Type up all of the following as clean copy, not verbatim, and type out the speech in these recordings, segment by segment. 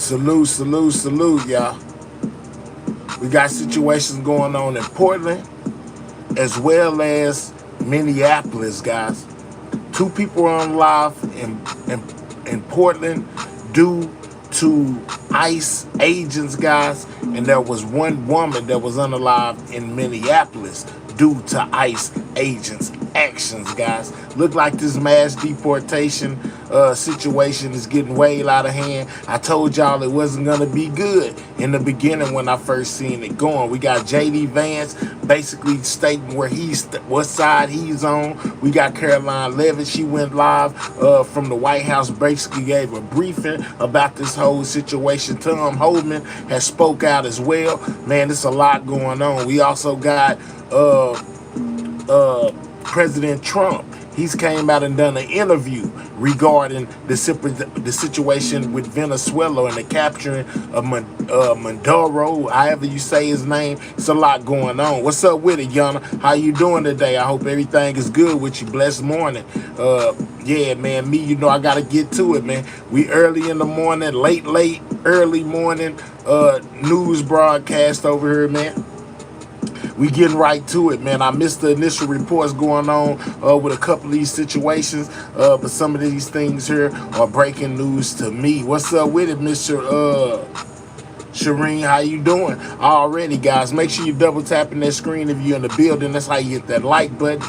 Salute, salute, salute, y'all. We got situations going on in Portland as well as Minneapolis, guys. Two people are on live in Portland due to ICE agents, guys, and there was one woman that was unalived in Minneapolis due to ICE agents' actions, guys. Look like this mass deportation situation is getting way out of hand. I told y'all it wasn't gonna be good in the beginning when I first seen it going. We got JD Vance basically stating what side he's on. We got Caroline Levitt. She went live from the White House, basically gave a briefing about this whole situation. Tom Holdman has spoke out as well. Man, there's a lot going on. We also got President Trump. He's came out and done an interview regarding the situation with Venezuela and the capturing of Maduro, however you say his name. It's a lot going on. What's up with it, Yana? How you doing today? I hope everything is good with you. Blessed morning. Yeah, man, me, you know, I got to get to it, man. We early in the morning, late, early morning news broadcast over here, man. We getting right to it, man. I missed the initial reports going on with a couple of these situations, but some of these things here are breaking news to me. What's up with it, Mr. Shireen? How you doing? Already, guys, make sure you double tapping that screen if you're in the building. That's how you hit that like button.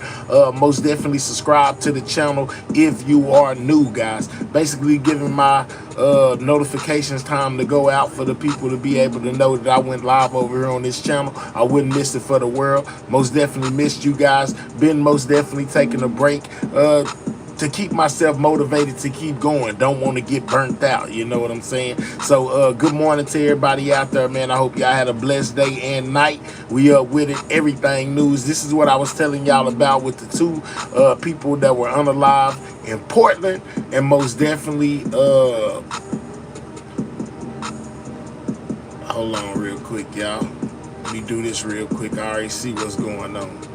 Most definitely subscribe to the channel if you are new, guys. Basically giving my notifications time to go out for the people to be able to know that I went live over here on this channel. I wouldn't miss it for the world. Most definitely missed you guys. Been most definitely taking a break to keep myself motivated to keep going. Don't want to get burnt out, you know what I'm saying? So good morning to everybody out there, man. I hope y'all had a blessed day and night. We up with it, everything news. This is what I was telling y'all about with the two people that were unalive in Portland, and most definitely hold on real quick, y'all. Let me do this real quick. I already see what's going on.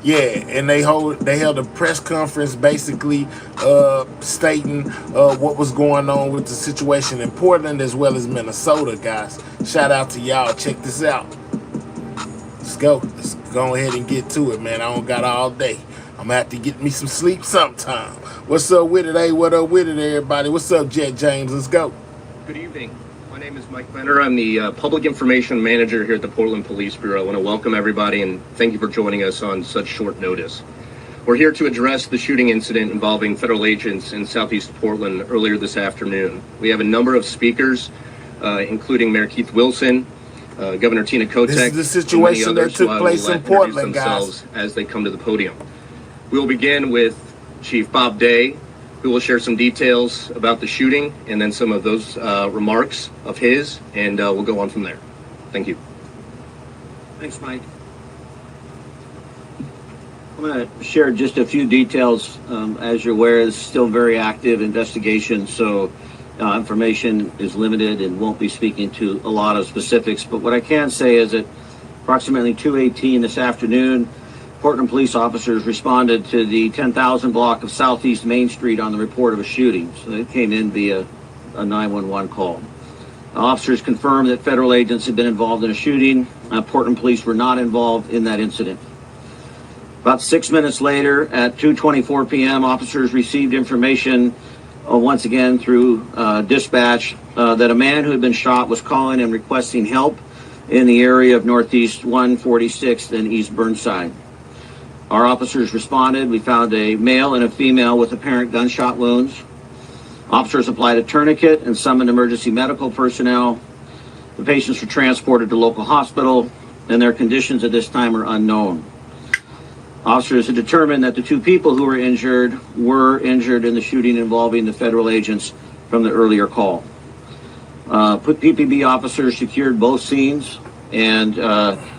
Yeah, and they held a press conference basically stating what was going on with the situation in Portland as well as Minnesota, guys. Shout out to y'all. Check this out. Let's go. Let's go ahead and get to it, man. I don't got all day. I'm gonna have to get me some sleep sometime. What's up with it? Hey, what up with it, everybody? What's up, Jet James? Let's go. Good evening. My name is Mike Benner. I'm the Public Information Manager here at the Portland Police Bureau. I want to welcome everybody and thank you for joining us on such short notice. We're here to address the shooting incident involving federal agents in Southeast Portland earlier this afternoon. We have a number of speakers, including Mayor Keith Wilson, Governor Tina Kotek, this is the situation that took place in Portland, guys, as they come to the podium. We will begin with Chief Bob Day, who will share some details about the shooting and then some of those remarks of his, and we'll go on from there. Thank you. Thanks, Mike. I'm going to share just a few details. As you're aware, it's still very active investigation, so information is limited and won't be speaking to a lot of specifics. But what I can say is that approximately 2:18 this afternoon, Portland police officers responded to the 10,000 block of Southeast Main Street on the report of a shooting. So they came in via a 911 call. Officers confirmed that federal agents had been involved in a shooting. Portland police were not involved in that incident. About 6 minutes later, at 2:24 p.m., officers received information once again through dispatch that a man who had been shot was calling and requesting help in the area of Northeast 146th and East Burnside. Our officers responded. We found a male and a female with apparent gunshot wounds. Officers applied a tourniquet and summoned emergency medical personnel. The patients were transported to local hospital, and their conditions at this time are unknown. Officers had determined that the two people who were injured in the shooting involving the federal agents from the earlier call. PPB officers secured both scenes, and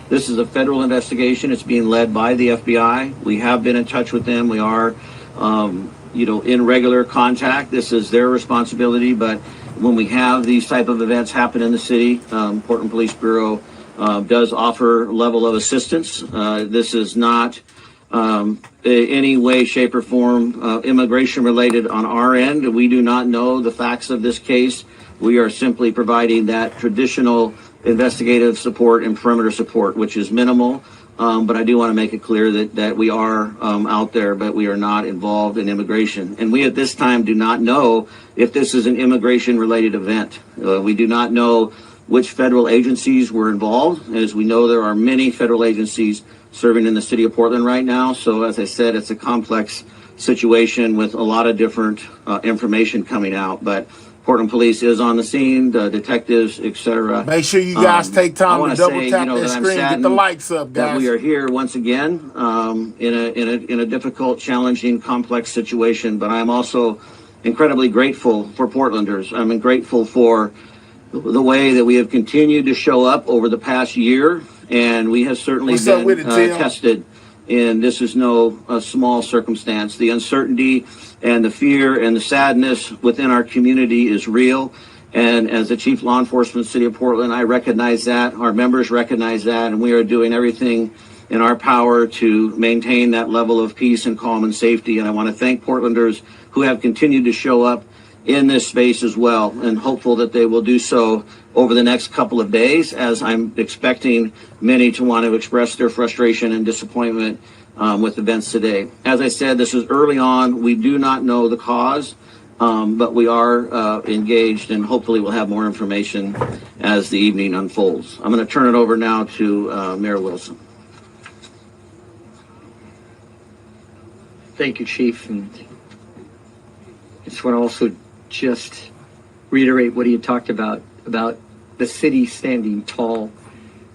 this is a federal investigation. It's being led by the FBI. We have been in touch with them. We are, in regular contact. This is their responsibility, but when we have these type of events happen in the city, Portland Police Bureau does offer level of assistance. This is not any way, shape, or form immigration related on our end. We do not know the facts of this case. We are simply providing that traditional investigative support and perimeter support, which is minimal. But I do want to make it clear that we are out there, but we are not involved in immigration. And we at this time do not know if this is an immigration related event. We do not know which federal agencies were involved. As we know, there are many federal agencies serving in the city of Portland right now. So as I said, it's a complex situation with a lot of different information coming out. But Portland Police is on the scene, the detectives, etc. Make sure you guys take time to double say, tap that screen, get the lights up, guys. That we are here once again in a difficult, challenging, complex situation. But I'm also incredibly grateful for Portlanders. I'm grateful for the way that we have continued to show up over the past year, and we have certainly been tested. And this is no small circumstance. The uncertainty and the fear and the sadness within our community is real. And as the Chief Law Enforcement of the City of Portland, I recognize that. Our members recognize that. And we are doing everything in our power to maintain that level of peace and calm and safety. And I want to thank Portlanders who have continued to show up in this space as well, and hopeful that they will do so over the next couple of days, as I'm expecting many to want to express their frustration and disappointment with events today. As I said, this is early on. We do not know the cause, but we are engaged, and hopefully we'll have more information as the evening unfolds. I'm going to turn it over now to Mayor Wilson. Thank you, Chief. And I just want to also just reiterate what he had talked about the city standing tall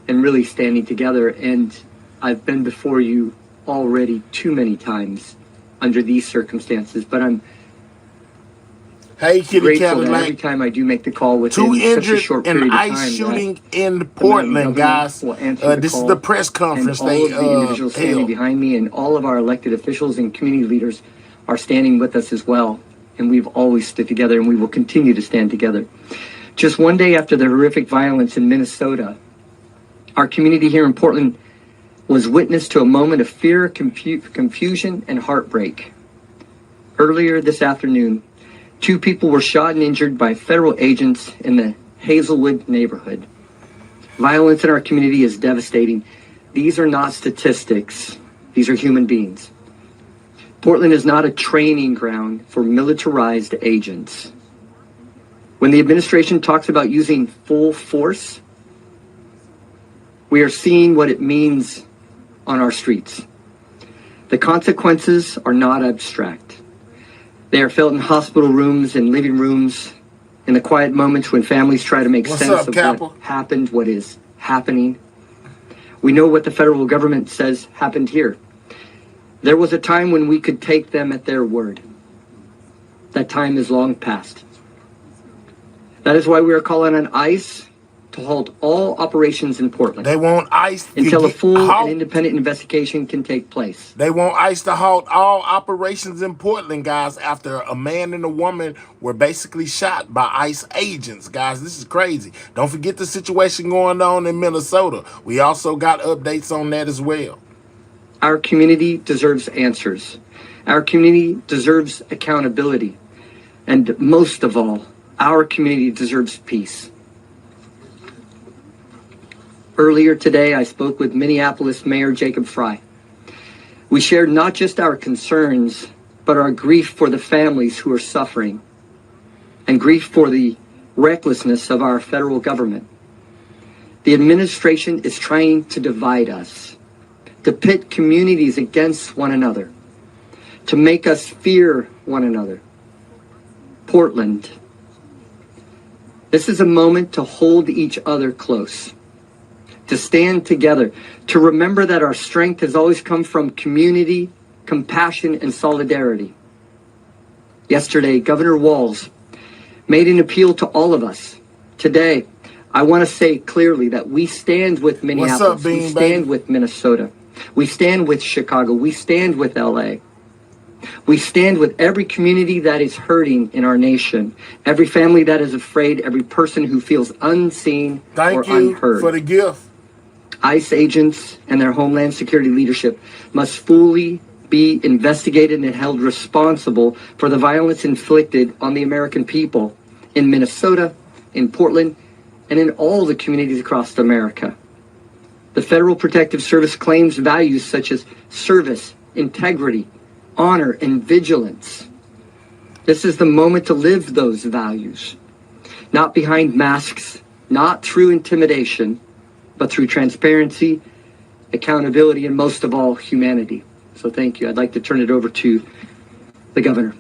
and really standing together. And I've been before you already too many times under these circumstances, but I'm grateful that every time I do make the call within such a short period of time, ice shooting in Portland, guys. This is the press conference. And all of the individuals standing behind me, and all of our elected officials and community leaders are standing with us as well. And we've always stood together, and we will continue to stand together. Just one day after the horrific violence in Minnesota, our community here in Portland was witness to a moment of fear, confusion, and heartbreak. Earlier this afternoon, 2 people were shot and injured by federal agents in the Hazelwood neighborhood. Violence in our community is devastating. These are not statistics. These are human beings. Portland is not a training ground for militarized agents. When the administration talks about using full force, we are seeing what it means on our streets. The consequences are not abstract. They are felt in hospital rooms and living rooms, in the quiet moments when families try to make sense of what happened, what is happening. We know what the federal government says happened here. There was a time when we could take them at their word. That time is long past. That is why we are calling on ICE to halt all operations in Portland. They want ICE until a full and independent investigation can take place. They want ICE to halt all operations in Portland, guys, after a man and a woman were basically shot by ICE agents, guys. This is crazy. Don't forget the situation going on in Minnesota. We also got updates on that as well. Our community deserves answers. Our community deserves accountability. And most of all, our community deserves peace. Earlier today, I spoke with Minneapolis Mayor Jacob Frey. We shared not just our concerns, but our grief for the families who are suffering, and grief for the recklessness of our federal government. The administration is trying to divide us, to pit communities against one another, to make us fear one another. Portland, this is a moment to hold each other close, to stand together, to remember that our strength has always come from community, compassion, and solidarity. Yesterday, Governor Walz made an appeal to all of us. Today, I want to say clearly that we stand with Minneapolis, we stand with Minnesota, we stand with Chicago, we stand with LA. We stand with every community that is hurting in our nation, every family that is afraid, every person who feels unseen or unheard. Thank you for the gift. ICE agents and their Homeland Security leadership must fully be investigated and held responsible for the violence inflicted on the American people in Minnesota, in Portland, and in all the communities across America. The Federal Protective Service claims values such as service, integrity, honor, and vigilance. This is the moment to live those values, not behind masks, not through intimidation, but through transparency, accountability, and most of all, humanity. So thank you. I'd like to turn it over to the governor.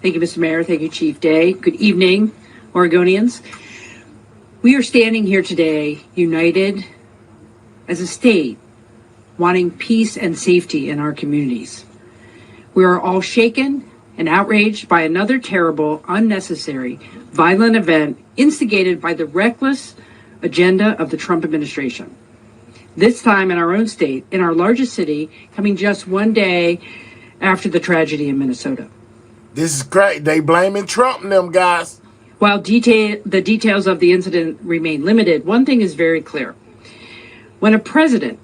Thank you, Mr. Mayor. Thank you, Chief Day. Good evening, Oregonians. We are standing here today united as a state, wanting peace and safety in our communities. We are all shaken and outraged by another terrible, unnecessary, violent event instigated by the reckless agenda of the Trump administration. This time in our own state, in our largest city, coming just one day after the tragedy in Minnesota. This is great. They blaming Trump and them guys. While the details of the incident remain limited, one thing is very clear. When a president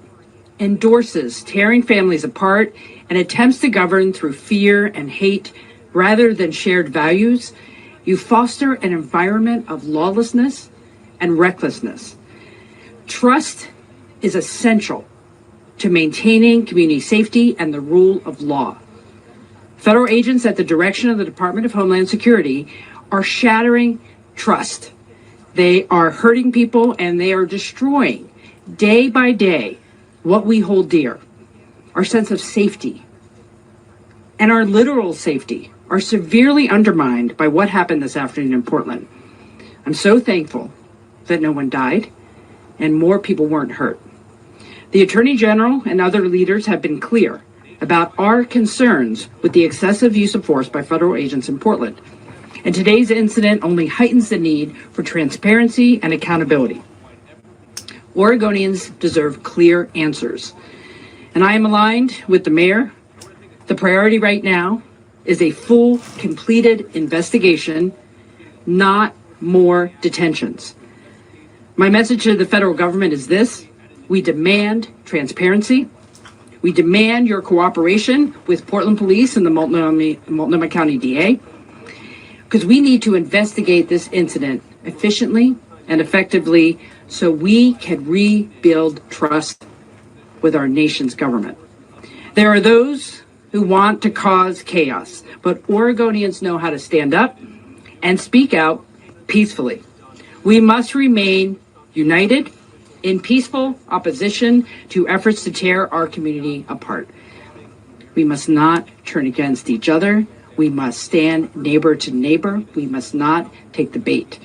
endorses tearing families apart and attempts to govern through fear and hate rather than shared values, you foster an environment of lawlessness and recklessness. Trust is essential to maintaining community safety and the rule of law. Federal agents at the direction of the Department of Homeland Security are shattering trust. They are hurting people and they are destroying day by day what we hold dear. Our sense of safety and our literal safety are severely undermined by what happened this afternoon in Portland. I'm so thankful that no one died and more people weren't hurt. The Attorney General and other leaders have been clear about our concerns with the excessive use of force by federal agents in Portland. And today's incident only heightens the need for transparency and accountability. Oregonians deserve clear answers. And I am aligned with the mayor. The priority right now is a full, completed investigation, not more detentions. My message to the federal government is this: we demand transparency. We demand your cooperation with Portland Police and the Multnomah County DA, because we need to investigate this incident efficiently and effectively so we can rebuild trust with our nation's government. There are those who want to cause chaos, but Oregonians know how to stand up and speak out peacefully. We must remain united in peaceful opposition to efforts to tear our community apart. We must not turn against each other. We must stand neighbor to neighbor. We must not take the bait.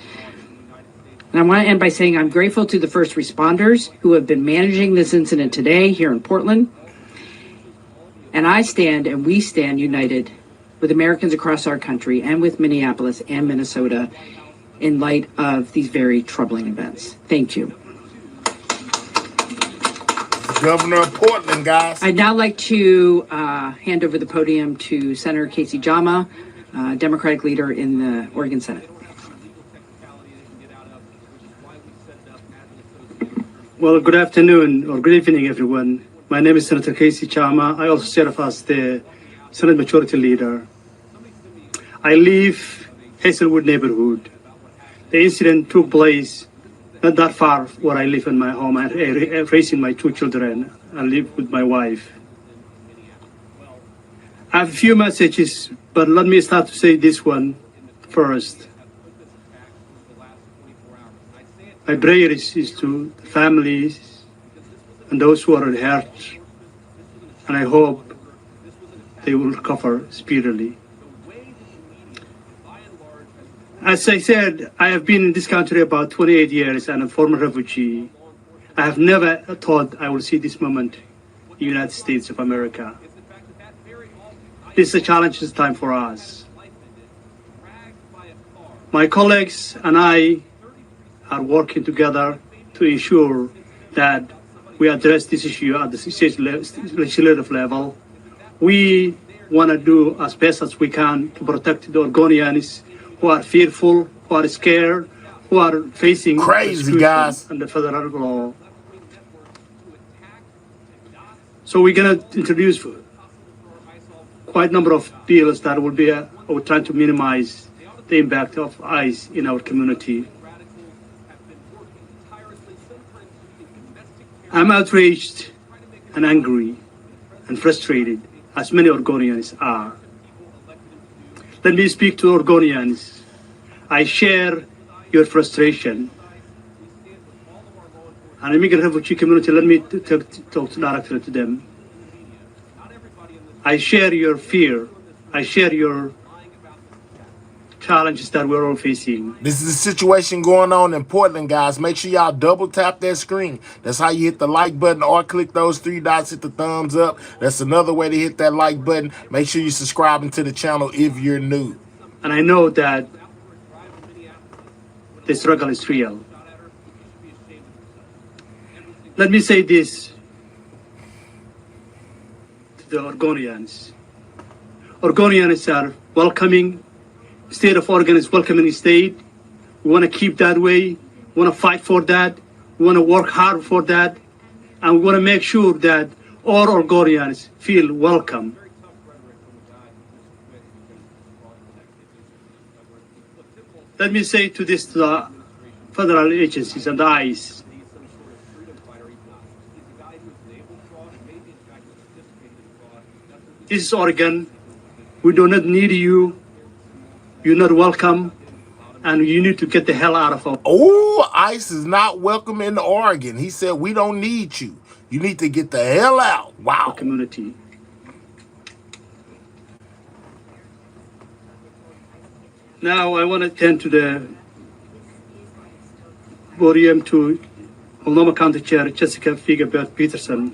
And I want to end by saying I'm grateful to the first responders who have been managing this incident today here in Portland. And I stand and we stand united with Americans across our country and with Minneapolis and Minnesota in light of these very troubling events. Thank you. Governor of Portland, guys. I'd now like to hand over the podium to Senator Casey Jama, Democratic leader in the Oregon Senate. Well, good afternoon or good evening, everyone. My name is Senator Casey Jama. I also serve as the Senate Majority Leader. I live Hazelwood neighborhood. The incident took place not that far where I live in my home. I'm raising my two children. I live with my wife. I have a few messages, but let me start to say this one first. My prayer is to the families and those who are hurt, and I hope they will recover speedily. As I said, I have been in this country about 28 years and a former refugee. I have never thought I would see this moment in the United States of America. This is a challenging time for us. My colleagues and I are working together to ensure that we address this issue at the state legislative level. We want to do as best as we can to protect the Oregonians who are fearful, who are scared, who are facing Crazy, persecution guys. under federal law. So we're going to introduce quite a number of bills that will be trying to minimize the impact of ICE in our community. I'm outraged and angry and frustrated, as many Oregonians are. Let me speak to Oregonians. I share your frustration. And immigrant refugee community, let me talk directly to them. I share your fear. I share your challenges that we're all facing. This is a situation going on in Portland, guys. Make sure y'all double tap that screen. That's how you hit the like button, or click those 3 dots, hit the thumbs up. That's another way to hit that like button. Make sure you're subscribing to the channel if you're new. And I know that the struggle is real. Let me say this to the Oregonians. Oregonians are welcoming. State of Oregon is welcoming state. We want to keep that way. We want to fight for that. We want to work hard for that. And we want to make sure that all Oregonians feel welcome. Let me say to the federal agencies and the ICE. This is Oregon. We do not need you. You're not welcome. And you need to get the hell out of Oregon. Oh, ICE is not welcome in Oregon. He said, we don't need you. You need to get the hell out. Wow. Community. Now I want to turn to the podium to Multnomah County Chair Jessica Figabert Peterson.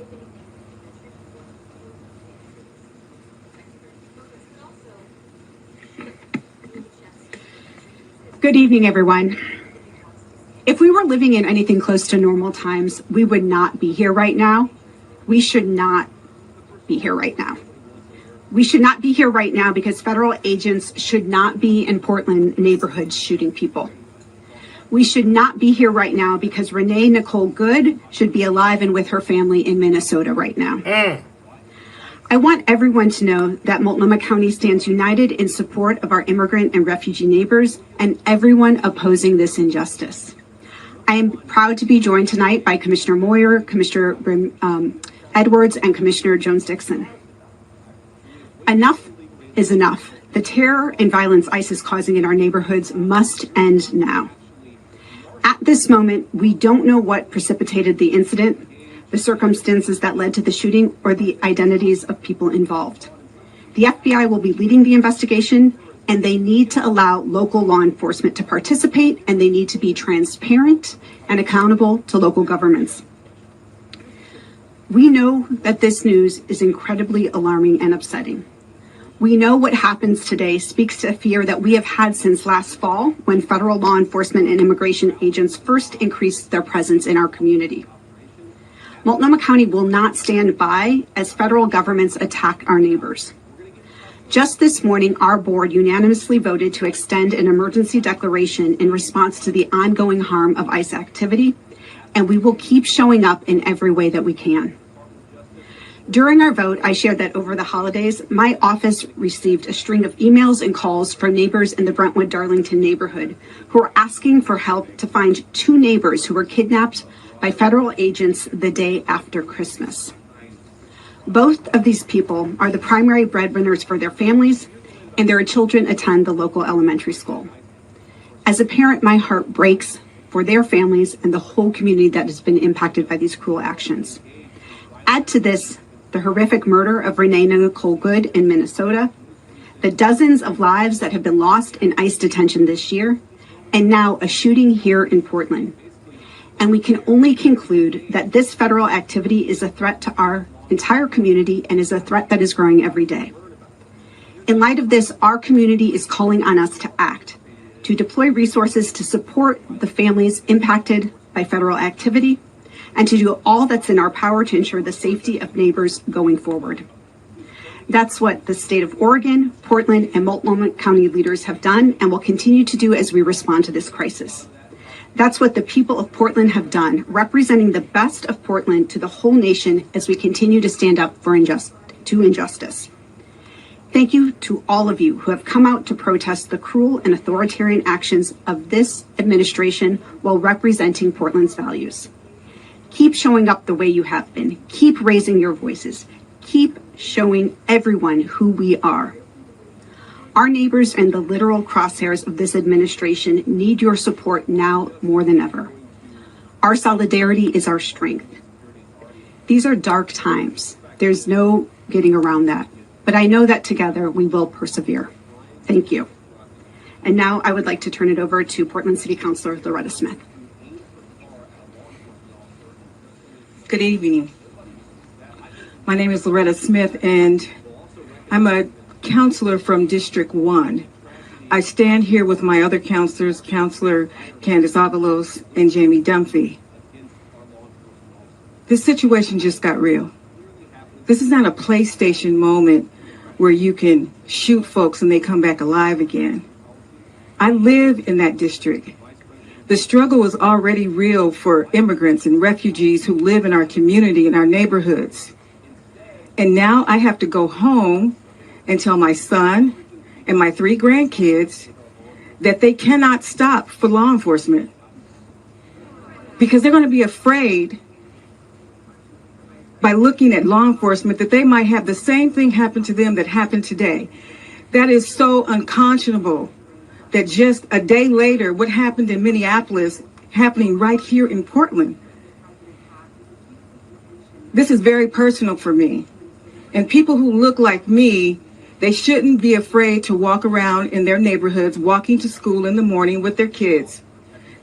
Good evening, everyone. If we were living in anything close to normal times, we would not be here right now. We should not be here right now. We should not be here right now because federal agents should not be in Portland neighborhoods shooting people. We should not be here right now because Renee Nicole Good should be alive and with her family in Minnesota right now. I want everyone to know that Multnomah County stands united in support of our immigrant and refugee neighbors and everyone opposing this injustice. I am proud to be joined tonight by Commissioner Moyer, Commissioner Edwards, and Commissioner Jones-Dixon. Enough is enough. The terror and violence ICE is causing in our neighborhoods must end now. At this moment, we don't know what precipitated the incident, the circumstances that led to the shooting, or the identities of people involved. The FBI will be leading the investigation, and they need to allow local law enforcement to participate, and they need to be transparent and accountable to local governments. We know that this news is incredibly alarming and upsetting. We know what happens today speaks to a fear that we have had since last fall when federal law enforcement and immigration agents first increased their presence in our community. Multnomah County will not stand by as federal governments attack our neighbors. Just this morning, our board unanimously voted to extend an emergency declaration in response to the ongoing harm of ICE activity, and we will keep showing up in every way that we can. During our vote, I shared that over the holidays, my office received a string of emails and calls from neighbors in the Brentwood-Darlington neighborhood who are asking for help to find 2 neighbors who were kidnapped by federal agents the day after Christmas. Both of these people are the primary breadwinners for their families, and their children attend the local elementary school. As a parent, my heart breaks for their families and the whole community that has been impacted by these cruel actions. Add to this the horrific murder of Renee Nicole Good in Minnesota, the dozens of lives that have been lost in ICE detention this year, and now a shooting here in Portland. And we can only conclude that this federal activity is a threat to our entire community and is a threat that is growing every day. In light of this, our community is calling on us to act, to deploy resources to support the families impacted by federal activity, and to do all that's in our power to ensure the safety of neighbors going forward. That's what the state of Oregon, Portland, and Multnomah County leaders have done and will continue to do as we respond to this crisis. That's what the people of Portland have done, representing the best of Portland to the whole nation as we continue to stand up for injustice. Thank you to all of you who have come out to protest the cruel and authoritarian actions of this administration while representing Portland's values. Keep showing up the way you have been. Keep raising your voices. Keep showing everyone who we are. Our neighbors and the literal crosshairs of this administration need your support now more than ever. Our solidarity is our strength. These are dark times. There's no getting around that. But I know that together we will persevere. Thank you. And now I would like to turn it over to Portland City Councilor Loretta Smith. Good evening. My name is Loretta Smith, and I'm a counselor from District 1. I stand here with my other counselors, Counselor Candace Avalos and Jamie Dunphy. This situation just got real. This is not a PlayStation moment where you can shoot folks and they come back alive again. I live in that district. The struggle is already real for immigrants and refugees who live in our community, in our neighborhoods. And now I have to go home and tell my son and my 3 grandkids that they cannot stop for law enforcement because they're going to be afraid by looking at law enforcement that they might have the same thing happen to them that happened today. That is so unconscionable that just a day later, what happened in Minneapolis happening right here in Portland. This is very personal for me. And people who look like me, they shouldn't be afraid to walk around in their neighborhoods, walking to school in the morning with their kids.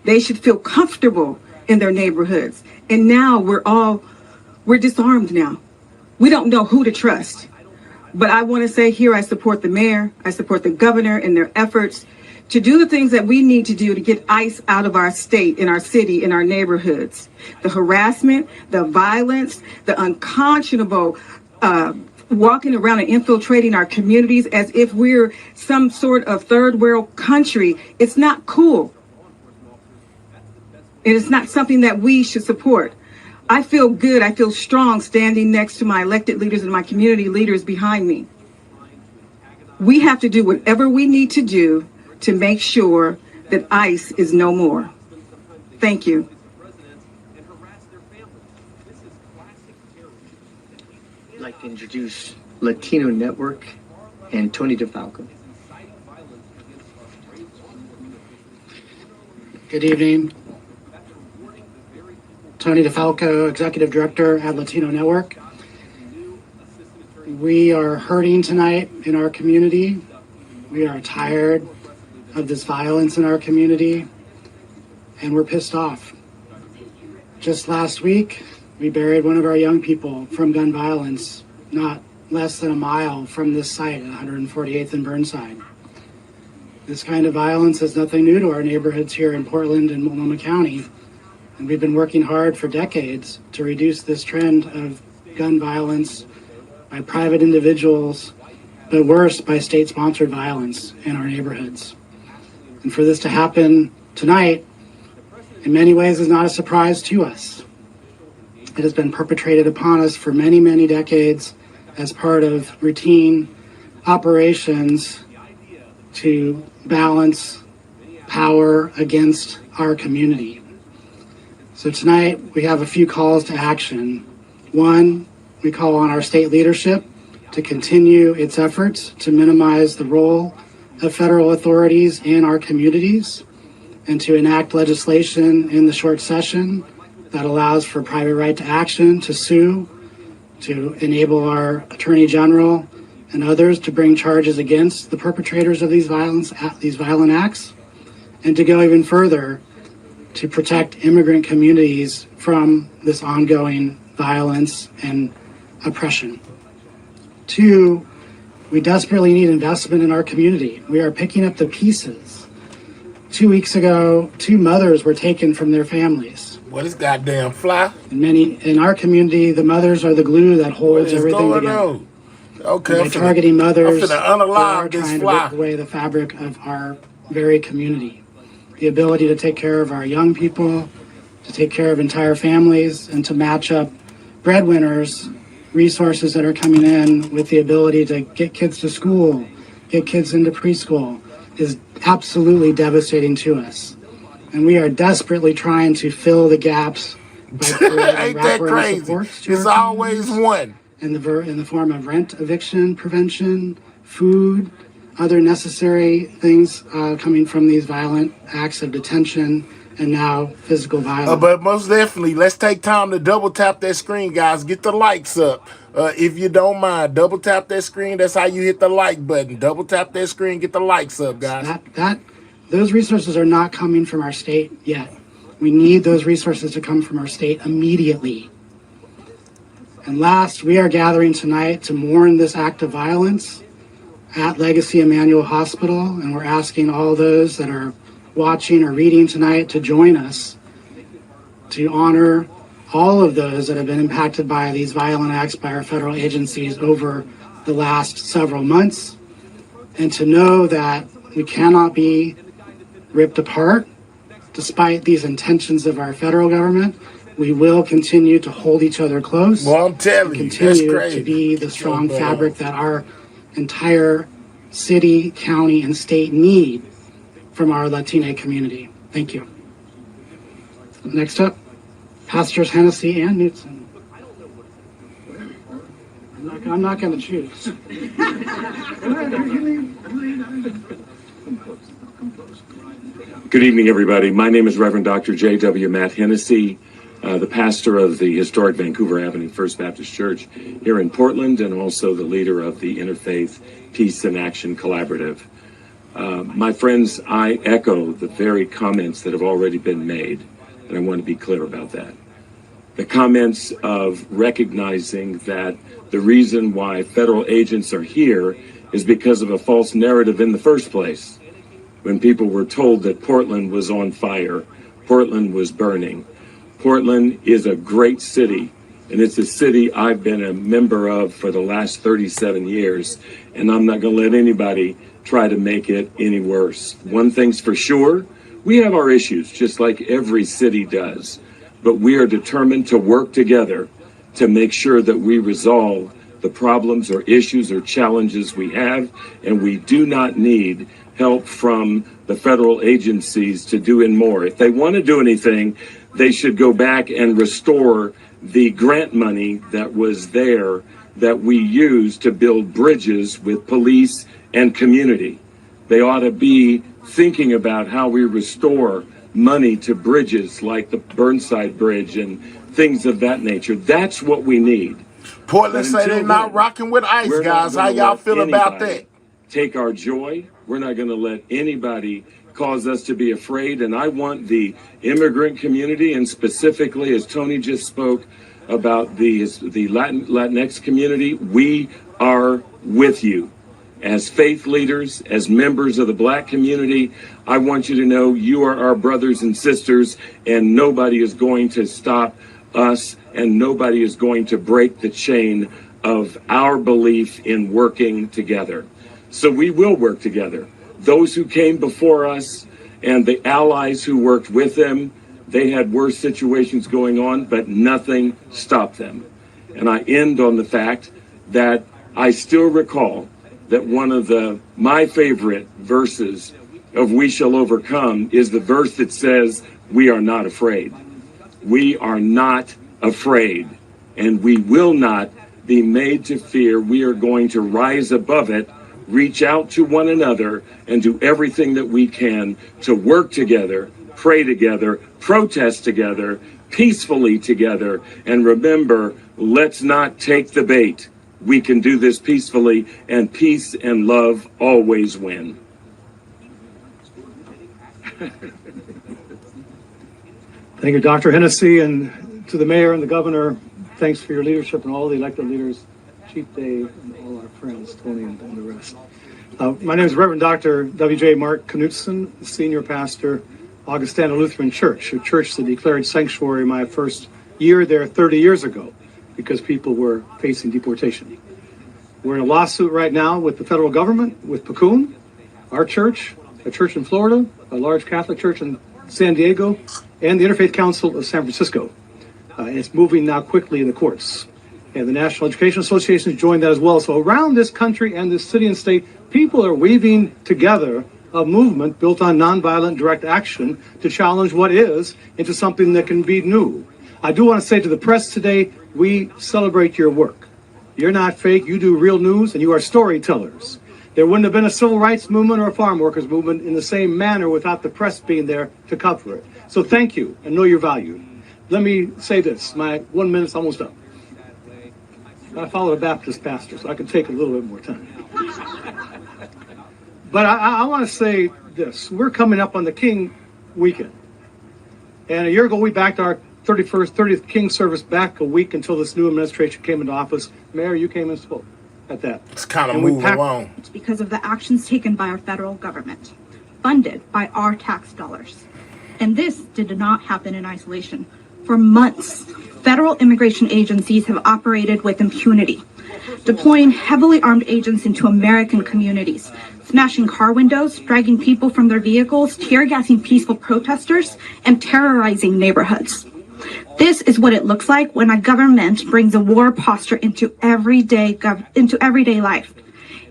They should feel comfortable in their neighborhoods. And now we're disarmed now. We don't know who to trust. But I want to say here, I support the mayor, I support the governor in their efforts to do the things that we need to do to get ICE out of our state, in our city, in our neighborhoods. The harassment, the violence, the unconscionable walking around and infiltrating our communities as if we're some sort of third world country. It's not cool. And it's not something that we should support. I feel good, I feel strong standing next to my elected leaders and my community leaders behind me. We have to do whatever we need to do to make sure that ICE is no more. Thank you. I'd like to introduce Latino Network and Tony DeFalco. Good evening. Tony DeFalco, Executive Director at Latino Network. We are hurting tonight in our community. We are tired of this violence in our community, and we're pissed off. Just last week, we buried one of our young people from gun violence, not less than a mile from this site at 148th and Burnside. This kind of violence is nothing new to our neighborhoods here in Portland and Multnomah County, and we've been working hard for decades to reduce this trend of gun violence by private individuals, but worse, by state-sponsored violence in our neighborhoods. And for this to happen tonight, in many ways, is not a surprise to us. It has been perpetrated upon us for many, many decades as part of routine operations to balance power against our community. So tonight, we have a few calls to action. One, we call on our state leadership to continue its efforts to minimize the role of federal authorities in our communities and to enact legislation in the short session that allows for private right to action, to sue, to enable our Attorney General and others to bring charges against the perpetrators of these violent acts, and to go even further to protect immigrant communities from this ongoing violence and oppression. Two, we desperately need investment in our community. We are picking up the pieces. 2 weeks ago, 2 mothers were taken from their families. What is goddamn fly? In our community, the mothers are the glue that holds everything together. On? Okay, by targeting mothers, I'm finna unalive they are this trying fly. to rip away the fabric of our very community. the ability to take care of our young people, to take care of entire families, and to match up breadwinners, resources that are coming in with the ability to get kids to school, get kids into preschool, is absolutely devastating to us. And we are desperately trying to fill the gaps by creating Ain't that wraparound crazy? supports to It's our always communities one. in the form of rent eviction prevention, food, other necessary things coming from these violent acts of detention and now physical violence. But most definitely, let's take time to double tap that screen, guys. Get the likes up. If you don't mind, double tap that screen. That's how you hit the like button. Double tap that screen, get the likes up, guys. Those resources are not coming from our state yet. We need those resources to come from our state immediately. And last, we are gathering tonight to mourn this act of violence at Legacy Emmanuel Hospital, and we're asking all those that are watching or reading tonight to join us to honor all of those that have been impacted by these violent acts by our federal agencies over the last several months, and to know that we cannot be ripped apart despite these intentions of our federal government. We will continue to hold each other close. Well, I'm telling you, that's continue crazy. to be the strong fabric that our entire city, county, and state need from our Latina community. Thank you. Next up, Pastors Hennessy and Knutson. I'm not going to choose. Good evening, everybody. My name is Reverend Dr. J.W. Matt Hennessy, the pastor of the historic Vancouver Avenue First Baptist Church here in Portland, and also the leader of the Interfaith Peace and Action Collaborative. My friends, I echo the very comments that have already been made, and I want to be clear about that. The comments of recognizing that the reason why federal agents are here is because of a false narrative in the first place. When people were told that Portland was on fire, Portland was burning. Portland is a great city, and it's a city I've been a member of for the last 37 years, and I'm not going to let anybody try to make it any worse. One thing's for sure, we have our issues, just like every city does, but we are determined to work together to make sure that we resolve the problems or issues or challenges we have, and we do not need help from the federal agencies to do and more. If they want to do anything, they should go back and restore the grant money that was there that we used to build bridges with police and community. They ought to be thinking about how we restore money to bridges like the Burnside Bridge and things of that nature. That's what we need. Portland say they're not rocking with ICE, guys. How y'all feel about that? Take our joy. We're not going to let anybody cause us to be afraid. And I want the immigrant community, and specifically, as Tony just spoke about the Latinx community, we are with you. As faith leaders, as members of the Black community, I want you to know you are our brothers and sisters, and nobody is going to stop us, and nobody is going to break the chain of our belief in working together. So we will work together. Those who came before us and the allies who worked with them, they had worse situations going on, but nothing stopped them. And I end on the fact that I still recall that one of my favorite verses of We Shall Overcome is the verse that says, we are not afraid. We are not afraid, and we will not be made to fear. We are going to rise above it, reach out to one another, and do everything that we can to work together, pray together, protest together, peacefully together, and remember, let's not take the bait. We can do this peacefully, and peace and love always win. Thank you, Dr. Hennessy, and to the mayor and the governor, thanks for your leadership and all the elected leaders, Chief Dave, and all our friends, Tony and the rest. My name is Reverend Dr. W.J. Mark Knutson, Senior Pastor, Augustana Lutheran Church, a church that declared sanctuary my first year there 30 years ago because people were facing deportation. We're in a lawsuit right now with the federal government, with Pacun, our church, a church in Florida, a large Catholic church in San Diego, and the Interfaith Council of San Francisco. And it's moving now quickly in the courts. And the National Education Association has joined that as well. So around this country and this city and state, people are weaving together a movement built on nonviolent direct action to challenge what is into something that can be new. I do want to say to the press today, we celebrate your work. You're not fake, you do real news, and you are storytellers. There wouldn't have been a civil rights movement or a farm workers movement in the same manner without the press being there to cover it. So thank you, and know you're valued. Let me say this, my 1 minute's almost up. I follow a Baptist pastor, so I can take a little bit more time. But I want to say this. We're coming up on the King weekend. And a year ago, we backed our 30th King service back a week until this new administration came into office. Mayor, you came and spoke at that. It's kind of moving along. It's because of the actions taken by our federal government, funded by our tax dollars. And this did not happen in isolation. For months, federal immigration agencies have operated with impunity, deploying heavily armed agents into American communities, smashing car windows, dragging people from their vehicles, tear gassing peaceful protesters, and terrorizing neighborhoods. This is what it looks like when a government brings a war posture into everyday life,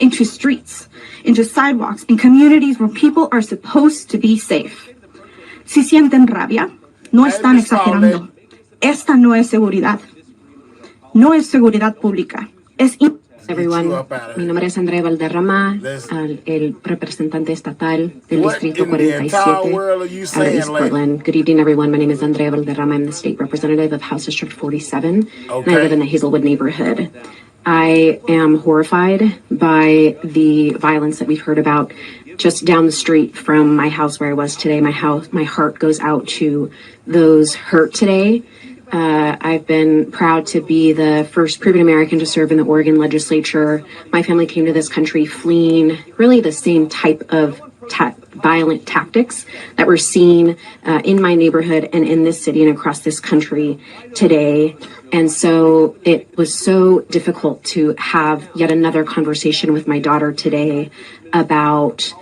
into streets, into sidewalks, in communities where people are supposed to be safe. Si sienten rabia, no están exagerando. Esta no es seguridad. No es seguridad pública. Es Everyone, mi nombre es Andrea Valderrama, el representante estatal del Distrito 47 out of East Portland. Good evening, everyone. My name is Andrea Valderrama. I'm the state representative of House District 47, and I live in the Hazelwood neighborhood. I am horrified by the violence that we've heard about just down the street from my house where I was today. My heart goes out to those hurt today. I've been proud to be the first proven American to serve in the Oregon legislature. My family came to this country fleeing really the same type of violent tactics that we're seeing in my neighborhood and in this city and across this country today. And so it was so difficult to have yet another conversation with my daughter today about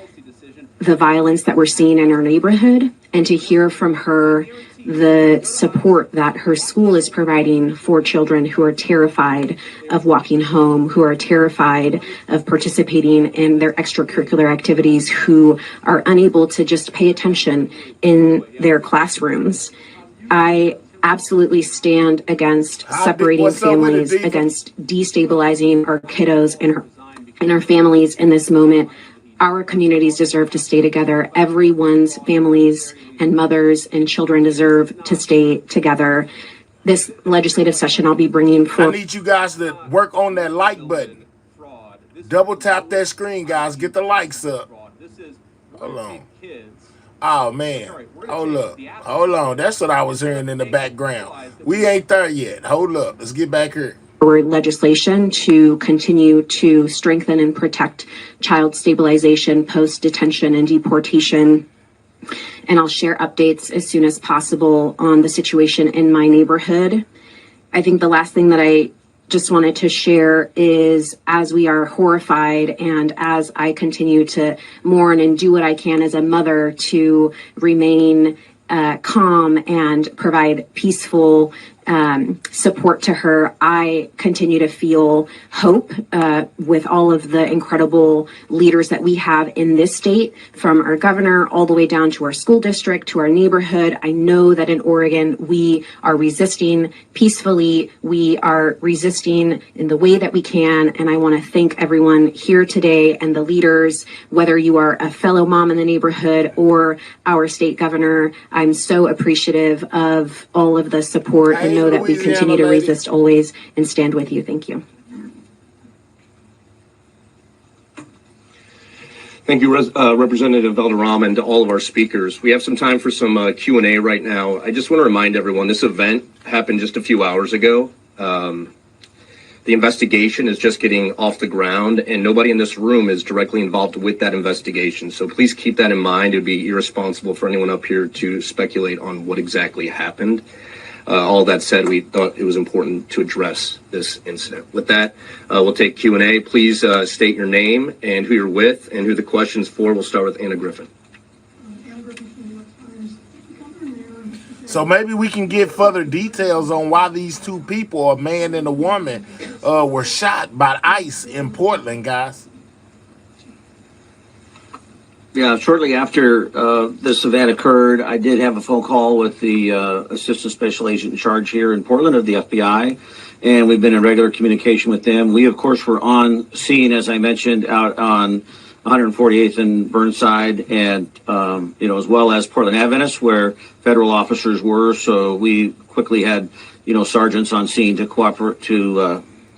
the violence that we're seeing in our neighborhood, and to hear from her the support that her school is providing for children who are terrified of walking home, who are terrified of participating in their extracurricular activities, who are unable to just pay attention in their classrooms. I absolutely stand against separating families, against destabilizing our kiddos and our families in this moment. Our communities deserve to stay together. Everyone's families and mothers and children deserve to stay together. This legislative session, I'll be bringing forward. I need you guys to work on that like button. Double tap that screen, guys. Get the likes up. Hold on. Oh, man. Hold on. That's what I was hearing in the background. We ain't there yet. Hold up. Let's get back here. Legislation to continue to strengthen and protect child stabilization, post-detention and deportation. And I'll share updates as soon as possible on the situation in my neighborhood. I think the last thing that I just wanted to share is, as we are horrified and as I continue to mourn and do what I can as a mother to remain calm and provide peaceful support to her, I continue to feel hope with all of the incredible leaders that we have in this state, from our governor all the way down to our school district, to our neighborhood. I know that in Oregon, we are resisting peacefully. We are resisting in the way that we can. And I want to thank everyone here today and the leaders, whether you are a fellow mom in the neighborhood or our state governor. I'm so appreciative of all of the support, and know that we continue to resist always and stand with you. Thank you. Thank you, Representative Valderrama, and to all of our speakers. We have some time for some Q&A right now. I just want to remind everyone, this event happened just a few hours ago. The investigation is just getting off the ground, and nobody in this room is directly involved with that investigation. So please keep that in mind. It would be irresponsible for anyone up here to speculate on what exactly happened. All that said, we thought it was important to address this incident. With that, we'll take Q&A. Please state your name and who you're with and who the question's for. We'll start with Anna Griffin. So maybe we can get further details on why these two people, a man and a woman, were shot by ICE in Portland, guys. Yeah, shortly after this event occurred, I did have a phone call with the Assistant Special Agent in charge here in Portland of the FBI, and we've been in regular communication with them. We, of course, were on scene, as I mentioned, out on 148th and Burnside, and as well as Portland Adventist, where federal officers were. So we quickly had sergeants on scene to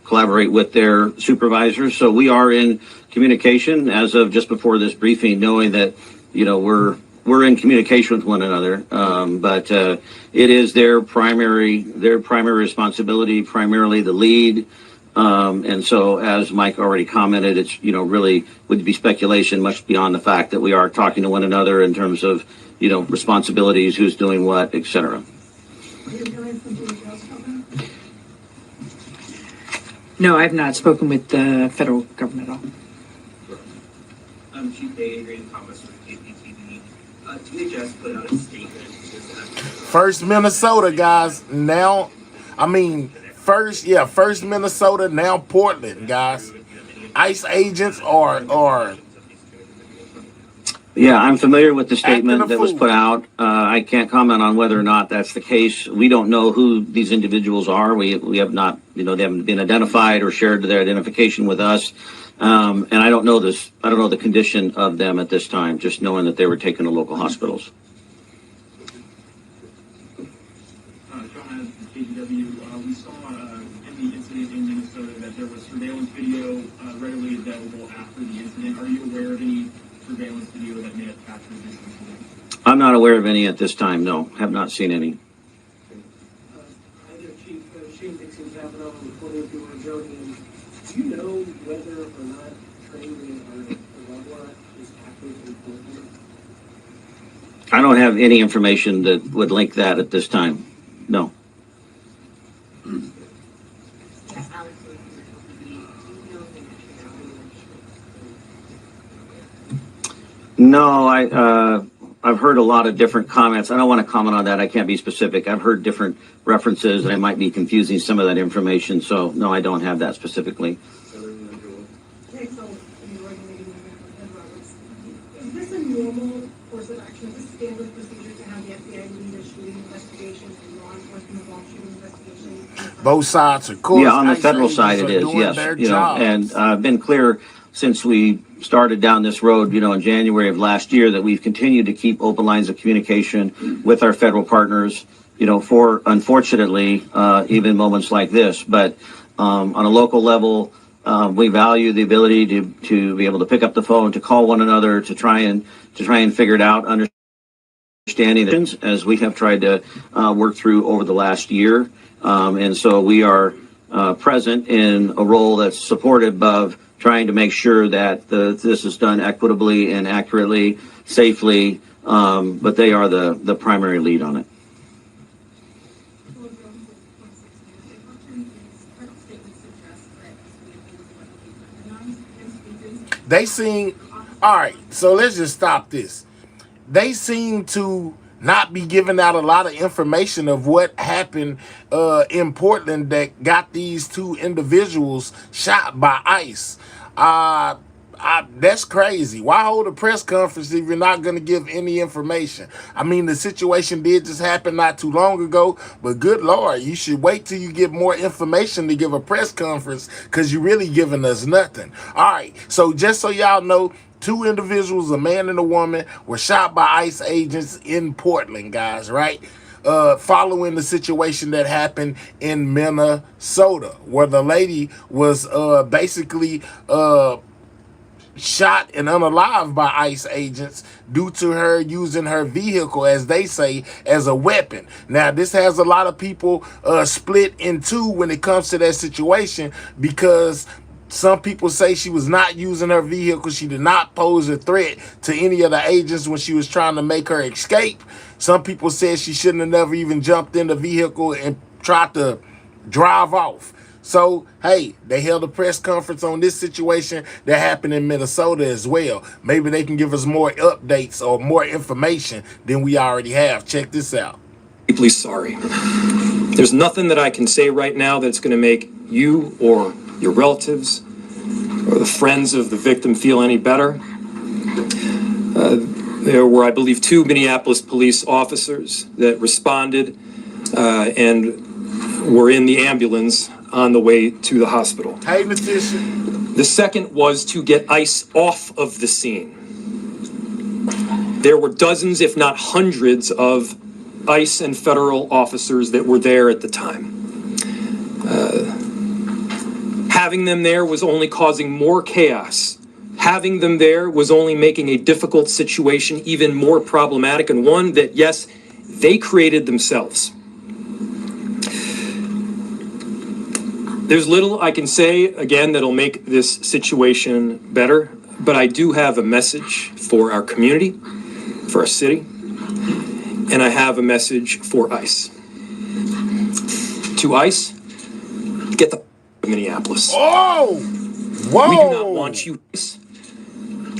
collaborate with their supervisors. So we are in communication as of just before this briefing, knowing that we're in communication with one another. But it is their primary responsibility, primarily the lead. And so, as Mike already commented, it's really would be speculation much beyond the fact that we are talking to one another in terms of responsibilities, who's doing what, etc. No, I've not spoken with the federal government at all. Chief Adrian Thomas with KPTV. DHS put out a statement. First Minnesota, guys. Now, first Minnesota, now Portland, guys. ICE agents are. Yeah, I'm familiar with the statement that was put out. I can't comment on whether or not that's the case. We don't know who these individuals are. We have not, they haven't been identified or shared their identification with us. And I don't know this. I don't know the condition of them at this time, just knowing that they were taken to local hospitals. We saw in the incident in Minnesota that there was surveillance video readily available after the incident. Are you aware of any surveillance video that may have captured this incident? I'm not aware of any at this time. No, have not seen any. Do you know whether or not training or Level is active in Portland? I don't have any information that would link that at this time. No. No, I've heard a lot of different comments. I don't want to comment on that. I can't be specific. I've heard different references, and I might be confusing some of that information. So, no, I don't have that specifically. Okay, so is this a normal course of action? Is this standard procedure to have the FBI lead a shooting investigation and law enforcement involved shooting investigation? Both sides, of course. Yeah, on the federal side it is, yes. And I've been clear since we started down this road, in January of last year, that we've continued to keep open lines of communication with our federal partners, for, unfortunately, even moments like this. But on a local level, we value the ability to be able to pick up the phone, to call one another, to try and figure it out, understanding the as we have tried to work through over the last year. And so we are present in a role that's supportive of trying to make sure that this is done equitably and accurately, safely, but they are the primary lead on it. They seem, all right, so let's just stop this. They seem to not be giving out a lot of information of what happened in Portland that got these two individuals shot by ICE. That's crazy. Why hold a press conference if you're not going to give any information? The situation did just happen not too long ago, but good Lord, you should wait till you get more information to give a press conference, because you're really giving us nothing. All right, so just so y'all know, two individuals, a man and a woman, were shot by ICE agents in Portland, guys, right? Following the situation that happened in Minnesota, where the lady was basically shot and unalived by ICE agents due to her using her vehicle, as they say, as a weapon. Now, this has a lot of people split in two when it comes to that situation, because some people say she was not using her vehicle. She did not pose a threat to any of the agents when she was trying to make her escape. Some people said she shouldn't have never even jumped in the vehicle and tried to drive off. So, hey, they held a press conference on this situation that happened in Minnesota as well. Maybe they can give us more updates or more information than we already have. Check this out. deeply sorry. There's nothing that I can say right now that's going to make you or your relatives or the friends of the victim feel any better. There were, I believe, 2 Minneapolis police officers that responded and were in the ambulance on the way to the hospital. Hey, Letitia. The second was to get ICE off of the scene. There were dozens, if not hundreds, of ICE and federal officers that were there at the time. Having them there was only causing more chaos. Having them there was only making a difficult situation even more problematic, and one that, yes, they created themselves. There's little I can say, again, that'll make this situation better, but I do have a message for our community, for our city, and I have a message for ICE. To ICE, get the Minneapolis. Oh! Whoa! We do not want you, ICE.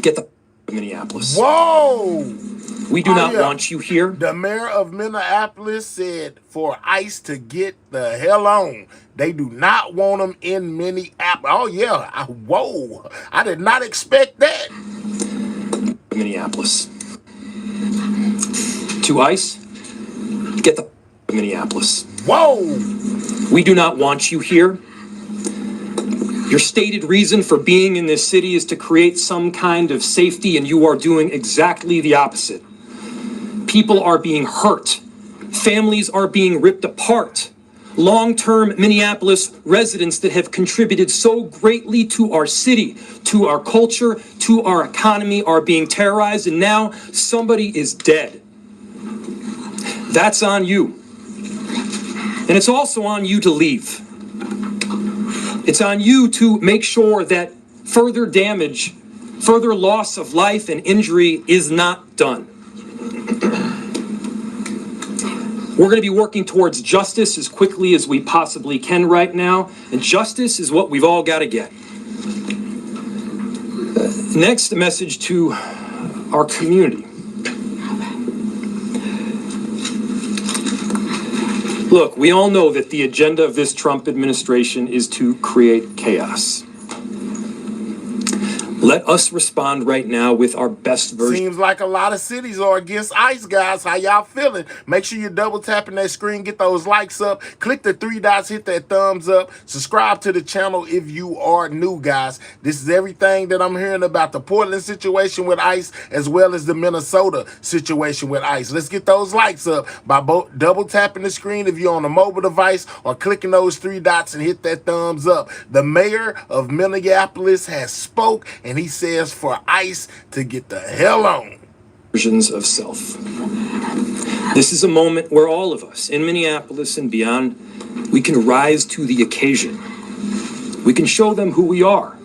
Get the Minneapolis. Whoa! We do not want you here. The mayor of Minneapolis said for ICE to get the hell on. They do not want them in Minneapolis. Oh, yeah. Whoa. I did not expect that. Minneapolis. To ICE, get the Minneapolis. Whoa! We do not want you here. Your stated reason for being in this city is to create some kind of safety, and you are doing exactly the opposite. People are being hurt. Families are being ripped apart. Long-term Minneapolis residents that have contributed so greatly to our city, to our culture, to our economy are being terrorized, and now somebody is dead. That's on you. And it's also on you to leave. It's on you to make sure that further damage, further loss of life and injury is not done. We're going to be working towards justice as quickly as we possibly can right now, and justice is what we've all got to get. Next, a message to our community. Look, we all know that the agenda of this Trump administration is to create chaos. Let us respond right now with our best version. Seems like a lot of cities are against ICE, guys. How y'all feeling? Make sure you're double tapping that screen, get those likes up, click the 3 dots, hit that thumbs up, subscribe to the channel if you are new, guys. This is everything that I'm hearing about the Portland situation with ICE as well as the Minnesota situation with ICE. Let's get those likes up by double tapping the screen if you're on a mobile device or clicking those 3 dots and hit that thumbs up. The mayor of Minneapolis has spoke, and he says for ICE to get the hell on. Versions of self. This is a moment where all of us in Minneapolis and beyond, we can rise to the occasion. We can show them who we are.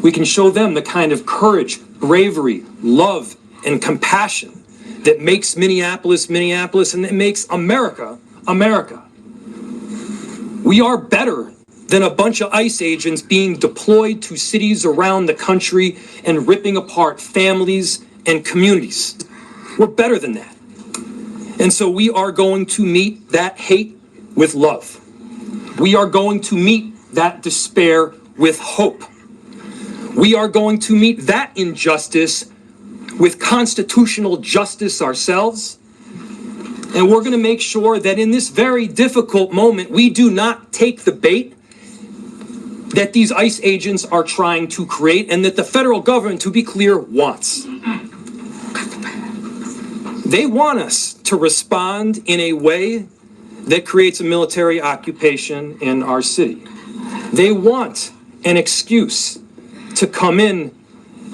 We can show them the kind of courage, bravery, love, and compassion that makes Minneapolis, Minneapolis, and that makes America, America. We are better than a bunch of ICE agents being deployed to cities around the country and ripping apart families and communities. We're better than that. And so we are going to meet that hate with love. We are going to meet that despair with hope. We are going to meet that injustice with constitutional justice ourselves. And we're going to make sure that in this very difficult moment, we do not take the bait that these ICE agents are trying to create and that the federal government, to be clear, wants. They want us to respond in a way that creates a military occupation in our city. They want an excuse to come in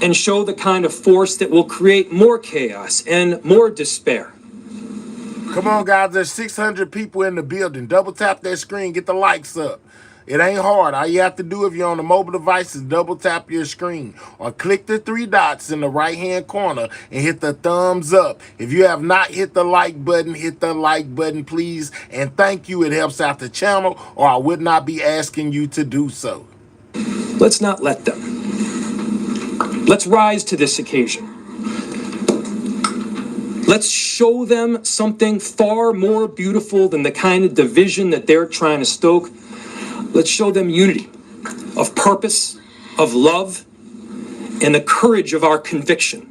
and show the kind of force that will create more chaos and more despair. Come on, guys. There's 600 people in the building. Double tap that screen. Get the likes up. It ain't hard. All you have to do if you're on a mobile device is double tap your screen or click the 3 dots in the right-hand corner and hit the thumbs up. If you have not hit the like button, hit the like button, please. And thank you. It helps out the channel, or I would not be asking you to do so. Let's not let them. Let's rise to this occasion. Let's show them something far more beautiful than the kind of division that they're trying to stoke. Let's show them unity of purpose, of love, and the courage of our conviction.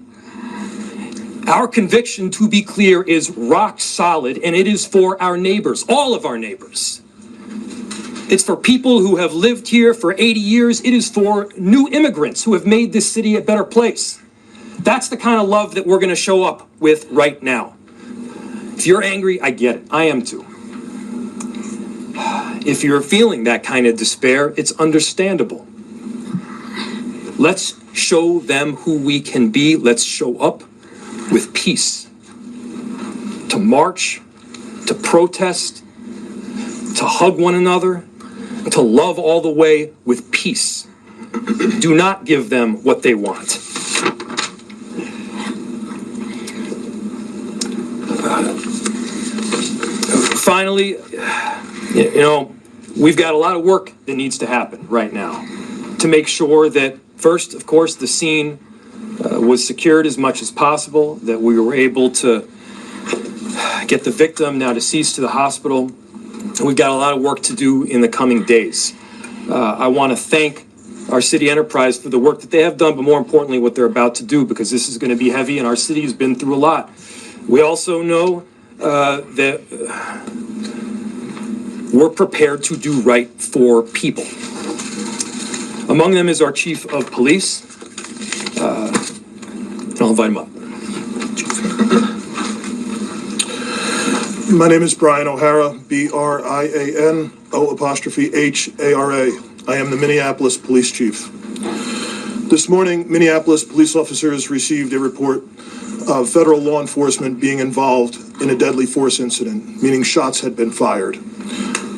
Our conviction, to be clear, is rock solid, and it is for our neighbors, all of our neighbors. It's for people who have lived here for 80 years. It is for new immigrants who have made this city a better place. That's the kind of love that we're going to show up with right now. If you're angry, I get it. I am too. If you're feeling that kind of despair, it's understandable. Let's show them who we can be. Let's show up with peace. To march, to protest, to hug one another, to love all the way with peace. Do not give them what they want. Finally, we've got a lot of work that needs to happen right now to make sure that, first, of course, the scene was secured as much as possible, that we were able to get the victim, now deceased, to the hospital. And we've got a lot of work to do in the coming days. I want to thank our city enterprise for the work that they have done, but more importantly, what they're about to do, because this is going to be heavy and our city has been through a lot. We also know that we're prepared to do right for people. Among them is our chief of police. And I'll invite him up. My name is Brian O'Hara, BRIANO''HARA. I am the Minneapolis Police Chief. This morning, Minneapolis police officers received a report of federal law enforcement being involved in a deadly force incident, meaning shots had been fired.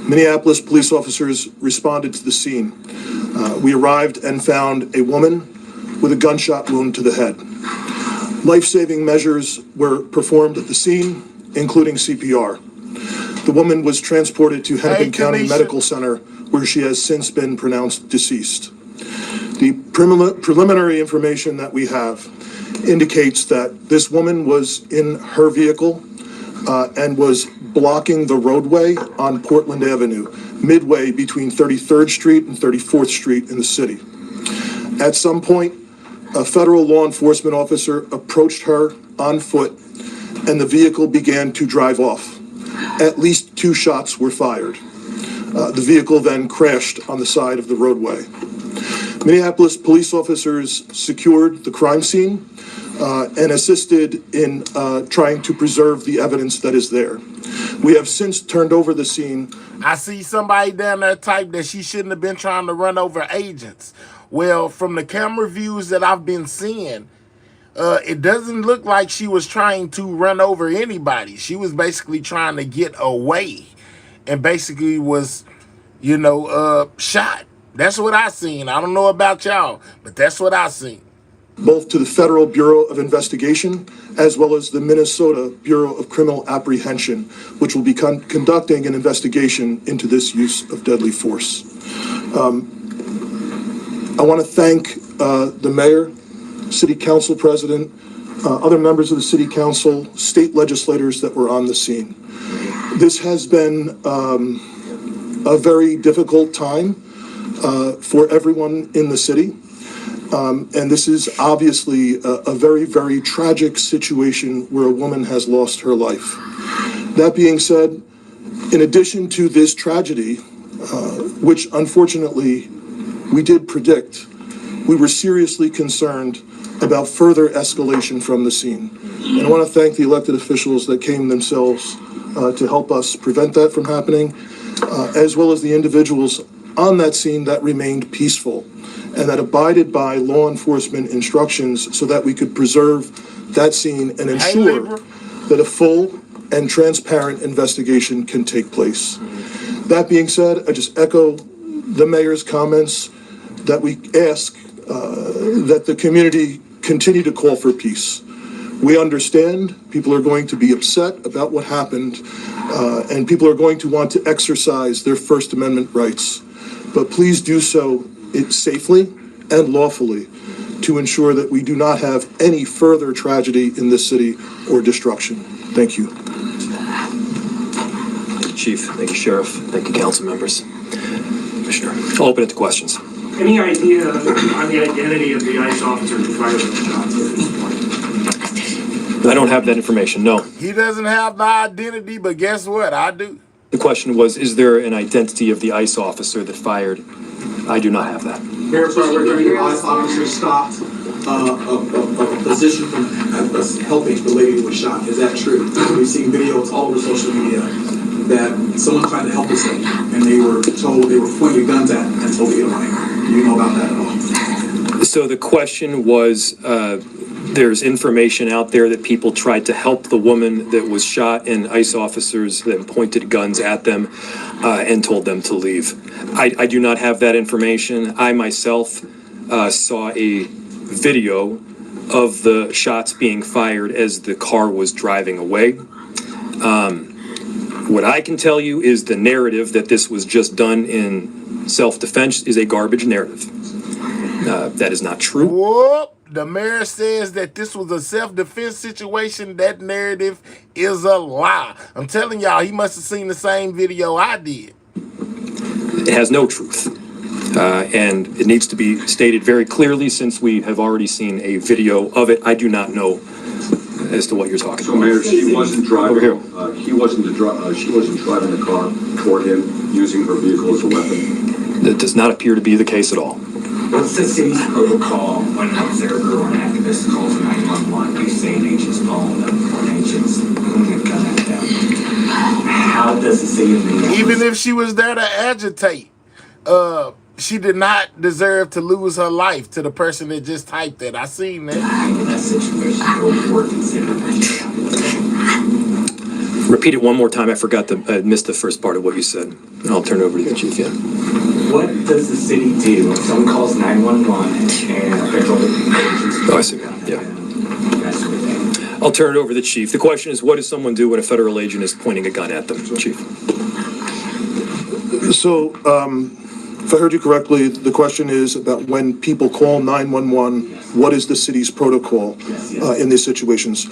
Minneapolis police officers responded to the scene. We arrived and found a woman with a gunshot wound to the head. Life-saving measures were performed at the scene, including CPR. The woman was transported to Hennepin County Medical Center, where she has since been pronounced deceased. The preliminary information that we have indicates that this woman was in her vehicle and was blocking the roadway on Portland Avenue, midway between 33rd Street and 34th Street in the city. At some point, a federal law enforcement officer approached her on foot, and the vehicle began to drive off. At least 2 shots were fired. The vehicle then crashed on the side of the roadway. Minneapolis police officers secured the crime scene and assisted in trying to preserve the evidence that is there. We have since turned over the scene. I see somebody down there type that she shouldn't have been trying to run over agents. Well, from the camera views that I've been seeing, it doesn't look like she was trying to run over anybody. She was basically trying to get away and basically was, shot. That's what I seen. I don't know about y'all, but that's what I seen. Both to the Federal Bureau of Investigation as well as the Minnesota Bureau of Criminal Apprehension, which will be conducting an investigation into this use of deadly force. I want to thank the mayor, city council president, other members of the city council, state legislators that were on the scene. This has been a very difficult time for everyone in the city. And this is obviously a very, very tragic situation where a woman has lost her life. That being said, in addition to this tragedy, which unfortunately we did predict, we were seriously concerned about further escalation from the scene. And I want to thank the elected officials that came themselves to help us prevent that from happening, as well as the individuals on that scene that remained peaceful and that abided by law enforcement instructions so that we could preserve that scene and ensure that a full and transparent investigation can take place. That being said, I just echo the mayor's comments that we ask that the community continue to call for peace. We understand people are going to be upset about what happened, and people are going to want to exercise their First Amendment rights. But please do so safely and lawfully. to ensure that we do not have any further tragedy in this city or destruction. Thank you. Chief, thank you, Sheriff, thank you, council members. Commissioner, I'll open it to questions. Any idea on the identity of the ICE officer who fired the shots at this point? I don't have that information, no. He doesn't have the identity, but guess what? I do. The question was, is there an identity of the ICE officer that fired? I do not have that. Mayor, we're hearing the ICE officer stopped a position from helping the lady who was shot. Is that true? We've seen videos all over social media that someone tried to help this lady, and they were told, they were pointing guns at and told to get away. Do you know about that at all? So the question was, there's information out there that people tried to help the woman that was shot, and ICE officers then pointed guns at them and told them to leave. I do not have that information. I myself saw a video of the shots being fired as the car was driving away. What I can tell you is the narrative that this was just done in self-defense is a garbage narrative. That is not true. Whoop. The mayor says that this was a self-defense situation. That narrative is a lie. I'm telling y'all, he must have seen the same video I did. It has no truth. And it needs to be stated very clearly, since we have already seen a video of it. I do not know as to what you're talking about. So, Mayor, she wasn't driving. Over here. She wasn't driving the car toward him, using her vehicle as a weapon. That does not appear to be the case at all. What's the city's protocol when an observer or an activist calls 911? You say an agent's calling them, or an agent's pointing a gun at them. How does the city of Minneapolis... Even if she was there to agitate, she did not deserve to lose her life to the person that just typed that. I seen that. In that situation, or considered... Repeat it one more time. I forgot I missed the first part of what you said. And I'll turn it over to the chief, yeah. What does the city do when someone calls 911 and federal agents... Oh, I see. Yeah. I'll turn it over to the chief. The question is, what does someone do when a federal agent is pointing a gun at them, Chief? So, if I heard you correctly, the question is about when people call 911, what is the city's protocol in these situations?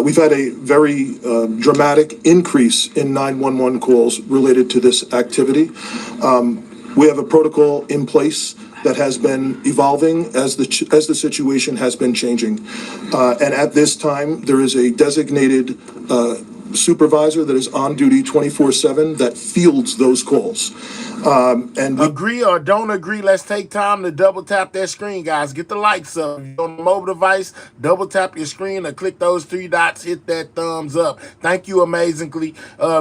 We've had a very dramatic increase in 911 calls related to this activity. We have a protocol in place that has been evolving as the situation has been changing. And at this time, there is a designated supervisor that is on duty 24/7 that fields those calls. And agree or don't agree, let's take time to double tap that screen, guys. Get the likes up. If you're on a mobile device, double tap your screen or click those 3 dots, hit that thumbs up. Thank you amazingly.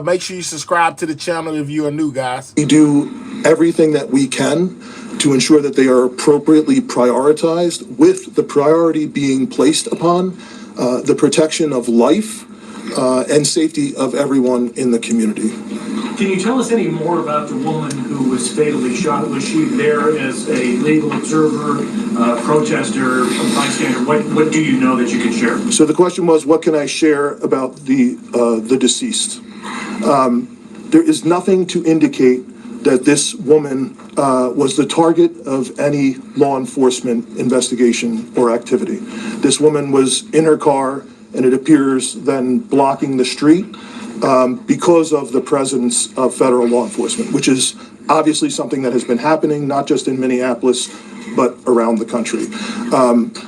Make sure you subscribe to the channel if you are new, guys. we do everything that we can to ensure that they are appropriately prioritized, with the priority being placed upon the protection of life and safety of everyone in the community. Can you tell us any more about the woman who was fatally shot? Was she there as a legal observer, protester, bystander? What do you know that you can share? So the question was, what can I share about the deceased? There is nothing to indicate that this woman was the target of any law enforcement investigation or activity. This woman was in her car, and it appears then blocking the street because of the presence of federal law enforcement, which is obviously something that has been happening not just in Minneapolis, but around the country.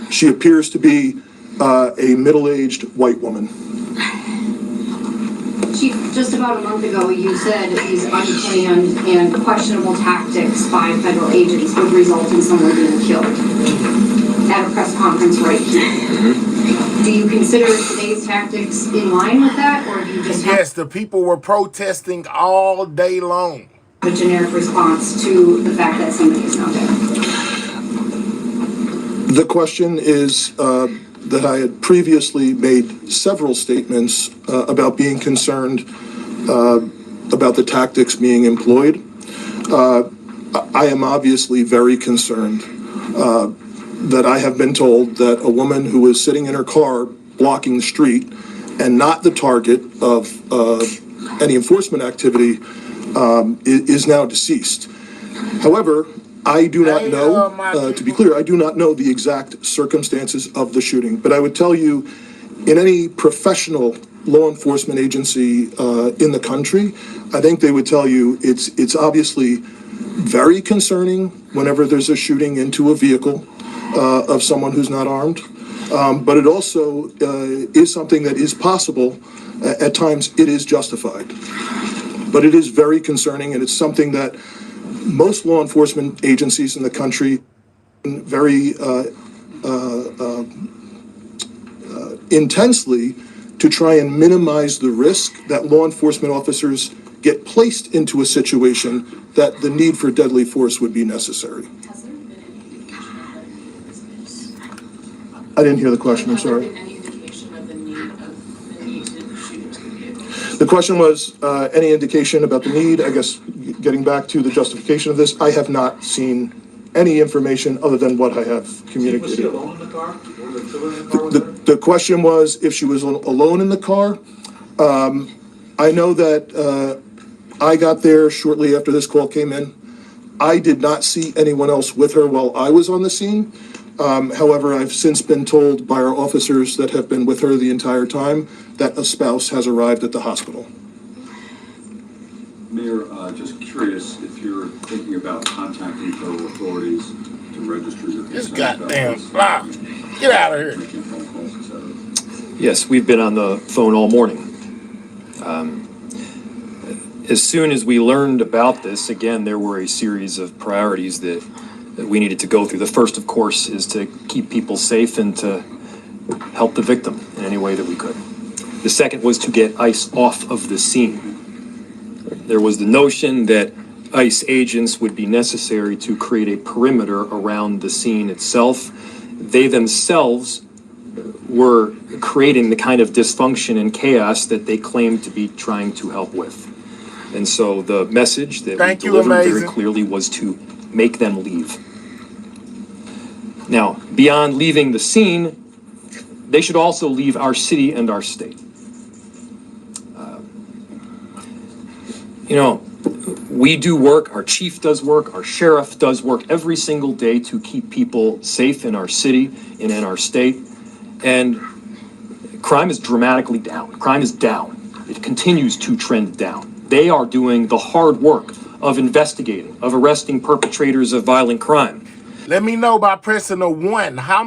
She appears to be a middle-aged white woman. Chief, just about a month ago, you said these unplanned and questionable tactics by federal agents would result in someone being killed at a press conference right here. Do you consider today's tactics in line with that, or do you just Yes, the people were protesting all day long. have a generic response to the fact that somebody is not dead? The question is that I had previously made several statements about being concerned about the tactics being employed. I am obviously very concerned that I have been told that a woman who was sitting in her car blocking the street and not the target of any enforcement activity is now deceased. However, I do not know, to be clear, I do not know the exact circumstances of the shooting, but I would tell you, in any professional law enforcement agency in the country, I think they would tell you it's obviously very concerning whenever there's a shooting into a vehicle of someone who's not armed. But it also is something that is possible. At times, it is justified. But it is very concerning, and it's something that most law enforcement agencies in the country very intensely to try and minimize the risk that law enforcement officers get placed into a situation that the need for deadly force would be necessary. I didn't hear the question, I'm sorry. The question was any indication about the need. I guess getting back to the justification of this, I have not seen any information other than what I have communicated. Was she alone in the car? The question was if she was alone in the car. I know that I got there shortly after this call came in. I did not see anyone else with her while I was on the scene. However, I've since been told by our officers that have been with her the entire time that a spouse has arrived at the hospital. Mayor, just curious if you're thinking about contacting federal authorities to register your This concerns goddamn about block. Get out of here. making phone calls, et cetera. Yes, we've been on the phone all morning. As soon as we learned about this, again, there were a series of priorities that we needed to go through. The first, of course, is to keep people safe and to help the victim in any way that we could. The second was to get ICE off of the scene. There was the notion that ICE agents would be necessary to create a perimeter around the scene itself. They themselves were creating the kind of dysfunction and chaos that they claimed to be trying to help with. And so the message that we delivered very clearly was to make them leave. Now, beyond leaving the scene, they should also leave our city and our state. We do work, our chief does work, our sheriff does work every single day to keep people safe in our city and in our state. And crime is dramatically down. Crime is down. It continues to trend down. They are doing the hard work of investigating, of arresting perpetrators of violent crime. Let me know by pressing a 1. How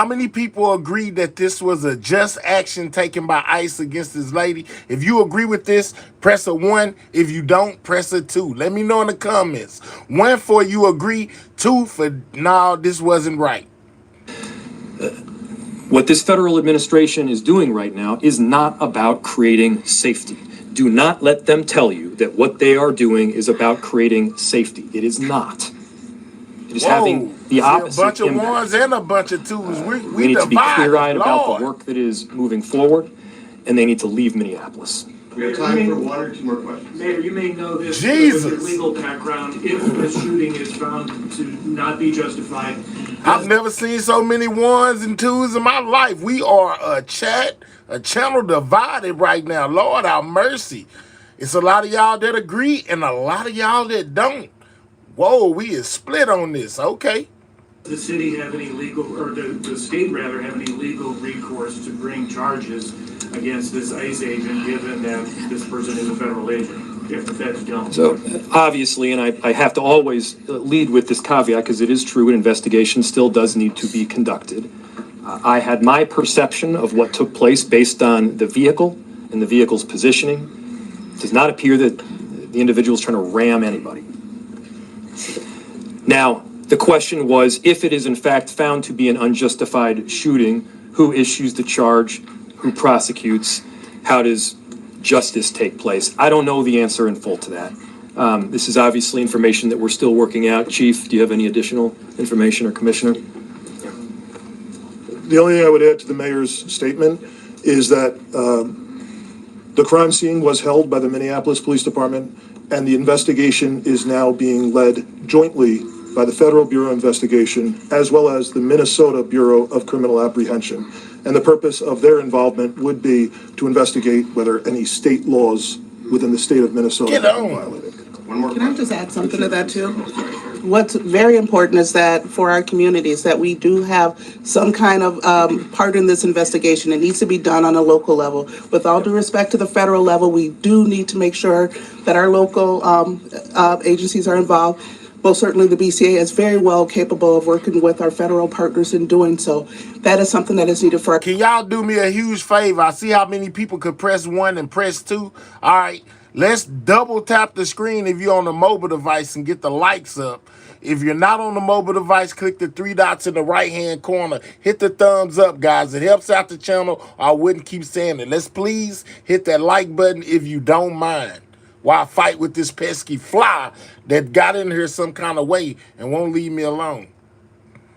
many people agree that this was a just action taken by ICE against this lady? If you agree with this, press a 1. If you don't, press a 2. Let me know in the comments. 1 for you agree, 2 for no, this wasn't right. What this federal administration is doing right now is not about creating safety. Do not let them tell you that what they are doing is about creating safety. It is not. It is having the opposite a bunch of impact. 1s and a bunch of 2s. We need to be clear-eyed about the work that is moving forward, and they need to leave Minneapolis. We have time for 1 or 2 more questions. Mayor, you may know this Jesus. with your legal background. If a shooting is found to not be justified, I've never seen so many 1s and 2s in my life. We are a channel divided right now. Lord, have mercy. It's a lot of y'all that agree and a lot of y'all that don't. Whoa, we is split on this. Okay. does the city have any legal, or the state rather, have any legal recourse to bring charges against this ICE agent, given that this person is a federal agent, if the feds don't? So obviously, and I have to always lead with this caveat because it is true, an investigation still does need to be conducted. I had my perception of what took place based on the vehicle and the vehicle's positioning. It does not appear that the individual is trying to ram anybody. Now, the question was, if it is in fact found to be an unjustified shooting, who issues the charge, who prosecutes, how does justice take place? I don't know the answer in full to that. This is obviously information that we're still working out. Chief, do you have any additional information, or Commissioner? The only thing I would add to the mayor's statement is that the crime scene was held by the Minneapolis Police Department, and the investigation is now being led jointly by the Federal Bureau of Investigation as well as the Minnesota Bureau of Criminal Apprehension. And the purpose of their involvement would be to investigate whether any state laws within the state of Minnesota have been violated. Can I just add something to that too? what's very important is that for our communities, that we do have some kind of part in this investigation. It needs to be done on a local level. With all due respect to the federal level, we do need to make sure that our local agencies are involved. Most certainly the BCA is very well capable of working with our federal partners in doing so. That is something that is needed for. Can y'all do me a huge favor? I see how many people could press 1 and press 2. All right, let's double tap the screen if you're on a mobile device and get the likes up. If you're not on the mobile device, click the 3 dots in the right-hand corner. Hit the thumbs up, guys. It helps out the channel. I wouldn't keep saying it. Let's please hit that like button if you don't mind, while I fight with this pesky fly that got in here some kind of way and won't leave me alone.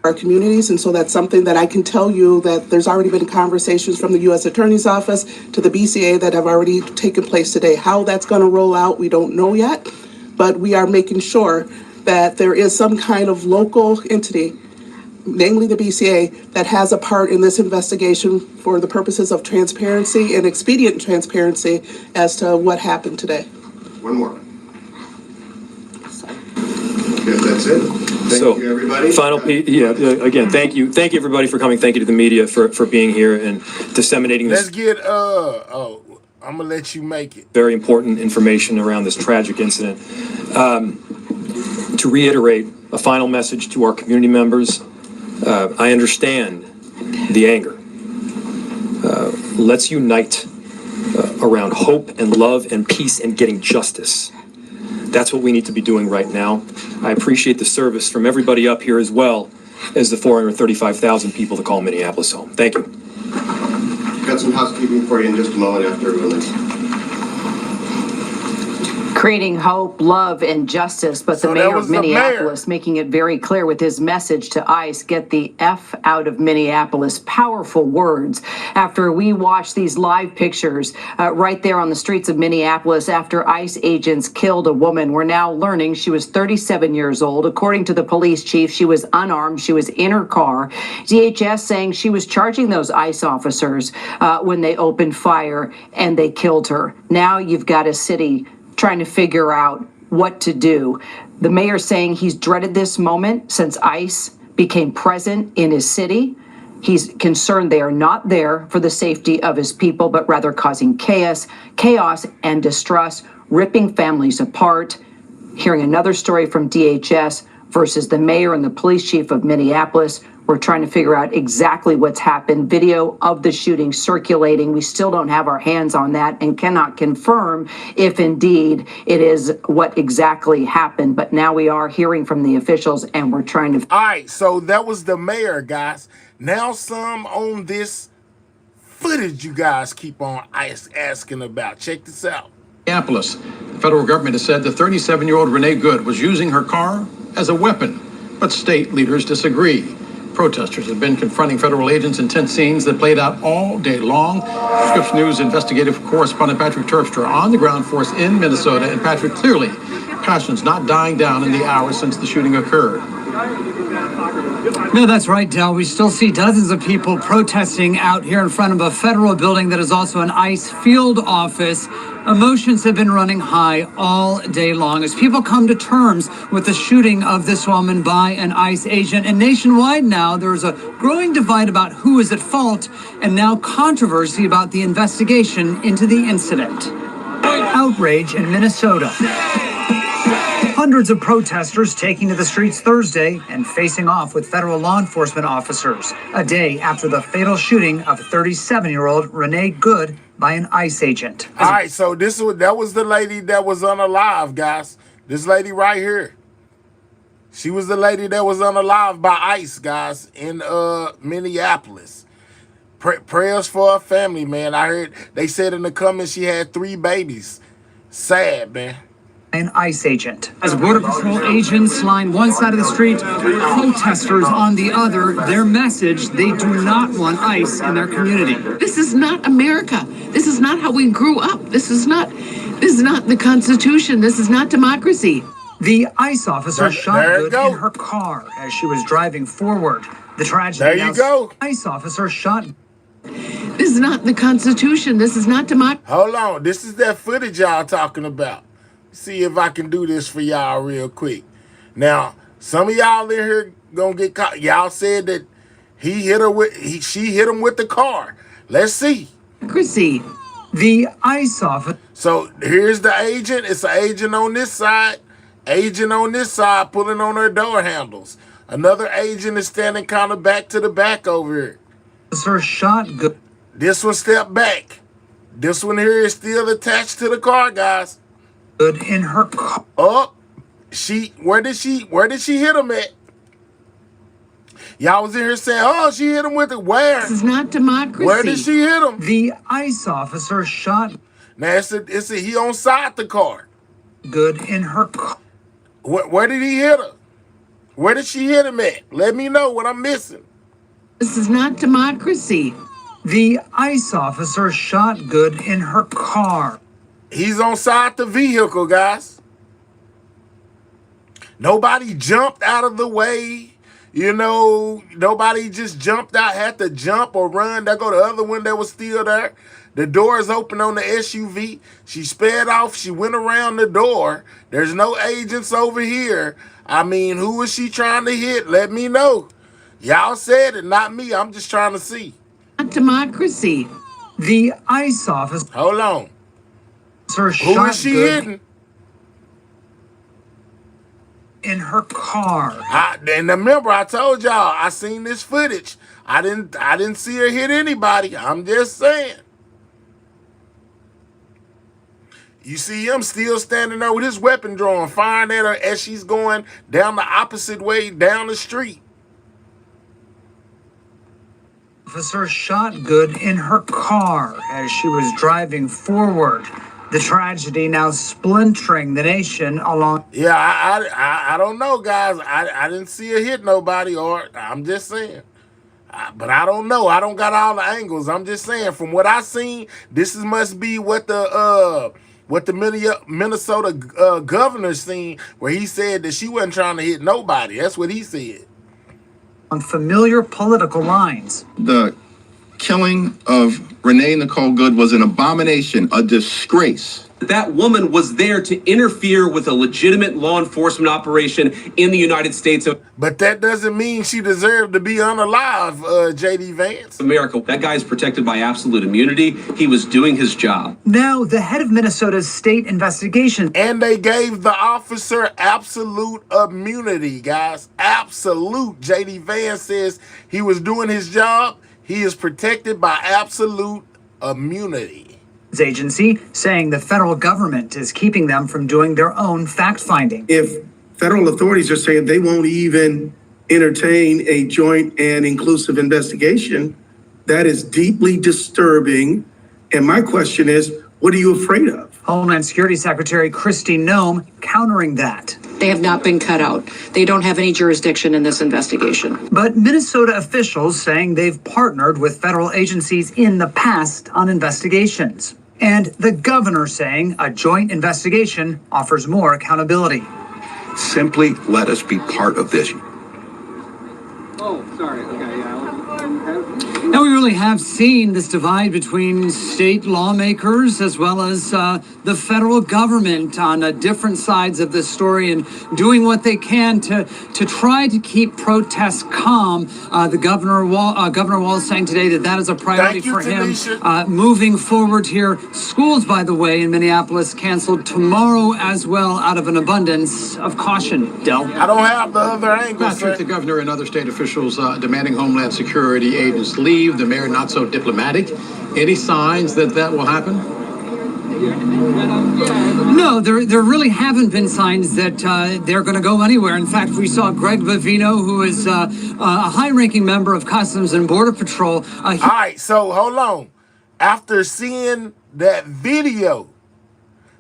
Our communities, and so that's something that I can tell you that there's already been conversations from the U.S. Attorney's Office to the BCA that have already taken place today. How that's going to roll out, we don't know yet, but we are making sure that there is some kind of local entity, namely the BCA, that has a part in this investigation for the purposes of transparency and expedient transparency as to what happened today. One more. If that's it. Thank you, everybody. Final piece, again, thank you everybody for coming. Thank you to the media for being here and disseminating this. Let's get, I'm gonna let you make it. Very important information around this tragic incident. To reiterate a final message to our community members, I understand the anger. Let's unite around hope and love and peace and getting justice. That's what we need to be doing right now. I appreciate the service from everybody up here as well as the 435,000 people that call Minneapolis home. Thank you. Got some housekeeping for you in just a moment after everyone leaves. Creating hope, love, and justice, but the mayor of Minneapolis making it very clear with his message to ICE, get the F out of Minneapolis. Powerful words. After we watched these live pictures right there on the streets of Minneapolis after ICE agents killed a woman, we're now learning she was 37 years old. According to the police chief, she was unarmed. She was in her car. DHS saying she was charging those ICE officers when they opened fire and they killed her. Now you've got a city trying to figure out what to do. The mayor saying he's dreaded this moment since ICE became present in his city. He's concerned they are not there for the safety of his people, but rather causing chaos and distrust, ripping families apart. Hearing another story from DHS versus the mayor and the police chief of Minneapolis. We're trying to figure out exactly what's happened. Video of the shooting circulating. We still don't have our hands on that and cannot confirm if indeed it is what exactly happened. But now we are hearing from the officials and we're trying to. All right, so that was the mayor, guys. Now some on this footage you guys keep on asking about. Check this out. Minneapolis. The federal government has said the 37-year-old Renee Good was using her car as a weapon, but state leaders disagree. Protesters have been confronting federal agents in tense scenes that played out all day long. Scripps News investigative correspondent Patrick Terpstra on the ground force in Minnesota. And Patrick, clearly, passion's not dying down in the hours since the shooting occurred. No, that's right, Del. We still see dozens of people protesting out here in front of a federal building that is also an ICE field office. Emotions have been running high all day long as people come to terms with the shooting of this woman by an ICE agent. And nationwide now, there's a growing divide about who is at fault and now controversy about the investigation into the incident. Outrage in Minnesota. Hundreds of protesters taking to the streets Thursday and facing off with federal law enforcement officers a day after the fatal shooting of 37-year-old Renee Good by an ICE agent. All right, so that was the lady that was unalive, guys. This lady right here. She was the lady that was unalive by ICE, guys, in Minneapolis. Prayers for her family, man. I heard they said in the comments she had 3 babies. Sad, man. An ICE agent. As Border Patrol agents line one side of the street, protesters on the other, their message, they do not want ICE in their community. This is not America. This is not how we grew up. This is not the Constitution. This is not democracy. The ICE officer shot Good in her car as she was driving forward. The tragedy. There you go. ICE officer shot. This is not the Constitution. This is not democracy. Hold on. This is that footage y'all talking about. See if I can do this for y'all real quick. Now, Some of y'all in here gonna get caught. Y'all said that she hit him with the car. Let's see. Chrissy, the ICE officer. So here's the agent. It's an agent on this side. Agent on this side pulling on her door handles. Another agent is standing kind of back to the back over here. Officer shot good. This one stepped back. This one here is still attached to the car, guys. Good in her car. Oh, where did she hit him at? Y'all was in here saying, oh, she hit him with it. Where? This is not democracy. Where did she hit him? The ICE officer shot. Now he on side the car. Good in her car. Where did he hit her? Where did she hit him at? Let me know what I'm missing. This is not democracy. The ICE officer shot Good in her car. He's on side the vehicle, guys. Nobody jumped out of the way. You know, nobody just jumped out, had to jump or run. There go the other one that was still there. The door is open on the SUV. She sped off. She went around the door. There's no agents over here. I mean, who is she trying to hit? Let me know. Y'all said it, not me. I'm just trying to see. Not democracy. The ICE officer. Hold on. Who is she hitting? In her car. And remember, I told y'all, I seen this footage. I didn't see her hit anybody. I'm just saying. You see him still standing there with his weapon drawn, firing at her as she's going down the opposite way down the street. Officer shot Good in her car as she was driving forward. The tragedy now splintering the nation along. Yeah, I don't know, guys. I didn't see her hit nobody, or I'm just saying. But I don't know. I don't got all the angles. I'm just saying, from what I seen, must be what the Minnesota governor seen, where he said that she wasn't trying to hit nobody. That's what he said. On familiar political lines. The killing of Renee Nicole Good was an abomination, a disgrace. That woman was there to interfere with a legitimate law enforcement operation in the United States of But that doesn't mean she deserved to be unalive, J.D. Vance. America. That guy is protected by absolute immunity. He was doing his job. Now, the head of Minnesota's state investigation. And they gave the officer absolute immunity, guys. Absolute. J.D. Vance says he was doing his job. He is protected by absolute immunity. Agency saying the federal government is keeping them from doing their own fact-finding. If federal authorities are saying they won't even entertain a joint and inclusive investigation, that is deeply disturbing. And my question is, what are you afraid of? Homeland Security Secretary Kristi Noem countering that. They have not been cut out. They don't have any jurisdiction in this investigation. But Minnesota officials saying they've partnered with federal agencies in the past on investigations. And the governor saying a joint investigation offers more accountability. Simply let us be part of this. Oh, sorry. Okay, yeah. Now, we really have seen this divide between state lawmakers as well as the federal government on different sides of this story and doing what they can to try to keep protests calm. The Governor Walz saying today that is a priority for him. Moving forward here, schools, by the way, in Minneapolis canceled tomorrow as well out of an abundance of caution. Del? I don't have the other angle. Last week, the governor and other state officials demanding Homeland Security agents leave. The mayor not so diplomatic. Any signs that will happen? No, there really haven't been signs that they're going to go anywhere. In fact, we saw Greg Bavino, who is a high-ranking member of Customs and Border Patrol. All right, so hold on. After seeing that video,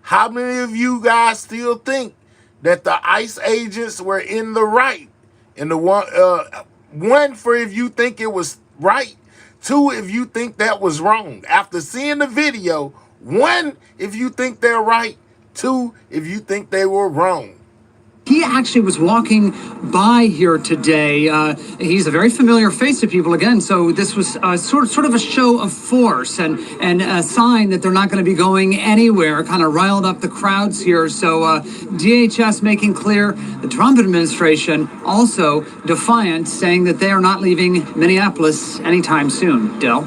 how many of you guys still think that the ICE agents were in the right? And the one for if you think it was right, two, if you think that was wrong. After seeing the video, one, if you think they're right, two, if you think they were wrong. He actually was walking by here today. He's a very familiar face to people again, so this was sort of a show of force and a sign that they're not going to be going anywhere, kind of riled up the crowds here. So DHS making clear, the Trump administration also defiant, saying that they are not leaving Minneapolis anytime soon. Del?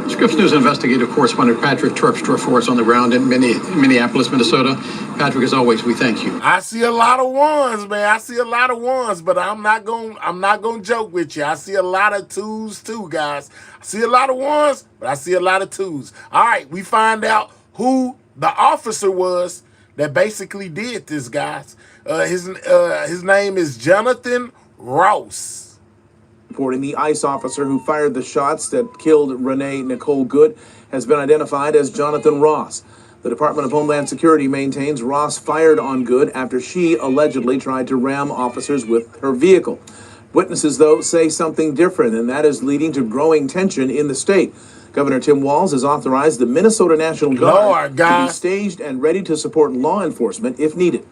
Scripps News investigative correspondent Patrick Terpstra for us on the ground in Minneapolis, Minnesota. Patrick, as always, we thank you. I see a lot of ones, man. I see a lot of ones, but I'm not gonna joke with you. I see a lot of twos too, guys. I see a lot of ones, but I see a lot of twos. All right, we find out who the officer was that basically did this, guys. His name is Jonathan Ross. Reporting the ICE officer who fired the shots that killed Renee Nicole Good has been identified as Jonathan Ross. The Department of Homeland Security maintains Ross fired on Good after she allegedly tried to ram officers with her vehicle. Witnesses, though, say something different, and that is leading to growing tension in the state. Governor Tim Walz has authorized the Minnesota National Guard to be staged and ready to support law enforcement if needed.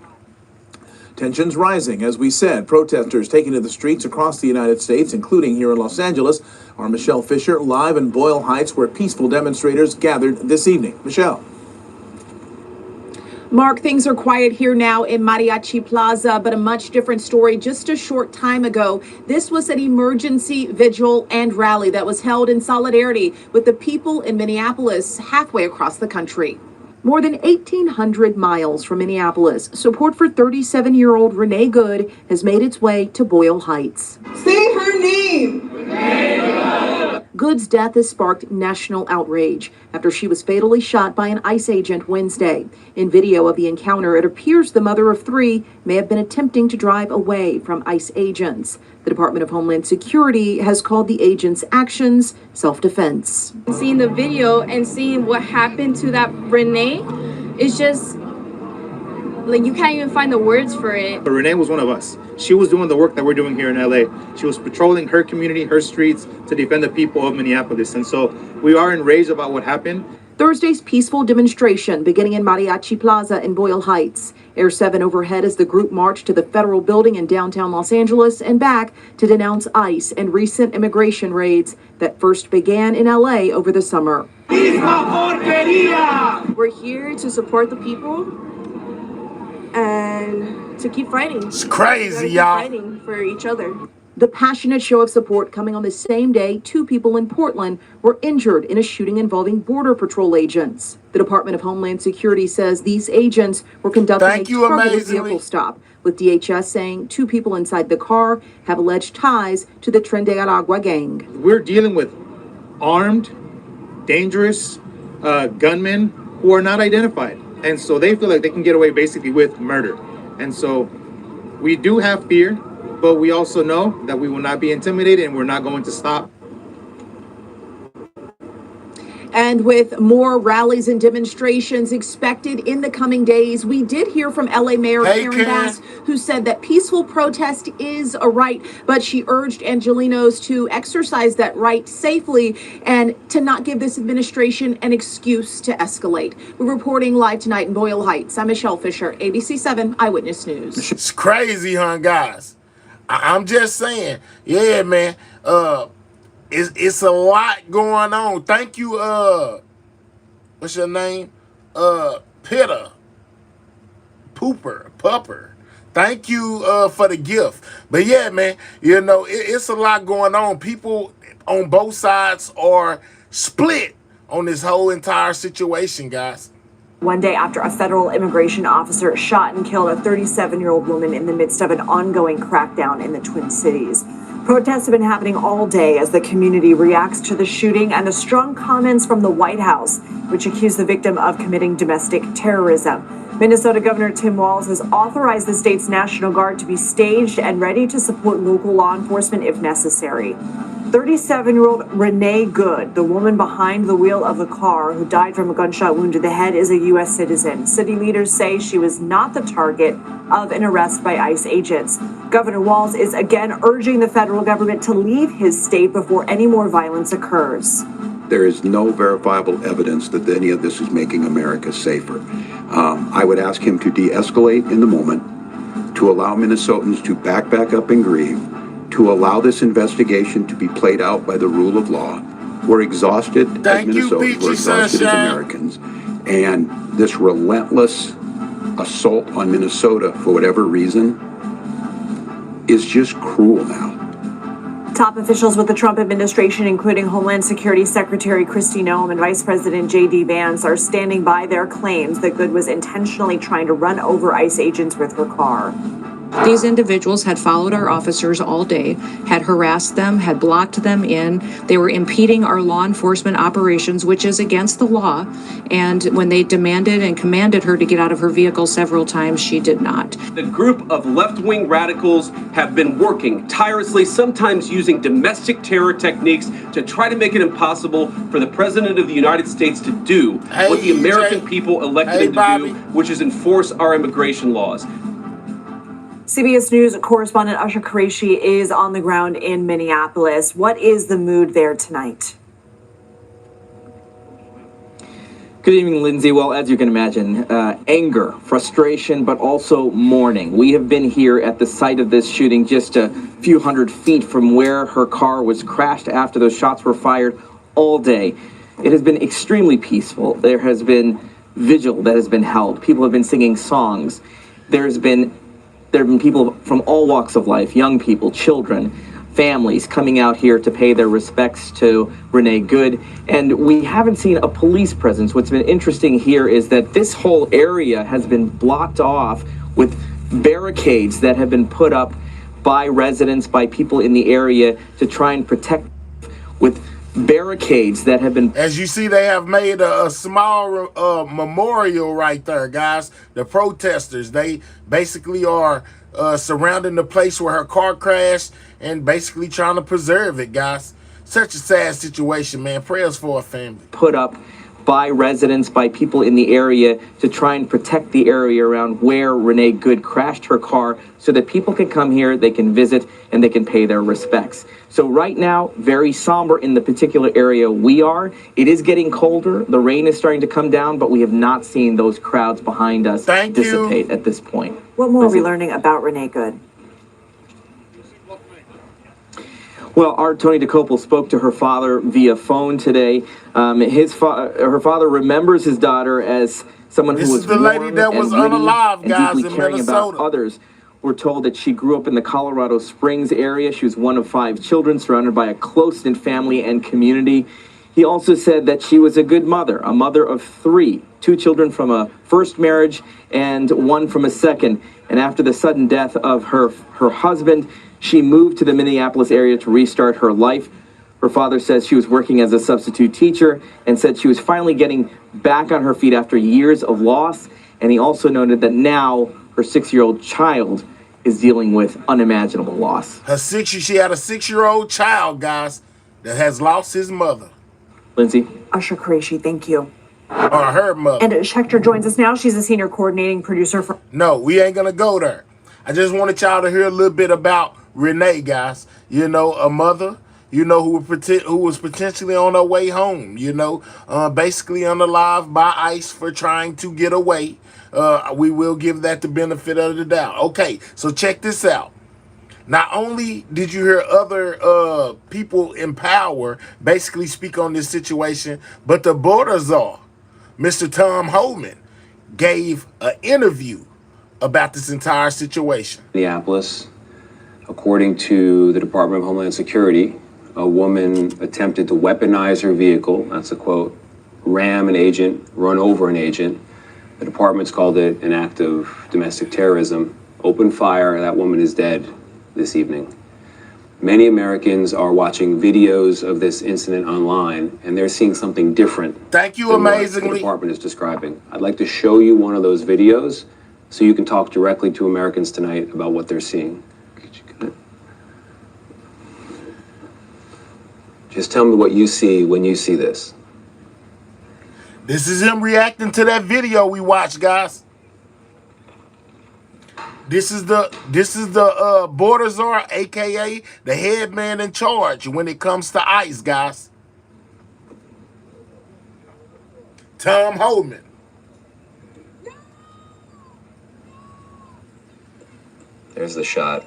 Tensions rising, as we said. Protesters taking to the streets across the United States, including here in Los Angeles. Our Michelle Fisher live in Boyle Heights, where peaceful demonstrators gathered this evening. Michelle. Mark, things are quiet here now in Mariachi Plaza, but a much different story just a short time ago. This was an emergency vigil and rally that was held in solidarity with the people in Minneapolis, halfway across the country. More than 1,800 miles from Minneapolis, support for 37-year-old Renee Good has made its way to Boyle Heights. Say her name! Good's death has sparked national outrage after she was fatally shot by an ICE agent Wednesday. In video of the encounter, it appears the mother of three may have been attempting to drive away from ICE agents. The Department of Homeland Security has called the agents' actions self-defense. Seeing the video and seeing what happened to that Renee is just like you can't even find the words for it. But Renee was one of us. She was doing the work that we're doing here in LA. She was patrolling her community, her streets to defend the people of Minneapolis. And so we are enraged about what happened. Thursday's peaceful demonstration beginning in Mariachi Plaza in Boyle Heights. Air 7 overhead as the group marched to the federal building in downtown Los Angeles and back to denounce ICE and recent immigration raids that first began in LA over the summer. We're here to support the people and to keep fighting. It's crazy, y'all. Fighting for each other. The passionate show of support coming on the same day two people in Portland were injured in a shooting involving Border Patrol agents. The Department of Homeland Security says these agents were conducting a targeted vehicle stop, with DHS saying two people inside the car have alleged ties to the Tren de Aragua gang. We're dealing with armed, dangerous gunmen who are not identified. And so they feel like they can get away basically with murder. And so we do have fear, but we also know that we will not be intimidated and we're not going to stop. And with more rallies and demonstrations expected in the coming days, we did hear from LA Mayor Karen Bass, who said that peaceful protest is a right, but she urged Angelenos to exercise that right safely and to not give this administration an excuse to escalate. We're reporting live tonight in Boyle Heights. I'm Michelle Fisher, ABC 7 Eyewitness News. It's crazy, huh, guys? I'm just saying, yeah, man. It's a lot going on. Thank you, what's your name? Pupper. Thank you for the gift. But yeah, man, you know, it's a lot going on. People on both sides are split on this whole entire situation, guys. One day after a federal immigration officer shot and killed a 37-year-old woman in the midst of an ongoing crackdown in the Twin Cities. Protests have been happening all day as the community reacts to the shooting and the strong comments from the White House, which accused the victim of committing domestic terrorism. Minnesota Governor Tim Walz has authorized the state's National Guard to be staged and ready to support local law enforcement if necessary. 37-year-old Renee Good, the woman behind the wheel of the car who died from a gunshot wound to the head, is a U.S. citizen. City leaders say she was not the target of an arrest by ICE agents. Governor Walz is again urging the federal government to leave his state before any more violence occurs. There is no verifiable evidence that any of this is making America safer. I would ask him to de-escalate in the moment, to allow Minnesotans to back up and grieve, to allow this investigation to be played out by the rule of law. We're exhausted as Minnesotans, we're exhausted as Americans, and this relentless assault on Minnesota, for whatever reason, is just cruel now. Top officials with the Trump administration, including Homeland Security Secretary Kristi Noem and Vice President J.D. Vance, are standing by their claims that Good was intentionally trying to run over ICE agents with her car. These individuals had followed our officers all day, had harassed them, had blocked them in. They were impeding our law enforcement operations, which is against the law. And when they demanded and commanded her to get out of her vehicle several times, she did not. The group of left-wing radicals have been working tirelessly, sometimes using domestic terror techniques to try to make it impossible for the President of the United States to do what the American people elected him to do, which is enforce our immigration laws. CBS News correspondent Usher Qureshi is on the ground in Minneapolis. What is the mood there tonight? Good evening, Lindsay. Well, as you can imagine, anger, frustration, but also mourning. We have been here at the site of this shooting, just a few hundred feet from where her car was crashed after those shots were fired, all day. It has been extremely peaceful. There has been vigil that has been held. People have been singing songs. There have been people from all walks of life, young people, children, families coming out here to pay their respects to Renee Good. And we haven't seen a police presence. What's been interesting here is that this whole area has been blocked off with barricades that have been put up by residents, by people in the area to try and protect, with barricades that have been... As you see, they have made a small memorial right there, guys. The protesters, they basically are surrounding the place where her car crashed and basically trying to preserve it, guys. Such a sad situation, man. Prayers for her family. Put up by residents, by people in the area to try and protect the area around where Renee Good crashed her car so that people can come here, they can visit, and they can pay their respects. So right now, very somber in the particular area we are. It is getting colder. The rain is starting to come down, but we have not seen those crowds behind us dissipate at this point. What more are we learning about Renee Good? Well, our Tony DeCopel spoke to her father via phone today. Her father remembers his daughter as someone who was warm and witty and deeply caring about others. We're told that she grew up in the Colorado Springs area. She was one of 5 children, surrounded by a close-knit family and community. He also said that she was a good mother, a mother of 3, 2 children from a first marriage and 1 from a second. And after the sudden death of her husband, she moved to the Minneapolis area to restart her life. Her father says she was working as a substitute teacher and said she was finally getting back on her feet after years of loss. And he also noted that now her 6-year-old child is dealing with unimaginable loss. She had a 6-year-old child, guys, that has lost his mother. Lindsay? Usher Qureshi, thank you. Or her mother. And Schechter joins us now. She's a senior coordinating producer for... No, we ain't gonna go there. I just wanted y'all to hear a little bit about Renee, guys. You know, a mother, you know, who was potentially on her way home, you know, basically unalived by ICE for trying to get away. We will give that the benefit of the doubt. Okay, so check this out. Not only did you hear other people in power basically speak on this situation, but the border czar, Mr. Tom Homan, gave an interview about this entire situation. Minneapolis, according to the Department of Homeland Security, a woman attempted to weaponize her vehicle, that's a quote, ram an agent, run over an agent. The department's called it an act of domestic terrorism. Open fire, that woman is dead this evening. Many Americans are watching videos of this incident online, and they're seeing something different. Thank you, than amazingly. What the department is describing. I'd like to show you one of those videos so you can talk directly to Americans tonight about what they're seeing. Just tell me what you see when you see this. This is him reacting to that video we watched, guys. This is the border czar, aka the head man in charge when it comes to ICE, guys. Tom Homan. There's the shot.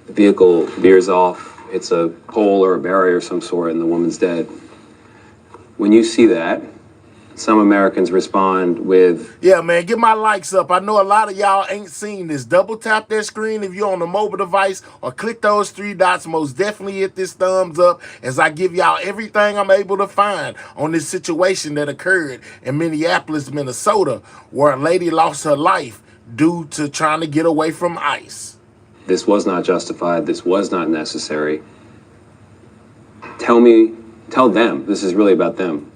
The vehicle veers off. It's a pole or a barrier of some sort, and the woman's dead. When you see that, some Americans respond with, yeah, man, get my likes up. I know a lot of y'all ain't seen this. Double tap that screen if you're on a mobile device, or click those 3 dots. Most definitely hit this thumbs up as I give y'all everything I'm able to find on this situation that occurred in Minneapolis, Minnesota, where a lady lost her life due to trying to get away from ICE. this was not justified, this was not necessary. Tell them, this is really about them.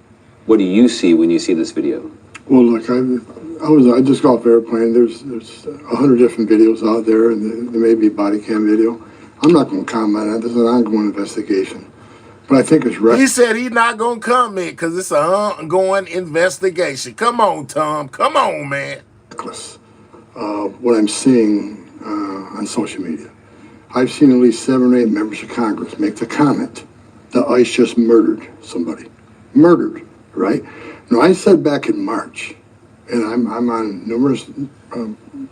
What do you see when you see this video? Well, look, I just got off the airplane. There's 100 different videos out there, and there may be body cam video. I'm not going to comment on it. This is an ongoing investigation. But I think it's right. He said he's not going to comment because it's an ongoing investigation. Come on, Tom. Come on, man. What I'm seeing on social media. I've seen at least 7 or 8 members of Congress make the comment that ICE just murdered somebody. Murdered, right? Now, I said back in March, and I'm on numerous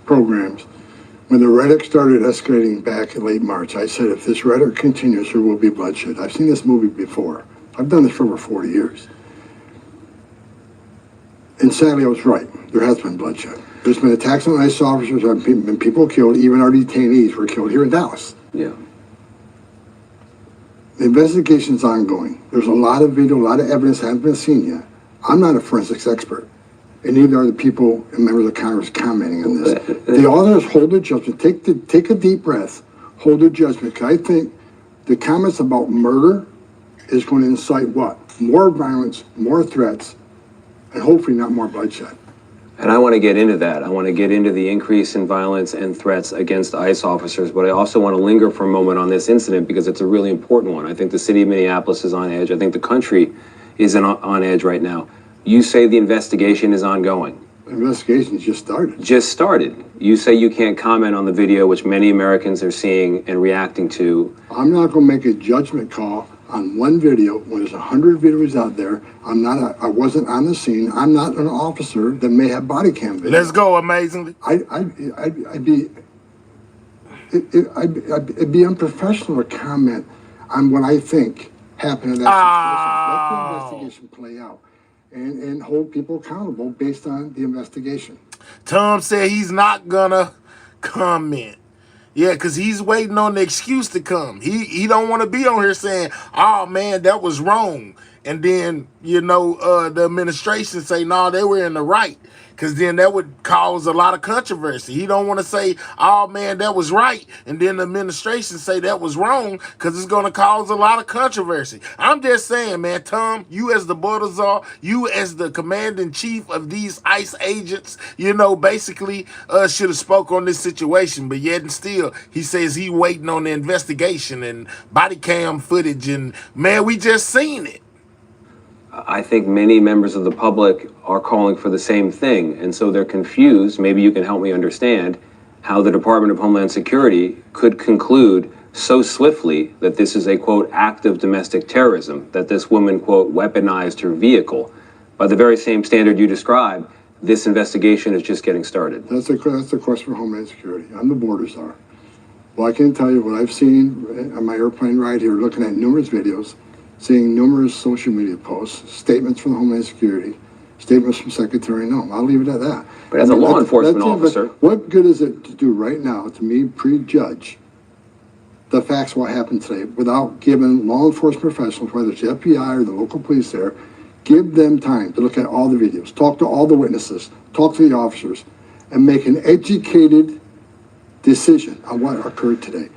programs, when the rhetoric started escalating back in late March, I said, if this rhetoric continues, there will be bloodshed. I've seen this movie before. I've done this for over 40 years. And sadly, I was right. There has been bloodshed. There's been attacks on ICE officers, there have been people killed, even our detainees were killed here in Dallas. Yeah. The investigation's ongoing. There's a lot of video, a lot of evidence that hasn't been seen yet. I'm not a forensics expert, and neither are the people and members of Congress commenting on this. The authors hold their judgment. Take a deep breath, hold their judgment, because I think the comments about murder is going to incite what? More violence, more threats, and hopefully not more bloodshed. And I want to get into that. I want to get into the increase in violence and threats against ICE officers, but I also want to linger for a moment on this incident because it's a really important one. I think the city of Minneapolis is on edge. I think the country is on edge right now. You say the investigation is ongoing. The investigation just started. Just started. You say you can't comment on the video, which many Americans are seeing and reacting to. I'm not going to make a judgment call on one video when there's 100 videos out there. I wasn't on the scene. I'm not an officer that may have body cam video. Let's go, amazingly. It'd be unprofessional to comment on what I think happened in that situation. Let the investigation play out and hold people accountable based on the investigation. Tom said he's not gonna comment. Yeah, because he's waiting on the excuse to come. He don't want to be on here saying, oh, man, that was wrong. And then, the administration say, no, they were in the right. Because then that would cause a lot of controversy. He don't want to say, oh, man, that was right. And then the administration say that was wrong because it's going to cause a lot of controversy. I'm just saying, man, Tom, you as the border czar, you as the commander-in-chief of these ICE agents, basically should have spoke on this situation. But yet and still, he says he waiting on the investigation and body cam footage. And, man, we just seen it. I think many members of the public are calling for the same thing, and so they're confused. Maybe you can help me understand how the Department of Homeland Security could conclude so swiftly that this is a, quote, act of domestic terrorism, that this woman, quote, weaponized her vehicle. By the very same standard you described, this investigation is just getting started. That's the question for Homeland Security. I'm the border czar. Well, I can tell you what I've seen on my airplane ride here, looking at numerous videos, seeing numerous social media posts, statements from Homeland Security, statements from Secretary Noem. I'll leave it at that. But as a law enforcement officer, what good is it to do right now to me prejudge the facts of what happened today without giving law enforcement professionals, whether it's the FBI or the local police there, give them time to look at all the videos, talk to all the witnesses, talk to the officers, and make an educated decision on what occurred today.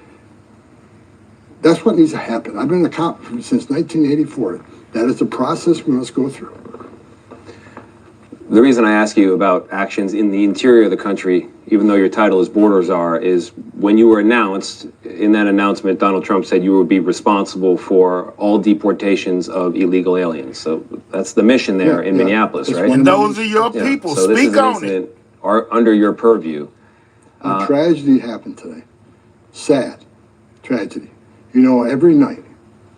That's what needs to happen. I've been a cop since 1984. That is the process we must go through. The reason I ask you about actions in the interior of the country, even though your title is border czar, is when you were announced, in that announcement, Donald Trump said you would be responsible for all deportations of illegal aliens. So that's the mission there in Minneapolis, right? And those are your people. So Speak this is an on incident under your purview. A tragedy happened today. Sad tragedy. Every night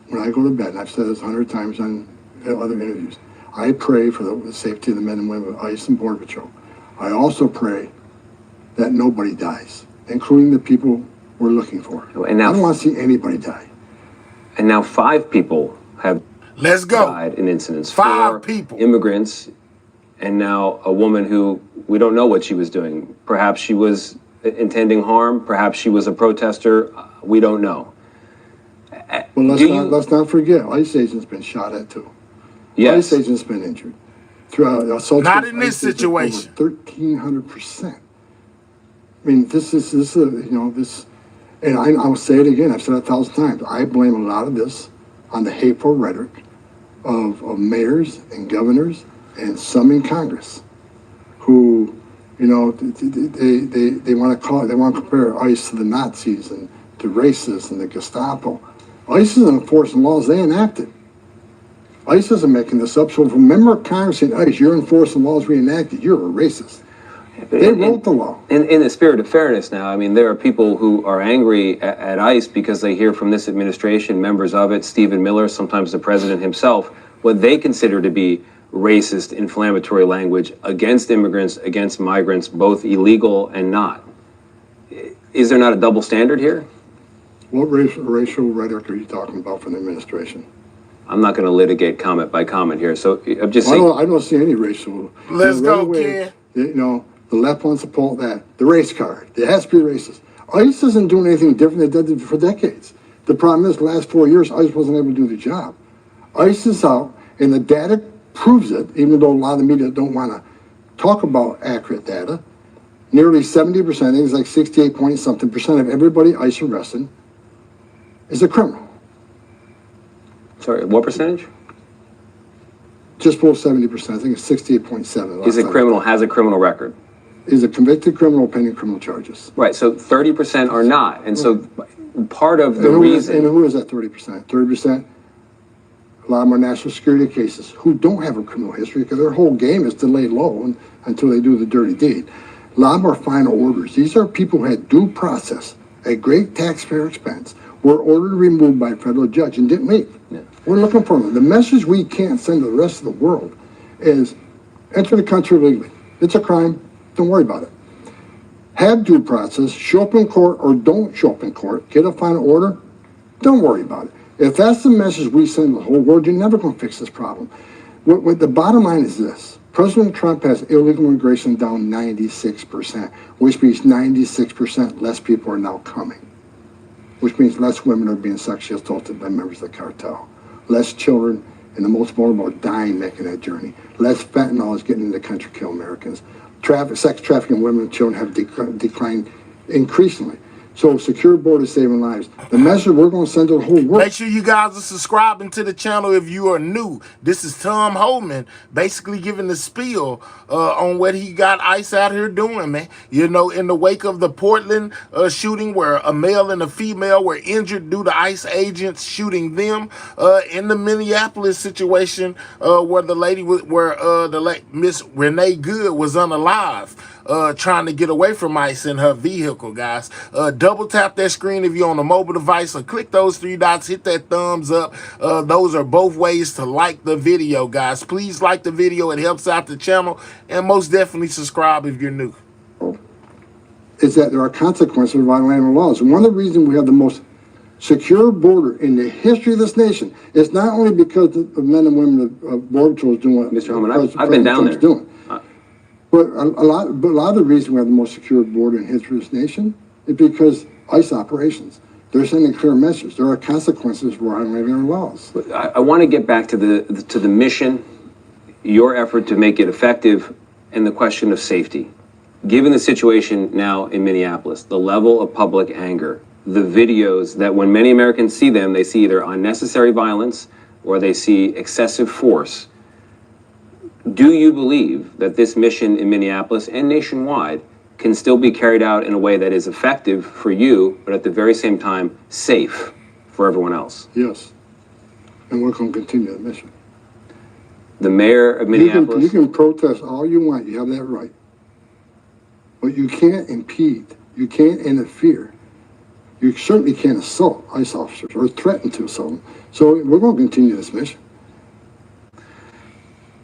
when I go to bed, and I've said this 100 times on other interviews, I pray for the safety of the men and women of ICE and Border Patrol. I also pray that nobody dies, including the people we're looking for. And now, I don't want to see anybody die. And now 5 people have died in incidents. 5 people. Immigrants, and now a woman who we don't know what she was doing. Perhaps she was intending harm. Perhaps she was a protester. We don't know. Well, let's not forget, ICE agent's been shot at too. Yes. ICE agent's been injured. Not in this situation. 1,300%. I mean, this, and I'll say it again, I've said it 1,000 times. I blame a lot of this on the hateful rhetoric of mayors and governors and some in Congress who, they want to compare ICE to the Nazis and to racists and the Gestapo. ICE isn't enforcing laws they enacted. ICE isn't making this up. So if a member of Congress saying, ICE, you're enforcing laws we enacted, you're a racist. They wrote the law. In the spirit of fairness now, I mean, there are people who are angry at ICE because they hear from this administration, members of it, Stephen Miller, sometimes the president himself, what they consider to be racist, inflammatory language against immigrants, against migrants, both illegal and not. Is there not a double standard here? What racial rhetoric are you talking about from the administration? I'm not going to litigate comment by comment here, so I'm just saying. I don't see any racial. Let's go, Ken. The left wants to pull that, the race card. It has to be racist. ICE isn't doing anything different than it did for decades. The problem is, the last 4 years, ICE wasn't able to do the job. ICE is out, and the data proves it, even though a lot of the media don't want to talk about accurate data. Nearly 70%, I think it's like 68-point-something% of everybody ICE arrested is a criminal. Sorry, what percentage? Just below 70%, I think it's 68.7. Is a criminal, has a criminal record? Is a convicted criminal pending criminal charges. Right, so 30% are not. And so part of the reason... And who is that 30%? 30%? A lot more national security cases who don't have a criminal history because their whole game is to lay low until they do the dirty deed. A lot more final orders. These are people who had due process at great taxpayer expense, were ordered removed by a federal judge and didn't leave. Yeah. We're looking for them. The message we can't send to the rest of the world is enter the country legally. It's a crime. Don't worry about it. Have due process, show up in court or don't show up in court, get a final order, don't worry about it. If that's the message we send to the whole world, you're never going to fix this problem. What the bottom line is this. President Trump has illegal immigration down 96%, which means 96% less people are now coming, which means less women are being sexually assaulted by members of the cartel, less children and the most vulnerable are dying making that journey, less fentanyl is getting into the country to kill Americans. Sex trafficking women and children have declined increasingly. So secure borders saving lives. The message we're going to send to the whole world. Make sure you guys are subscribing to the channel if you are new. This is Tom Homan basically giving the spiel on what he got ICE out here doing, man. You know, in the wake of the Portland shooting where a male and a female were injured due to ICE agents shooting them. In the Minneapolis situation where the lady was, Miss Renee Good was unalive. Trying to get away from ICE in her vehicle, guys. Double tap that screen if you're on a mobile device or click those 3 dots, hit that thumbs up. Those are both ways to like the video, guys. Please like the video. It helps out the channel. And most definitely subscribe if you're new. Is that there are consequences of violating animal laws. And one of the reasons we have the most secure border in the history of this nation is not only because of men and women of Border Patrol is doing what Mr. Homan, I've been down there. Doing. But a lot of the reason we have the most secure border in history of this nation is because ICE operations. They're sending a clear message. There are consequences for violating our laws. I want to get back to the mission, your effort to make it effective, and the question of safety. Given the situation now in Minneapolis, the level of public anger, the videos that when many Americans see them, they see either unnecessary violence or they see excessive force. Do you believe that this mission in Minneapolis and nationwide can still be carried out in a way that is effective for you, but at the very same time, safe for everyone else? Yes. And we're going to continue the mission. The mayor of Minneapolis... You can protest all you want. You have that right. But you can't impede. You can't interfere. You certainly can't assault ICE officers or threaten to assault them. So we're going to continue this mission.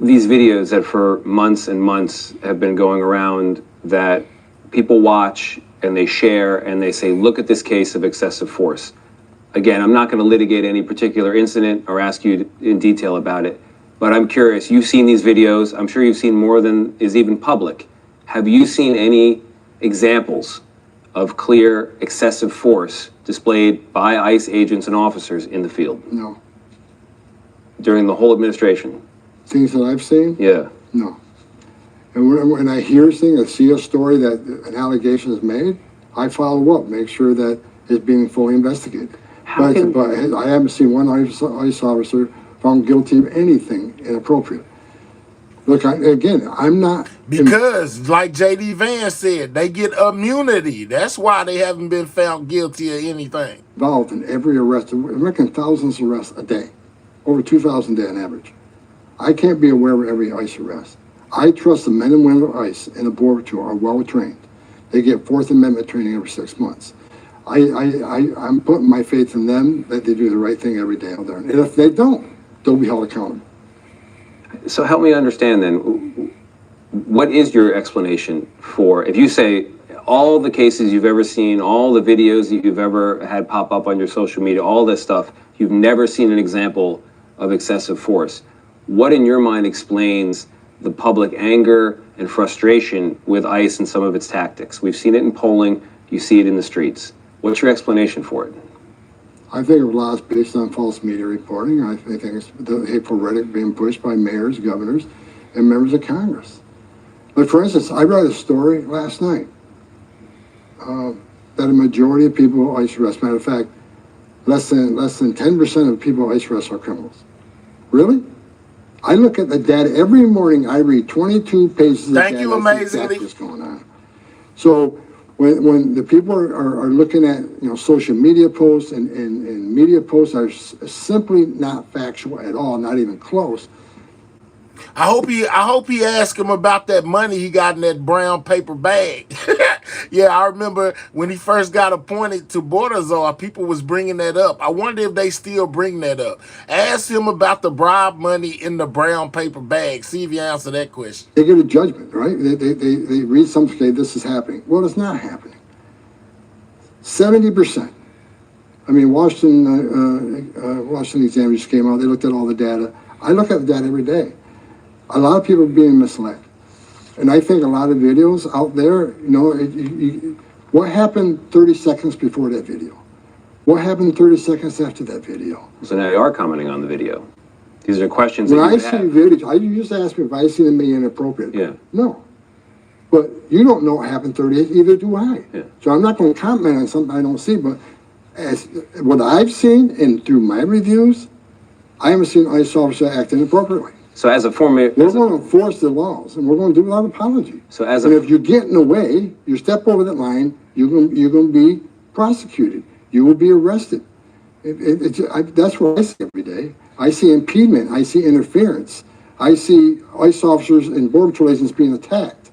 these videos that for months and months have been going around that people watch and they share and they say, look at this case of excessive force. Again, I'm not going to litigate any particular incident or ask you in detail about it, but I'm curious, you've seen these videos, I'm sure you've seen more than is even public. Have you seen any examples of clear excessive force displayed by ICE agents and officers in the field? No. During the whole administration? Things that I've seen? Yeah. No. And when I hear things, I see a story that an allegation is made, I follow up, make sure that it's being fully investigated. But I haven't seen one ICE officer found guilty of anything inappropriate. Look, I'm not... Because, like J.D. Vance said, they get immunity. That's why they haven't been found guilty of anything. Involved in every arrest. We're making thousands of arrests a day. Over 2,000 a day on average. I can't be aware of every ICE arrest. I trust the men and women of ICE and the Border Patrol are well trained. They get Fourth Amendment training every 6 months. I'm putting my faith in them that they do the right thing every day out there. And if they don't, they'll be held accountable. So help me understand then, what is your explanation for, if you say all the cases you've ever seen, all the videos that you've ever had pop up on your social media, all this stuff, you've never seen an example of excessive force. What in your mind explains the public anger and frustration with ICE and some of its tactics? We've seen it in polling, you see it in the streets. What's your explanation for it? I think a lot is based on false media reporting. I think it's the hateful rhetoric being pushed by mayors, governors, and members of Congress. But for instance, I read a story last night that a majority of people ICE arrest, matter of fact, less than 10% of people ICE arrest are criminals. Really? I look at the data every morning. I read 22 pages of data. Thank you, amazing. What's going on? So when the people are looking at social media posts and media posts are simply not factual at all, not even close. I hope he asked him about that money he got in that brown paper bag. Yeah, I remember when he first got appointed to Border Czar, people was bringing that up. I wonder if they still bring that up. Ask him about the bribe money in the brown paper bag. See if you answer that question. They get a judgment, right? They read something, say this is happening. Well, it's not happening. 70%. I mean, Washington Examiner just came out. They looked at all the data. I look at the data every day. A lot of people are being misled. And I think a lot of videos out there, what happened 30 seconds before that video? What happened 30 seconds after that video? So now you are commenting on the video. These are questions when that you I see videos, you just asked me if I see them being inappropriate. Yeah. No. But you don't know what happened 30, either do I. Yeah. So I'm not going to comment on something I don't see, but as what I've seen and through my reviews, I haven't seen ICE officers act inappropriately. So as a former... We're going to enforce the laws, and we're going to do without apology. So as and if you get in the way, you step over that line, you're going to be prosecuted. You will be arrested. That's what I see every day. I see impediment. I see interference. I see ICE officers and Border Patrol agents being attacked.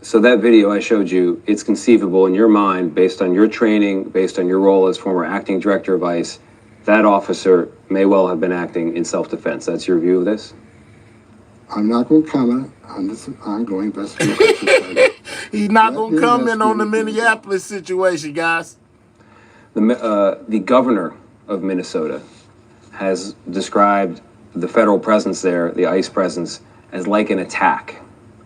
So that video I showed you, it's conceivable in your mind, based on your training, based on your role as former acting director of ICE, that officer may well have been acting in self-defense. That's your view of this? I'm not going to comment on this ongoing investigation. He's not going to comment on the Minneapolis situation, guys. The governor of Minnesota has described the federal presence there, the ICE presence, as like an attack,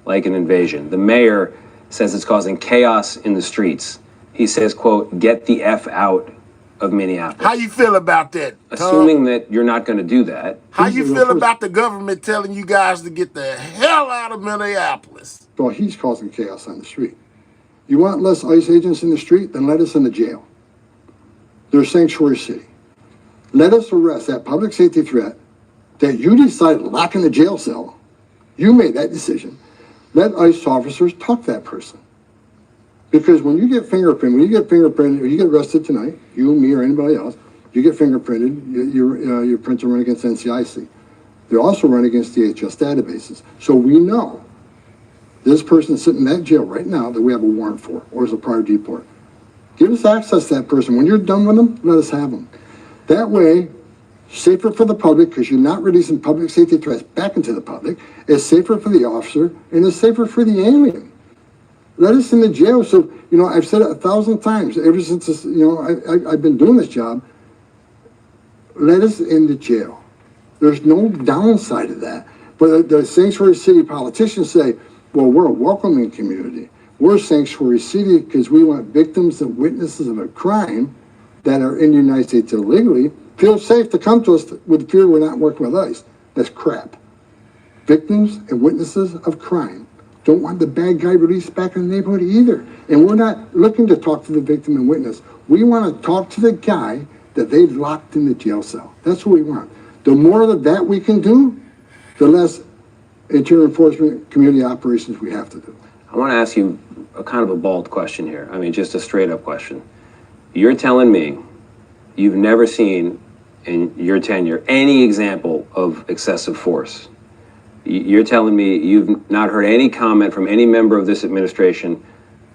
like an invasion. The mayor says it's causing chaos in the streets. He says, quote, get the F out of Minneapolis. How you feel about that, Tom? Assuming that you're not going to do that. How you feel about the government telling you guys to get the hell out of Minneapolis? Well, he's causing chaos on the street. You want less ICE agents in the street? Then let us in the jail. They're a sanctuary city. Let us arrest that public safety threat that you decided to lock in a jail cell. You made that decision. Let ICE officers talk to that person. Because when you get fingerprinted, or you get arrested tonight, you, me, or anybody else, you get fingerprinted, your prints are run against NCIC. They're also run against DHS databases. So we know this person sitting in that jail right now that we have a warrant for, or is a prior deport. Give us access to that person. When you're done with them, let us have them. That way, safer for the public because you're not releasing public safety threats back into the public. It's safer for the officer, and it's safer for the alien. Let us in the jail. So, you know, I've said it 1,000 times ever since this, you know, I've been doing this job. Let us in the jail. There's no downside to that. But the sanctuary city politicians say, well, we're a welcoming community. We're a sanctuary city because we want victims and witnesses of a crime that are in the United States illegally feel safe to come to us with fear we're not working with ICE. That's crap. Victims and witnesses of crime don't want the bad guy released back in the neighborhood either. And we're not looking to talk to the victim and witness. We want to talk to the guy that they've locked in the jail cell. That's what we want. The more of that we can do, the less interior enforcement community operations we have to do. I want to ask you a kind of a bald question here. I mean, just a straight up question. You're telling me you've never seen in your tenure any example of excessive force. You're telling me you've not heard any comment from any member of this administration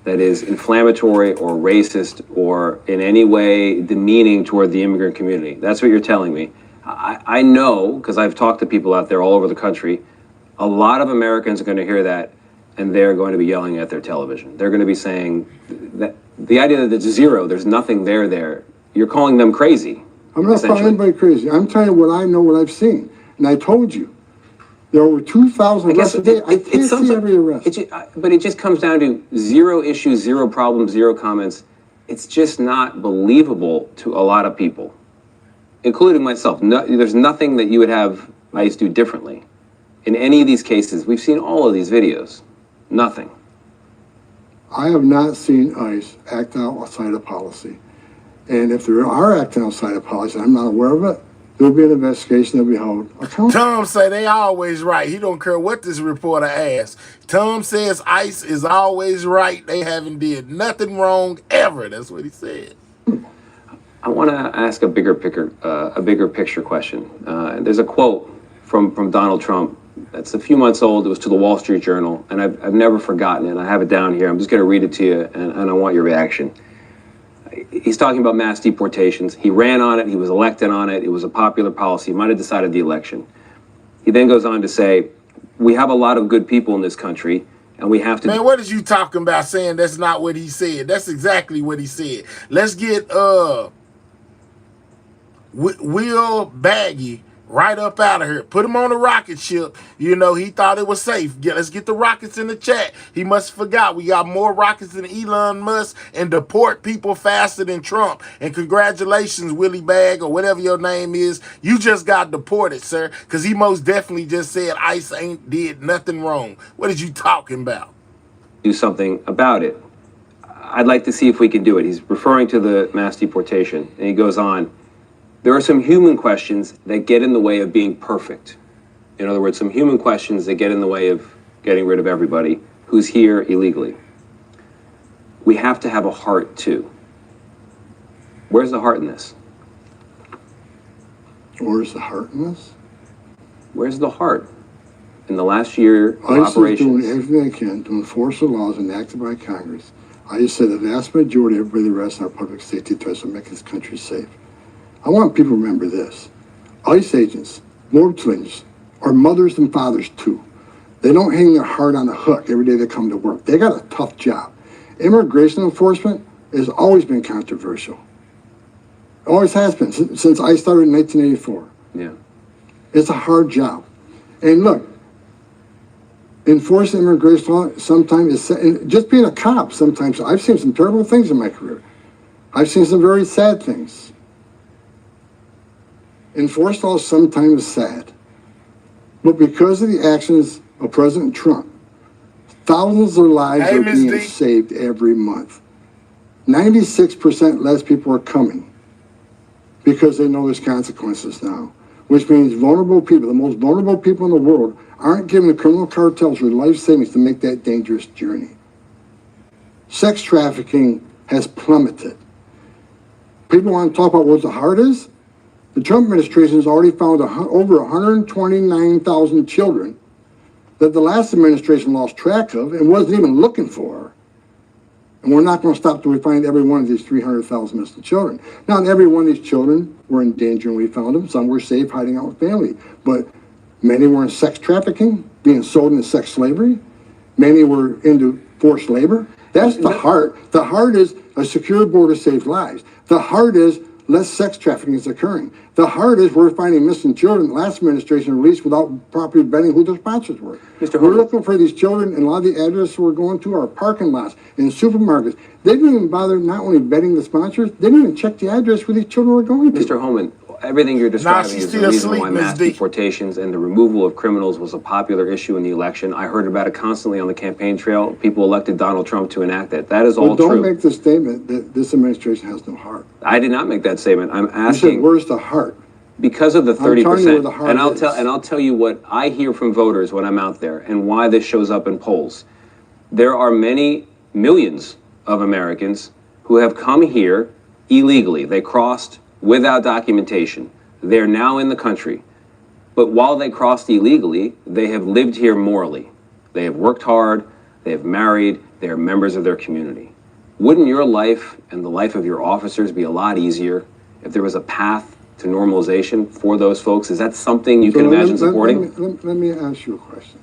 that is inflammatory or racist or in any way demeaning toward the immigrant community. That's what you're telling me. I know, because I've talked to people out there all over the country, a lot of Americans are going to hear that and they're going to be yelling at their television. They're going to be saying that the idea that it's zero, there's nothing there, you're calling them crazy. I'm not calling anybody crazy. I'm telling you what I know, what I've seen. And I told you, there are over 2,000 arrests a day. I can't see every arrest. But it just comes down to zero issues, zero problems, zero comments. It's just not believable to a lot of people, including myself. No, there's nothing that you would have ICE do differently. In any of these cases, we've seen all of these videos. Nothing. I have not seen ICE act outside of policy. And if there are acting outside of policy, I'm not aware of it, there'll be an investigation that will be held accountable. Tom say they always right. He don't care what this reporter asks. Tom says ICE is always right. They haven't did nothing wrong ever. That's what he said. I want to ask a bigger picture question. There's a quote from Donald Trump that's a few months old. It was to the Wall Street Journal, and I've never forgotten it. I have it down here. I'm just going to read it to you, and I want your reaction. He's talking about mass deportations. He ran on it. He was elected on it. It was a popular policy. He might have decided the election. He then goes on to say, we have a lot of good people in this country, and we have to... Man, what is you talking about saying that's not what he said? That's exactly what he said. Let's get Will Baggy right up out of here. Put him on a rocket ship. You know, he thought it was safe. Let's get the rockets in the chat. He must have forgot we got more rockets than Elon Musk and deport people faster than Trump. And congratulations, Willie Bag, or whatever your name is. You just got deported, sir, because he most definitely just said ICE ain't did nothing wrong. What is you talking about? Do something about it. I'd like to see if we can do it. He's referring to the mass deportation, and he goes on, there are some human questions that get in the way of being perfect. In other words, some human questions that get in the way of getting rid of everybody who's here illegally. We have to have a heart, too. Where's the heart in this? Where's the heart in this? Where's the heart? In the last year of ICE operations. is doing everything they can to enforce the laws enacted by Congress. I just said the vast majority of everybody arrests in our public safety threats will make this country safe. I want people to remember this. ICE agents, morgue cleaners, are mothers and fathers too. They don't hang their heart on a hook every day they come to work. They got a tough job. Immigration enforcement has always been controversial. Always has been, since I started in 1984. Yeah. It's a hard job. And look, enforcing immigration law sometimes is, just being a cop sometimes, I've seen some terrible things in my career. I've seen some very sad things. Enforced law sometimes is sad. But because of the actions of President Trump, thousands of lives are being saved every month. 96% less people are coming because they know there's consequences now, which means vulnerable people, the most vulnerable people in the world, aren't given the criminal cartels their life savings to make that dangerous journey. Sex trafficking has plummeted. People want to talk about what the heart is. The Trump administration has already found over 129,000 children that the last administration lost track of and wasn't even looking for. And we're not going to stop till we find every one of these 300,000 missing children. Not every one of these children were in danger when we found them. Some were safe hiding out with family. But many were in sex trafficking, being sold into sex slavery. Many were into forced labor. That's the heart. The heart is a secure border saves lives. The heart is less sex trafficking is occurring. The heart is we're finding missing children. The last administration released without properly vetting who their sponsors were. We're looking for these children, and a lot of the addresses we're going to are parking lots in supermarkets. They didn't even bother not only vetting the sponsors, they didn't even check the address where these children were going to. Mr. Holman, everything you're describing is the reason why mass deportations and the removal of criminals was a popular issue in the election. I heard about it constantly on the campaign trail. People elected Donald Trump to enact it. That is all true. Don't make the statement that this administration has no heart. I did not make that statement. I'm asking. You said, where's the heart? Because of the 30%. I'm telling you where the heart is. And I'll tell you what I hear from voters when I'm out there and why this shows up in polls. There are many millions of Americans who have come here illegally. They crossed without documentation. They're now in the country. But while they crossed illegally, they have lived here morally. They have worked hard, they have married, they are members of their community. Wouldn't your life and the life of your officers be a lot easier if there was a path to normalization for those folks? Is that something you can imagine supporting? Let me ask you a question.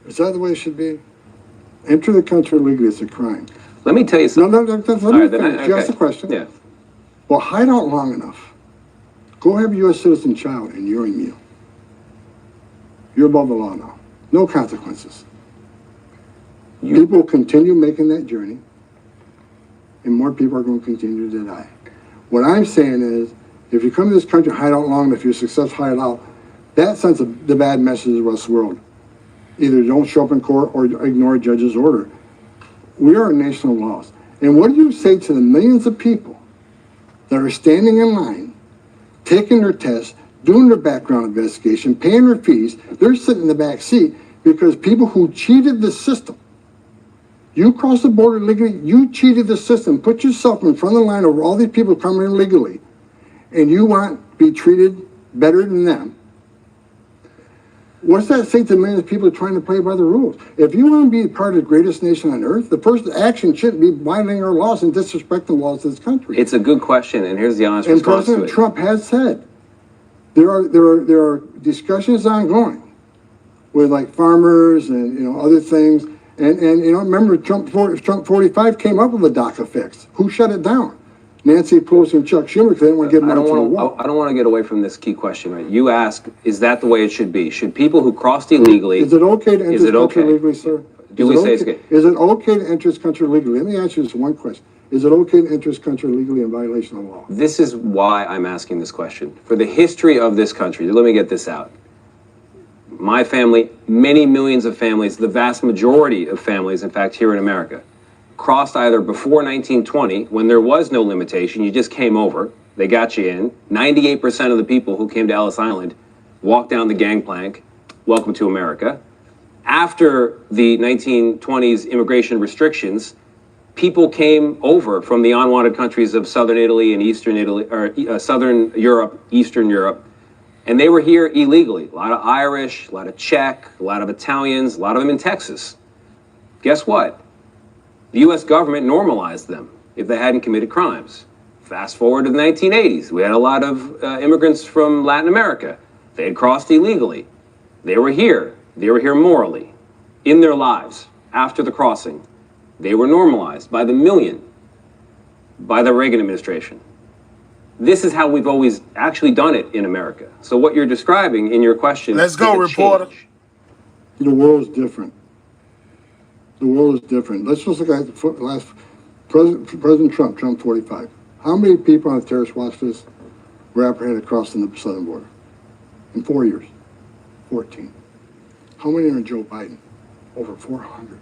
Is that the way it should be? Enter the country illegally is a crime. Let me tell you something. No, let me finish. You asked the question. Yeah. Well, hide out long enough. Go have a U.S. citizen child and you're immune. You're above the law now. No consequences. People continue making that journey, and more people are going to continue to die. What I'm saying is, if you come to this country, hide out long enough, you're successful, hide out, that sends the bad message to the rest of the world. Either don't show up in court or ignore a judge's order. We are a nation of laws. And what do you say to the millions of people that are standing in line, taking their tests, doing their background investigation, paying their fees? They're sitting in the back seat because people who cheated the system. You crossed the border legally, you cheated the system, put yourself in front of the line over all these people coming in illegally, and you want to be treated better than them. What's that say to millions of people trying to play by the rules? If you want to be part of the greatest nation on earth, the first action shouldn't be violating our laws and disrespecting the laws of this country. It's a good question, and here's the honest response to it. And President Trump has said there are discussions ongoing with like farmers and other things. And remember Trump 45 came up with a DACA fix. Who shut it down? Nancy Pelosi and Chuck Schumer, because they didn't want to get money to the wall. I don't want to get away from this key question, right? You ask, is that the way it should be? Should people who crossed illegally... Is it okay to enter this country legally, sir? Do we say it's okay? Is it okay to enter this country legally? Let me ask you this one question. Is it okay to enter this country legally in violation of the law? This is why I'm asking this question. For the history of this country, let me get this out. My family, many millions of families, the vast majority of families, in fact, here in America, crossed either before 1920, when there was no limitation, you just came over, they got you in. 98% of the people who came to Ellis Island walked down the gangplank, welcome to America. After the 1920s immigration restrictions, people came over from the unwanted countries of southern Italy and eastern Italy, or southern Europe, Eastern Europe, and they were here illegally. A lot of Irish, a lot of Czech, a lot of Italians, a lot of them in Texas. Guess what? The U.S. government normalized them if they hadn't committed crimes. Fast forward to the 1980s. We had a lot of immigrants from Latin America. They had crossed illegally. They were here. They were here morally, in their lives, after the crossing. They were normalized by the million, by the Reagan administration. This is how we've always actually done it in America. So what you're describing in your question... Let's go, reporter. The world is different. The world is different. Let's just look at the last President Trump, Trump 45. How many people on the terrorist watch list were apprehended crossing the southern border? In 4 years, 14. How many are in Joe Biden? Over 400.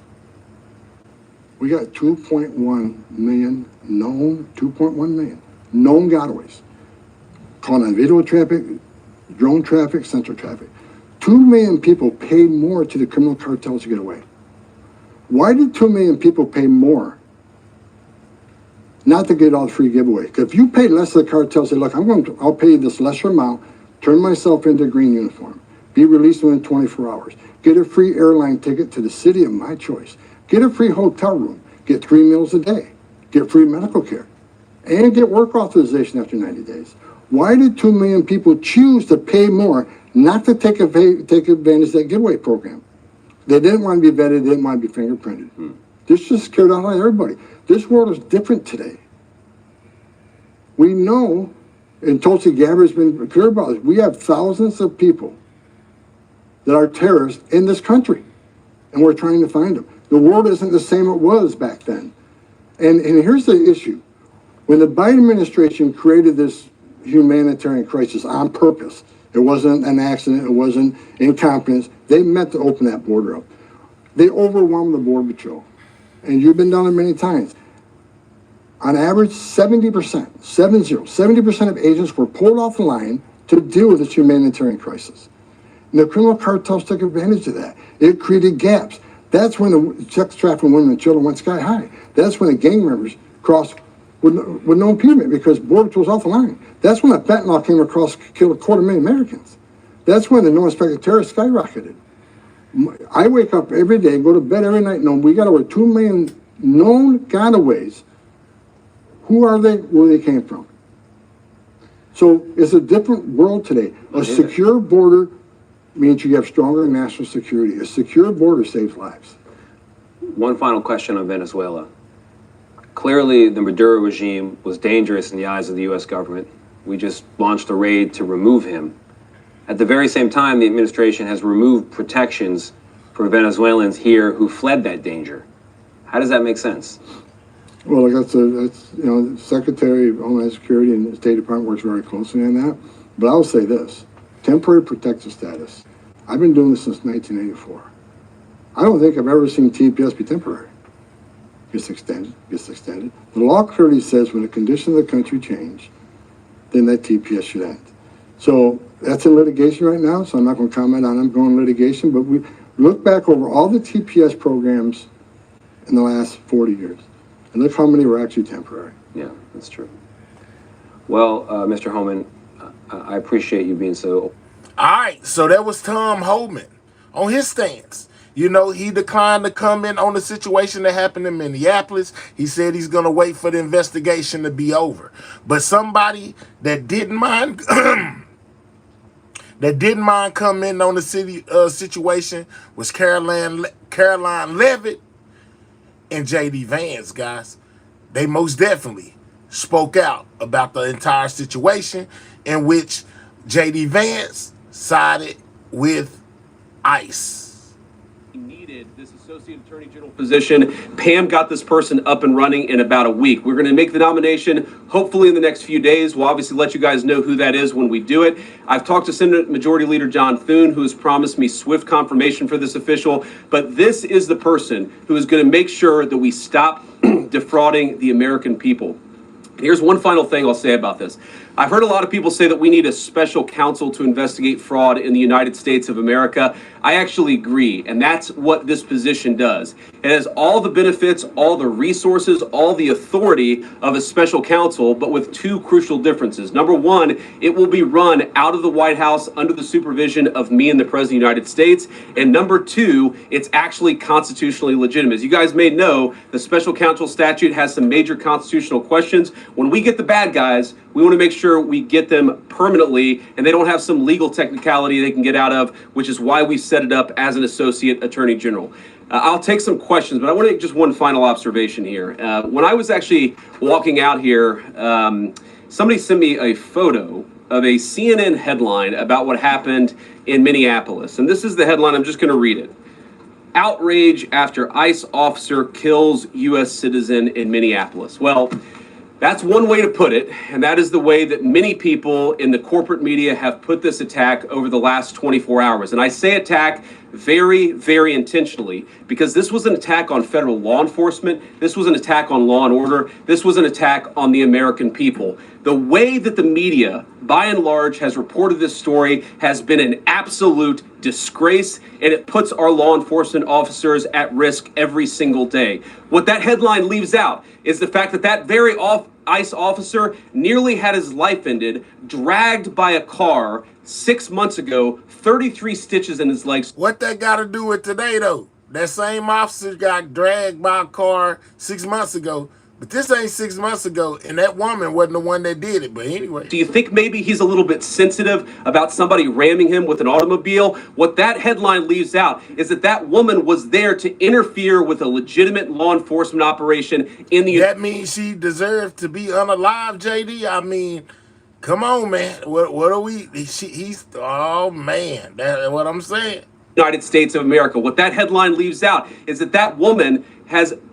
We got 2.1 million known, 2.1 million known gotaways. Caught on video traffic, drone traffic, central traffic. 2 million people paid more to the criminal cartels to get away. Why did 2 million people pay more not to get all the free giveaway? Because if you pay less to the cartel, say, look, I'll pay you this lesser amount, turn myself into a green uniform. be released within 24 hours. Get a free airline ticket to the city of my choice. Get a free hotel room. Get 3 meals a day. Get free medical care. And get work authorization after 90 days. Why did 2 million people choose to pay more not to take advantage of that giveaway program? They didn't want to be vetted. They didn't want to be fingerprinted. This just scared out everybody. This world is different today. We know, and Tulsi Gabbard has been clear about this, we have thousands of people that are terrorists in this country, and we're trying to find them. The world isn't the same it was back then. And here's the issue. When the Biden administration created this humanitarian crisis on purpose, it wasn't an accident, it wasn't incompetence, they meant to open that border up. They overwhelmed the Border Patrol. And you've been down there many times. On average, 70% of agents were pulled off the line to deal with this humanitarian crisis. And the criminal cartels took advantage of that. It created gaps. That's when the sex trafficking women and children went sky high. That's when the gang members crossed with no impediment because Border Patrol was off the line. That's when the fentanyl came across, killed 250,000 Americans. That's when the no-inspected terrorists skyrocketed. I wake up every day, go to bed every night, knowing we got over 2 million known gotaways. Who are they? Where they came from? So it's a different world today. A secure border means you have stronger national security. A secure border saves lives. One final question on Venezuela. Clearly, the Maduro regime was dangerous in the eyes of the U.S. government. We just launched a raid to remove him. At the very same time, the administration has removed protections for Venezuelans here who fled that danger. How does that make sense? Well, that's the Secretary of Homeland Security and the State Department works very closely on that. But I'll say this, temporary protective status. I've been doing this since 1984. I don't think I've ever seen TPS be temporary. Gets extended. The law clearly says when the conditions of the country change, then that TPS should end. So that's in litigation right now, so I'm not going to comment on ongoing litigation, but we look back over all the TPS programs in the last 40 years, and look how many were actually temporary. Yeah, that's true. Well, Mr. Homan, I appreciate you being so... All right, so that was Tom Homan on his stance. You know, he declined to comment on the situation that happened in Minneapolis. He said he's going to wait for the investigation to be over. But somebody that didn't mind... that didn't mind commenting on the city situation was Caroline Leavitt and J.D. Vance, guys. They most definitely spoke out about the entire situation in which J.D. Vance sided with ICE. Needed this associate attorney general position. Pam got this person up and running in about a week. We're going to make the nomination hopefully in the next few days. We'll obviously let you guys know who that is when we do it. I've talked to Senate Majority Leader John Thune, who has promised me swift confirmation for this official, but this is the person who is going to make sure that we stop defrauding the American people. Here's one final thing I'll say about this. I've heard a lot of people say that we need a special counsel to investigate fraud in the United States of America. I actually agree, and that's what this position does. It has all the benefits, all the resources, all the authority of a special counsel, but with two crucial differences. Number one, it will be run out of the White House under the supervision of me and the President of the United States. And number two, it's actually constitutionally legitimate. As you guys may know, the special counsel statute has some major constitutional questions. When we get the bad guys, we want to make sure we get them permanently and they don't have some legal technicality they can get out of, which is why we set it up as an associate attorney general. I'll take some questions, but I want to make just one final observation here. When I was actually walking out here, somebody sent me a photo of a CNN headline about what happened in Minneapolis. And this is the headline. I'm just going to read it. Outrage after ICE officer kills U.S. citizen in Minneapolis. Well, that's one way to put it, and that is the way that many people in the corporate media have put this attack over the last 24 hours. And I say attack very, very intentionally because this was an attack on federal law enforcement. This was an attack on law and order. This was an attack on the American people. The way that the media, by and large, has reported this story has been an absolute disgrace, and it puts our law enforcement officers at risk every single day. What that headline leaves out is the fact that that very ICE officer nearly had his life ended, dragged by a car 6 months ago, 33 stitches in his legs. What that got to do with today, though? That same officer got dragged by a car 6 months ago, but this ain't 6 months ago, and that woman wasn't the one that did it. But anyway. Do you think maybe he's a little bit sensitive about somebody ramming him with an automobile? What that headline leaves out is that that woman was there to interfere with a legitimate law enforcement operation in the... That means she deserved to be unalive, JD? I mean, come on, man. What are we... oh, man. That's what I'm saying. United States of America. What that headline leaves out is that that woman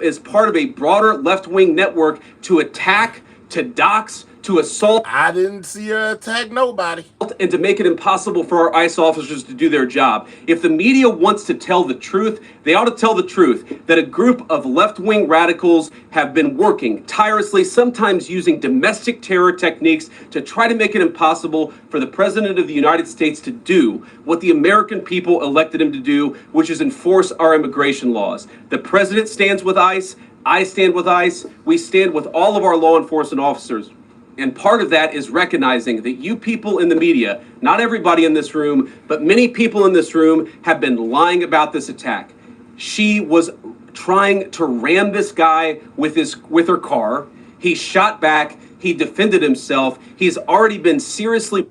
is part of a broader left-wing network to attack, to dox, to assault. I didn't see her attack nobody. And to make it impossible for our ICE officers to do their job. If the media wants to tell the truth, they ought to tell the truth that a group of left-wing radicals have been working tirelessly, sometimes using domestic terror techniques to try to make it impossible for the President of the United States to do what the American people elected him to do, which is enforce our immigration laws. The President stands with ICE. I stand with ICE. We stand with all of our law enforcement officers. And part of that is recognizing that you people in the media, not everybody in this room, but many people in this room have been lying about this attack. She was trying to ram this guy with her car. He shot back. He defended himself. He's already been seriously...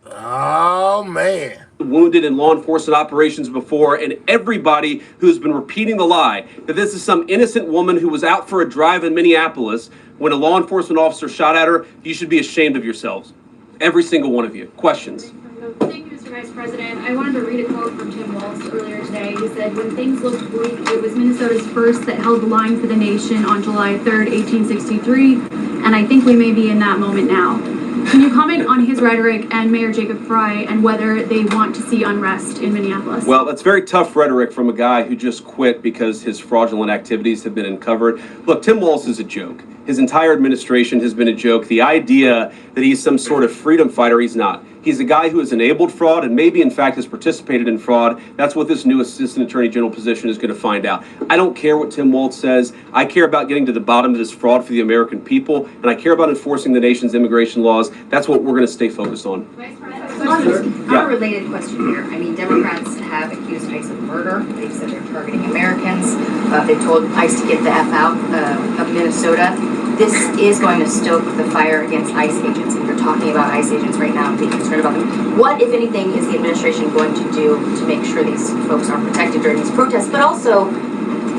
Oh, man. ...wounded in law enforcement operations before, and everybody who's been repeating the lie that this is some innocent woman who was out for a drive in Minneapolis when a law enforcement officer shot at her, you should be ashamed of yourselves. Every single one of you. Questions? Thank you, Mr. Vice President. I wanted to read a quote from Tim Walz earlier today. He said, "When things looked bleak, it was Minnesota's first that held the line for the nation on July 3rd, 1863, and I think we may be in that moment now." Can you comment on his rhetoric and Mayor Jacob Frey and whether they want to see unrest in Minneapolis? Well, that's very tough rhetoric from a guy who just quit because his fraudulent activities have been uncovered. Look, Tim Walz is a joke. His entire administration has been a joke. The idea that he's some sort of freedom fighter, he's not. He's a guy who has enabled fraud and maybe, in fact, has participated in fraud. That's what this new Assistant Attorney General position is going to find out. I don't care what Tim Walz says. I care about getting to the bottom of this fraud for the American people, and I care about enforcing the nation's immigration laws. That's what we're going to stay focused on. Unrelated question here. I mean, Democrats have accused ICE of murder. They've said they're targeting Americans. They've told ICE to get the F out of Minnesota. This is going to stoke the fire against ICE agents, and you're talking about ICE agents right now and being concerned about them. What, if anything, is the administration going to do to make sure these folks are protected during these protests? But also,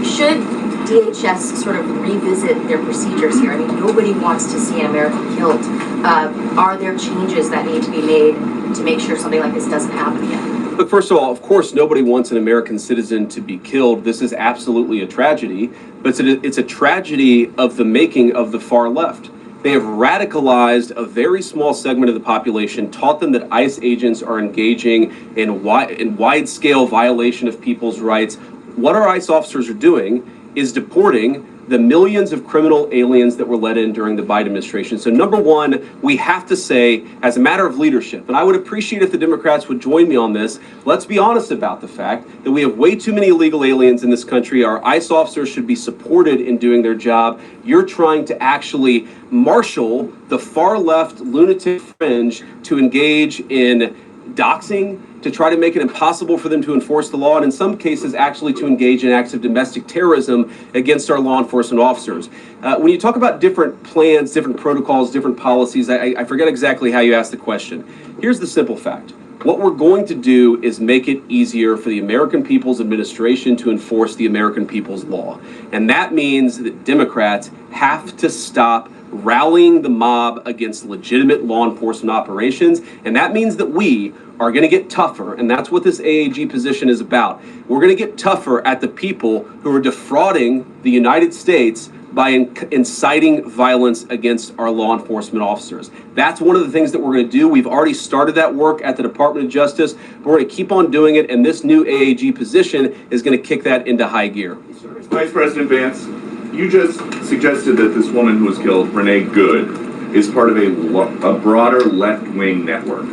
should DHS sort of revisit their procedures here? I mean, nobody wants to see an American killed. Are there changes that need to be made to make sure something like this doesn't happen again? Look, first of all, of course, nobody wants an American citizen to be killed. This is absolutely a tragedy, but it's a tragedy of the making of the far left. They have radicalized a very small segment of the population, taught them that ICE agents are engaging in wide-scale violation of people's rights. What our ICE officers are doing is deporting the millions of criminal aliens that were let in during the Biden administration. So number one, we have to say, as a matter of leadership, and I would appreciate if the Democrats would join me on this, let's be honest about the fact that we have way too many illegal aliens in this country. Our ICE officers should be supported in doing their job. You're trying to actually marshal the far left lunatic fringe to engage in doxing, to try to make it impossible for them to enforce the law, and in some cases actually to engage in acts of domestic terrorism against our law enforcement officers. When you talk about different plans, different protocols, different policies, I forget exactly how you asked the question. Here's the simple fact. What we're going to do is make it easier for the American people's administration to enforce the American people's law. And that means that Democrats have to stop rallying the mob against legitimate law enforcement operations. And that means that we are going to get tougher, and that's what this AAG position is about. We're going to get tougher at the people who are defrauding the United States by inciting violence against our law enforcement officers. That's one of the things that we're going to do. We've already started that work at the Department of Justice. We're going to keep on doing it, and this new AAG position is going to kick that into high gear. Vice President Vance, you just suggested that this woman who was killed, Renee Good, is part of a broader left-wing network.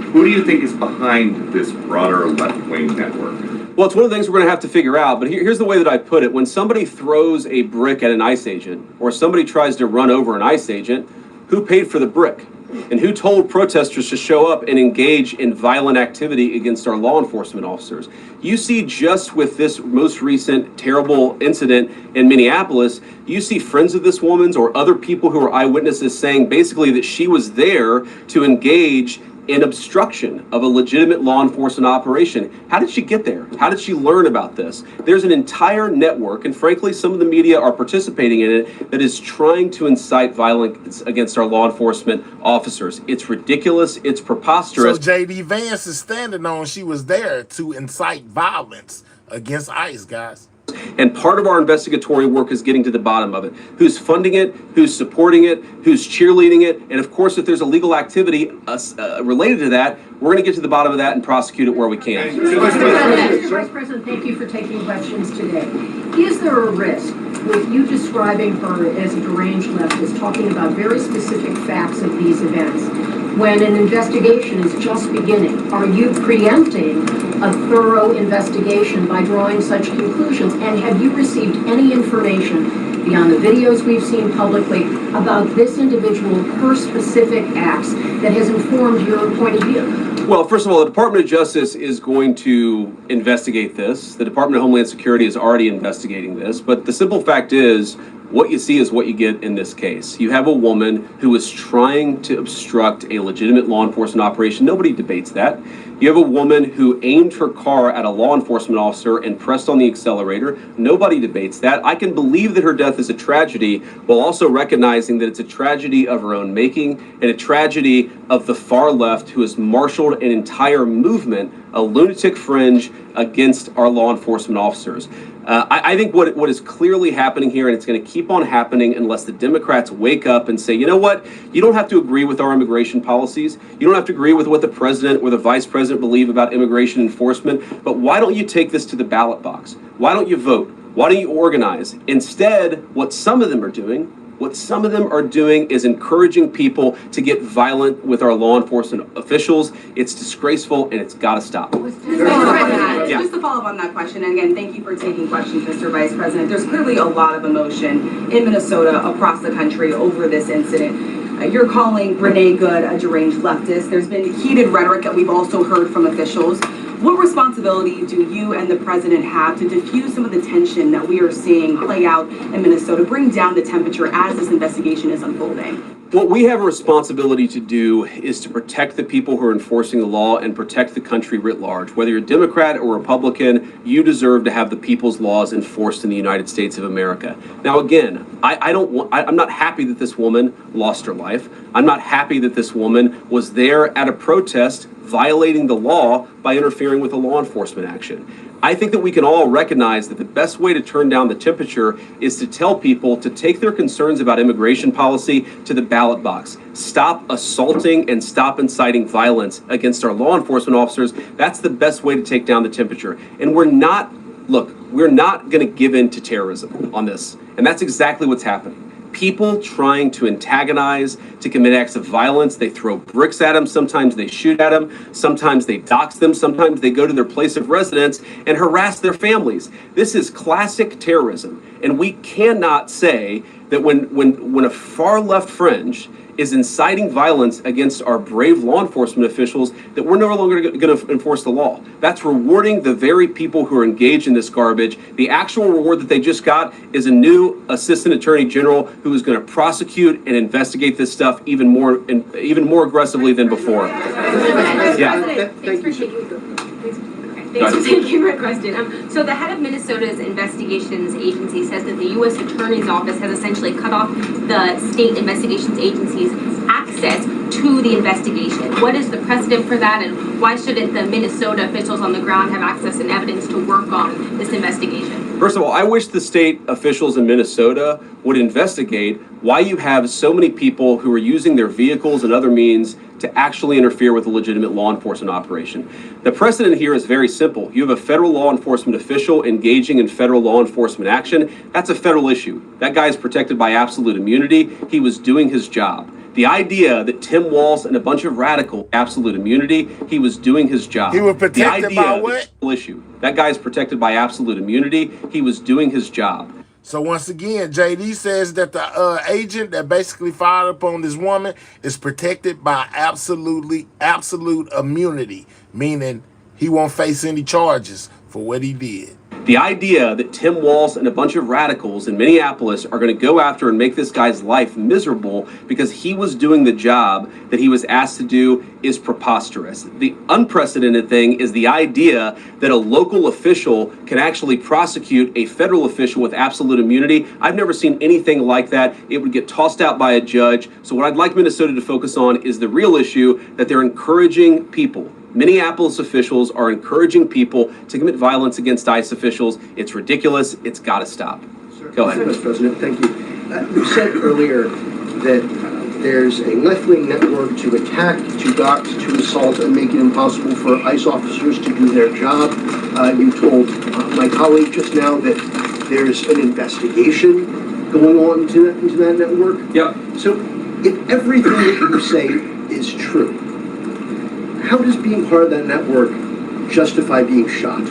Who do you think is behind this broader left-wing network? Well, it's one of the things we're going to have to figure out, but here's the way that I put it. When somebody throws a brick at an ICE agent, or somebody tries to run over an ICE agent, Who paid for the brick? And who told protesters to show up and engage in violent activity against our law enforcement officers? You see, just with this most recent terrible incident in Minneapolis, you see friends of this woman's or other people who are eyewitnesses saying basically that she was there to engage in obstruction of a legitimate law enforcement operation. How did she get there? How did she learn about this? There's an entire network, and frankly, some of the media are participating in it, that is trying to incite violence against our law enforcement officers. It's ridiculous. It's preposterous. So J.D. Vance is standing on she was there to incite violence against ICE, guys. And part of our investigatory work is getting to the bottom of it. Who's funding it? Who's supporting it? Who's cheerleading it? And of course, if there's illegal activity related to that, we're going to get to the bottom of that and prosecute it where we can. Vice President, thank you for taking questions today. Is there a risk with you describing her as a deranged leftist, talking about very specific facts of these events, when an investigation is just beginning? Are you preempting a thorough investigation by drawing such conclusions? And have you received any information beyond the videos we've seen publicly about this individual, her specific acts, that has informed your point of view? Well, first of all, the Department of Justice is going to investigate this. The Department of Homeland Security is already investigating this. But the simple fact is, what you see is what you get in this case. You have a woman who is trying to obstruct a legitimate law enforcement operation. Nobody debates that. You have a woman who aimed her car at a law enforcement officer and pressed on the accelerator. Nobody debates that. I can believe that her death is a tragedy, while also recognizing that it's a tragedy of her own making and a tragedy of the far left, who has marshaled an entire movement, a lunatic fringe, against our law enforcement officers. I think what is clearly happening here, and it's going to keep on happening unless the Democrats wake up and say, you know what, you don't have to agree with our immigration policies. You don't have to agree with what the president or the vice president believe about immigration enforcement. But why don't you take this to the ballot box? Why don't you vote? Why don't you organize? Instead, what some of them are doing is encouraging people to get violent with our law enforcement officials. It's disgraceful, and it's got to stop. Just to follow up on that question, and again, thank you for taking questions, Mr. Vice President. There's clearly a lot of emotion in Minnesota, across the country, over this incident. You're calling Renee Good a deranged leftist. There's been heated rhetoric that we've also heard from officials. What responsibility do you and the president have to diffuse some of the tension that we are seeing play out in Minnesota, bring down the temperature as this investigation is unfolding? What we have a responsibility to do is to protect the people who are enforcing the law and protect the country writ large. Whether you're Democrat or Republican, you deserve to have the people's laws enforced in the United States of America. Now, again, I'm not happy that this woman lost her life. I'm not happy that this woman was there at a protest violating the law by interfering with a law enforcement action. I think that we can all recognize that the best way to turn down the temperature is to tell people to take their concerns about immigration policy to the ballot box. Stop assaulting and stop inciting violence against our law enforcement officers. That's the best way to take down the temperature. And we're not going to give in to terrorism on this. And that's exactly what's happening. People trying to antagonize, to commit acts of violence. They throw bricks at them. Sometimes they shoot at them. Sometimes they dox them. Sometimes they go to their place of residence and harass their families. This is classic terrorism. And we cannot say that when a far left fringe is inciting violence against our brave law enforcement officials, that we're no longer going to enforce the law. That's rewarding the very people who are engaged in this garbage. The actual reward that they just got is a new assistant attorney general who is going to prosecute and investigate this stuff even more aggressively than before. Yeah. Thanks for taking my question. So the head of Minnesota's investigations agency says that the U.S. Attorney's Office has essentially cut off the state investigations agency's access to the investigation. What is the precedent for that, and why shouldn't the Minnesota officials on the ground have access and evidence to work on this investigation? First of all, I wish the state officials in Minnesota would investigate why you have so many people who are using their vehicles and other means to actually interfere with a legitimate law enforcement operation. The precedent here is very simple. You have a federal law enforcement official engaging in federal law enforcement action. That's a federal issue. That guy is protected by absolute immunity. He was doing his job. The idea that Tim Walz and a bunch of radical absolute immunity, he was doing his job. He was protected by what? Issue. That guy is protected by absolute immunity. He was doing his job. So once again, JD says that the agent that basically fired upon this woman is protected by absolute immunity, meaning he won't face any charges for what he did. The idea that Tim Walz and a bunch of radicals in Minneapolis are going to go after and make this guy's life miserable because he was doing the job that he was asked to do is preposterous. The unprecedented thing is the idea that a local official can actually prosecute a federal official with absolute immunity. I've never seen anything like that. It would get tossed out by a judge. So what I'd like Minnesota to focus on is the real issue that they're encouraging people. Minneapolis officials are encouraging people to commit violence against ICE officials. It's ridiculous. It's got to stop. Go ahead. Mr. President, thank you. You said earlier that there's a left-wing network to attack, to dox, to assault, and make it impossible for ICE officers to do their job. You told my colleague just now that there's an investigation going on into that network. Yep. So if everything that you say is true, how does being part of that network justify being shot?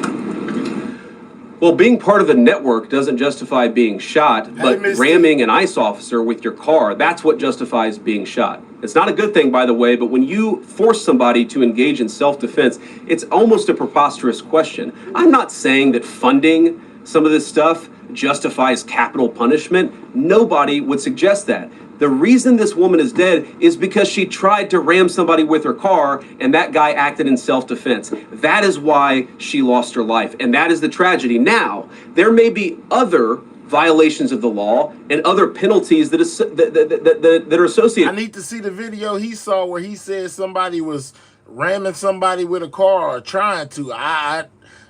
Well, being part of the network doesn't justify being shot, but ramming an ICE officer with your car, that's what justifies being shot. It's not a good thing, by the way, but when you force somebody to engage in self-defense, it's almost a preposterous question. I'm not saying that funding some of this stuff justifies capital punishment. Nobody would suggest that. The reason this woman is dead is because she tried to ram somebody with her car and that guy acted in self-defense. That is why she lost her life, and that is the tragedy. Now, there may be other violations of the law and other penalties that are associated. I need to see the video he saw where he said somebody was ramming somebody with a car or trying to.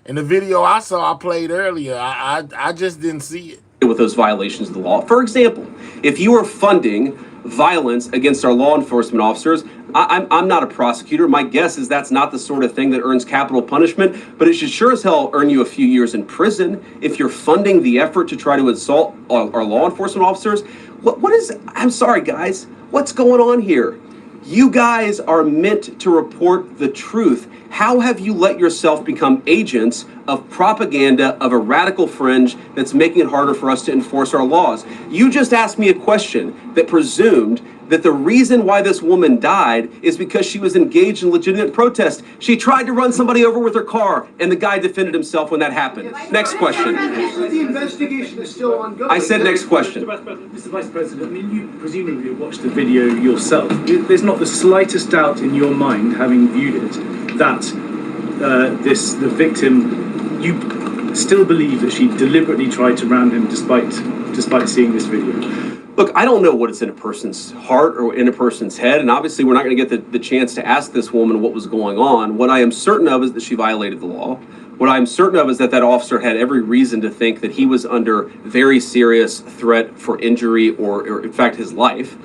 In the video I saw, I played earlier, I just didn't see it. With those violations of the law. For example, if you are funding violence against our law enforcement officers, I'm not a prosecutor. My guess is that's not the sort of thing that earns capital punishment, but it should sure as hell earn you a few years in prison if you're funding the effort to try to assault our law enforcement officers. What is, I'm sorry guys, what's going on here? You guys are meant to report the truth. How have you let yourself become agents of propaganda of a radical fringe that's making it harder for us to enforce our laws? You just asked me a question that presumed that the reason why this woman died is because she was engaged in legitimate protest. She tried to run somebody over with her car, and the guy defended himself when that happened. Next question. The investigation is still ongoing. I said next question. Mr. Vice President, I mean, you presumably watched the video yourself. There's not the slightest doubt in your mind, having viewed it, that the victim, you still believe that she deliberately tried to ram him despite seeing this video? Look, I don't know what is in a person's heart or in a person's head, and obviously we're not going to get the chance to ask this woman what was going on. What I am certain of is that she violated the law. What I'm certain of is that officer had every reason to think that he was under very serious threat for injury or in fact, his life.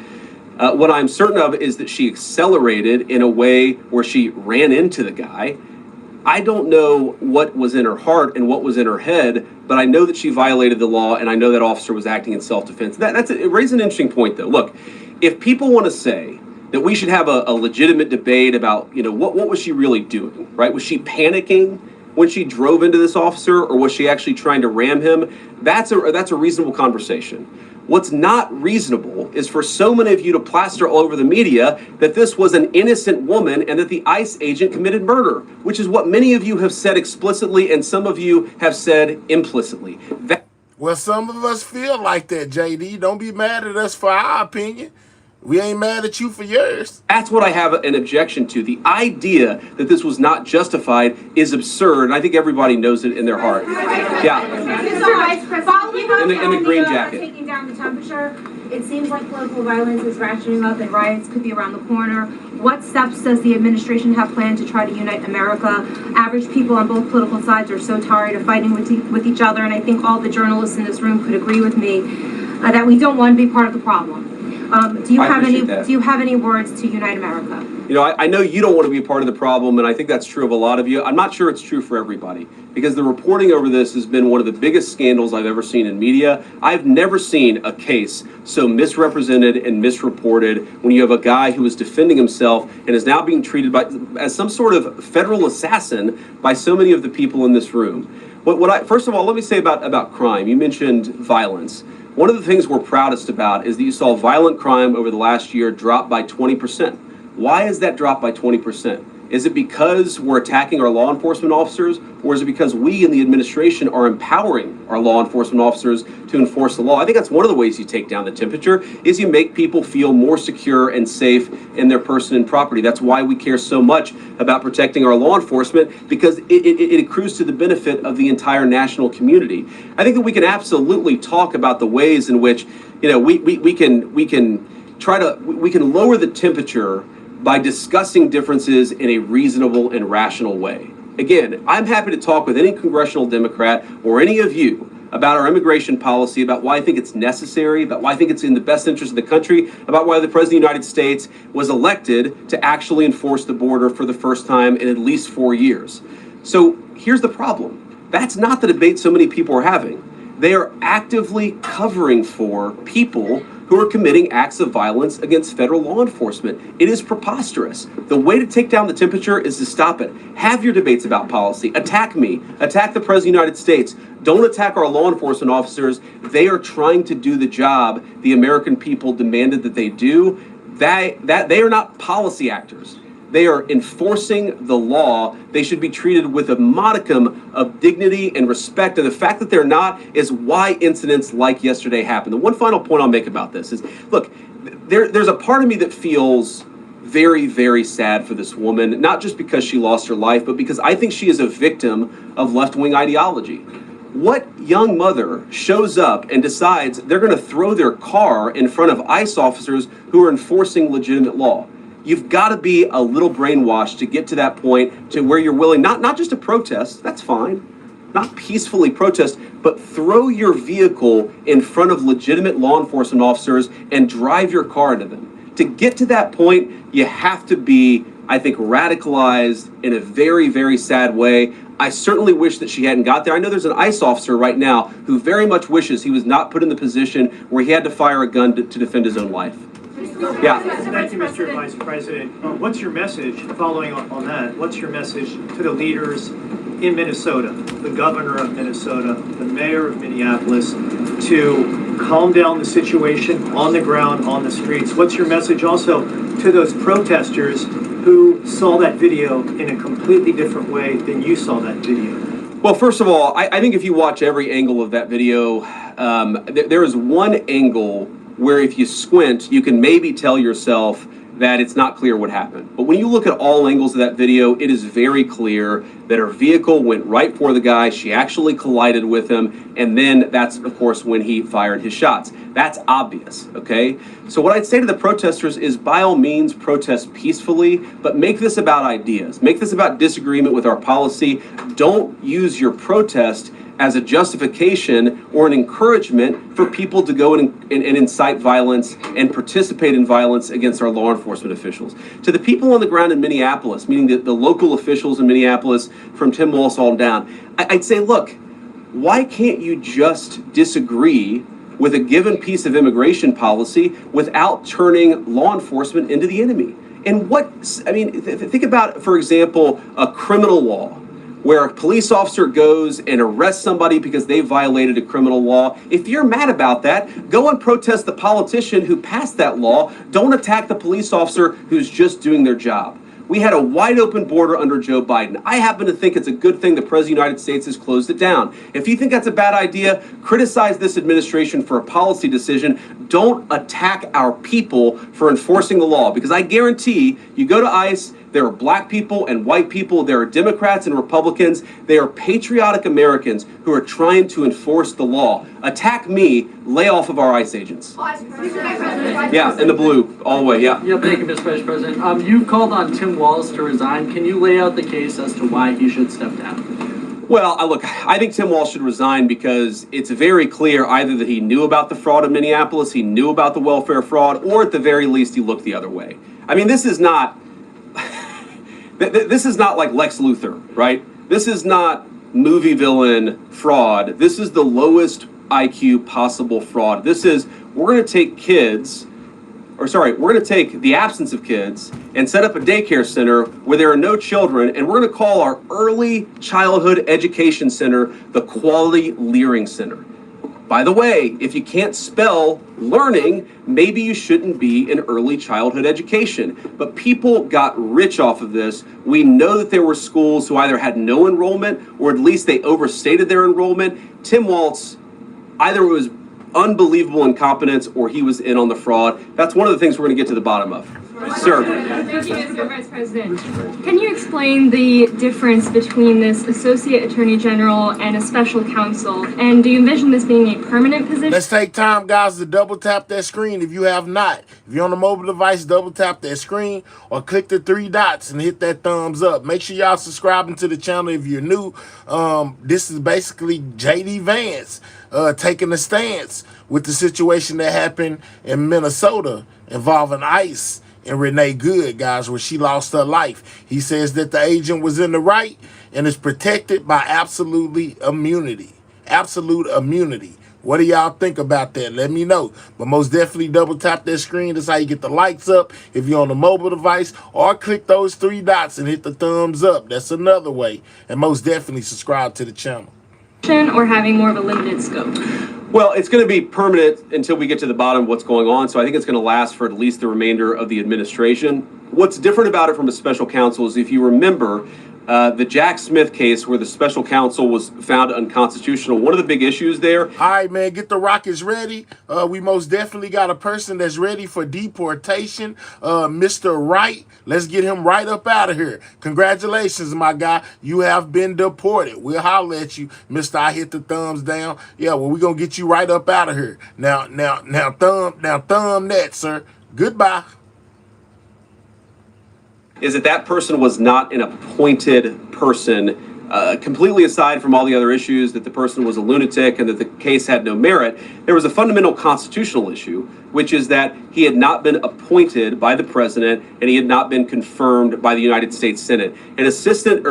What I'm certain of is that she accelerated in a way where she ran into the guy. I don't know what was in her heart and what was in her head, but I know that she violated the law, and I know that officer was acting in self-defense. It raises an interesting point, though. Look, if people want to say that we should have a legitimate debate about, what was she really doing, right? Was she panicking when she drove into this officer, or was she actually trying to ram him? That's a reasonable conversation. What's not reasonable is for so many of you to plaster all over the media that this was an innocent woman and that the ICE agent committed murder, which is what many of you have said explicitly and some of you have said implicitly. Well, some of us feel like that, JD. Don't be mad at us for our opinion. We ain't mad at you for yours. That's what I have an objection to. The idea that this was not justified is absurd, and I think everybody knows it in their heart. Yeah. In the green jacket. Taking down the temperature, it seems like political violence is ratcheting up and riots could be around the corner. What steps does the administration have planned to try to unite America? Average people on both political sides are so tired of fighting with each other, and I think all the journalists in this room could agree with me that we don't want to be part of the problem. Do you have any words to unite America? I know you don't want to be a part of the problem, and I think that's true of a lot of you. I'm not sure it's true for everybody, because the reporting over this has been one of the biggest scandals I've ever seen in media. I've never seen a case so misrepresented and misreported when you have a guy who is defending himself and is now being treated as some sort of federal assassin by so many of the people in this room. First of all, let me say about crime. You mentioned violence. One of the things we're proudest about is that you saw violent crime over the last year drop by 20%. Why is that drop by 20%? Is it because we're attacking our law enforcement officers, or is it because we in the administration are empowering our law enforcement officers to enforce the law? I think that's one of the ways you take down the temperature, is you make people feel more secure and safe in their person and property. That's why we care so much about protecting our law enforcement, because it accrues to the benefit of the entire national community. I think that we can absolutely talk about the ways in which, we can lower the temperature by discussing differences in a reasonable and rational way. Again, I'm happy to talk with any congressional Democrat or any of you about our immigration policy, about why I think it's necessary, about why I think it's in the best interest of the country, about why the President of the United States was elected to actually enforce the border for the first time in at least 4 years. So here's the problem. That's not the debate so many people are having. They are actively covering for people who are committing acts of violence against federal law enforcement. It is preposterous. The way to take down the temperature is to stop it. Have your debates about policy. Attack me. Attack the President of the United States. Don't attack our law enforcement officers. They are trying to do the job the American people demanded that they do. They are not policy actors. They are enforcing the law. They should be treated with a modicum of dignity and respect. And the fact that they're not is why incidents like yesterday happened. The one final point I'll make about this is, look, there's a part of me that feels very, very sad for this woman, not just because she lost her life, but because I think she is a victim of left-wing ideology. What young mother shows up and decides they're going to throw their car in front of ICE officers who are enforcing legitimate law? You've got to be a little brainwashed to get to that point to where you're willing, not just to protest, that's fine, not peacefully protest, but throw your vehicle in front of legitimate law enforcement officers and drive your car into them. To get to that point, you have to be, I think, radicalized in a very, very sad way. I certainly wish that she hadn't got there. I know there's an ICE officer right now who very much wishes he was not put in the position where he had to fire a gun to defend his own life. Yeah. Thank you, Mr. Vice President. What's your message, following up on that, what's your message to the leaders in Minnesota, the governor of Minnesota, the mayor of Minneapolis, to calm down the situation on the ground, on the streets? What's your message also to those protesters who saw that video in a completely different way than you saw that video? Well, first of all, I think if you watch every angle of that video, there is one angle where if you squint, you can maybe tell yourself that it's not clear what happened. But when you look at all angles of that video, it is very clear that her vehicle went right for the guy. She actually collided with him. And then that's, of course, when he fired his shots. That's obvious, okay? So what I'd say to the protesters is, by all means, protest peacefully, but make this about ideas. Make this about disagreement with our policy. Don't use your protest as a justification or an encouragement for people to go and incite violence and participate in violence against our law enforcement officials. To the people on the ground in Minneapolis, meaning the local officials in Minneapolis from Tim Walz on down, I'd say, look, why can't you just disagree with a given piece of immigration policy without turning law enforcement into the enemy? And think about, for example, a criminal law, where a police officer goes and arrests somebody because they violated a criminal law. If you're mad about that, go and protest the politician who passed that law. Don't attack the police officer who's just doing their job. We had a wide open border under Joe Biden. I happen to think it's a good thing the President of the United States has closed it down. If you think that's a bad idea, criticize this administration for a policy decision. Don't attack our people for enforcing the law, because I guarantee you go to ICE, there are black people and white people, there are Democrats and Republicans, they are patriotic Americans who are trying to enforce the law. Attack me, lay off of our ICE agents. Yeah, in the blue, all the way, yeah. Yeah, thank you, Mr. Vice President. You called on Tim Walz to resign. Can you lay out the case as to why he should step down? Well, look, I think Tim Walz should resign because it's very clear either that he knew about the fraud in Minneapolis, he knew about the welfare fraud, or at the very least he looked the other way. I mean, this is not like Lex Luthor, right? This is not movie villain fraud. This is the lowest IQ possible fraud. This is, we're going to take kids we're going to take the absence of kids and set up a daycare center where there are no children, and we're going to call our early childhood education center the Quality Learning Center. By the way, if you can't spell learning, maybe you shouldn't be in early childhood education. But people got rich off of this. We know that there were schools who either had no enrollment or at least they overstated their enrollment. Tim Walz, either it was unbelievable incompetence or he was in on the fraud. That's one of the things we're going to get to the bottom of. Sir. Thank you, Mr. Vice President. Can you explain the difference between this Associate Attorney General and a special counsel? And do you envision this being a permanent position? Let's take time, guys, to double tap that screen if you have not. If you're on a mobile device, double tap that screen or click the 3 dots and hit that thumbs up. Make sure y'all subscribing to the channel if you're new. This is basically JD Vance taking a stance with the situation that happened in Minnesota involving ICE and Renee Good, guys, where she lost her life. He says that the agent was in the right and is protected by absolute immunity. Absolute immunity. What do y'all think about that? Let me know. But most definitely double tap that screen. That's how you get the lights up if you're on a mobile device. Or click those 3 dots and hit the thumbs up. That's another way. And most definitely subscribe to the channel. Or having more of a limited scope? Well, it's going to be permanent until we get to the bottom of what's going on. So I think it's going to last for at least the remainder of the administration. What's different about it from a special counsel is if you remember the Jack Smith case where the special counsel was found unconstitutional. One of the big issues there. All right, man, get the rockets ready. We most definitely got a person that's ready for deportation. Mr. Wright, let's get him right up out of here. Congratulations, my guy. You have been deported. We'll holler at you, Mr. I hit the thumbs down. Yeah, well, we're going to get you right up out of here. Now, thumb that, sir. Goodbye. Is that person was not an appointed person, completely aside from all the other issues, that the person was a lunatic and that the case had no merit. There was a fundamental constitutional issue, which is that he had not been appointed by the president and he had not been confirmed by the United States Senate. An assistant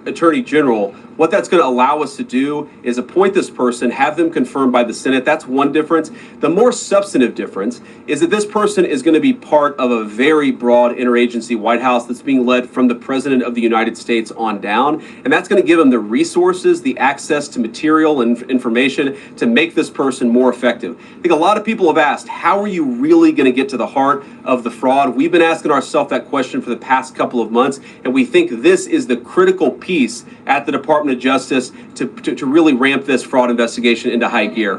attorney general, what that's going to allow us to do is appoint this person, have them confirmed by the Senate. That's one difference. The more substantive difference is that this person is going to be part of a very broad interagency White House that's being led from the president of the United States on down. And that's going to give them the resources, the access to material and information to make this person more effective. I think a lot of people have asked, how are you really going to get to the heart of the fraud? We've been asking ourselves that question for the past couple of months, and we think this is the critical piece at the Department of Justice to really ramp this fraud investigation into high gear.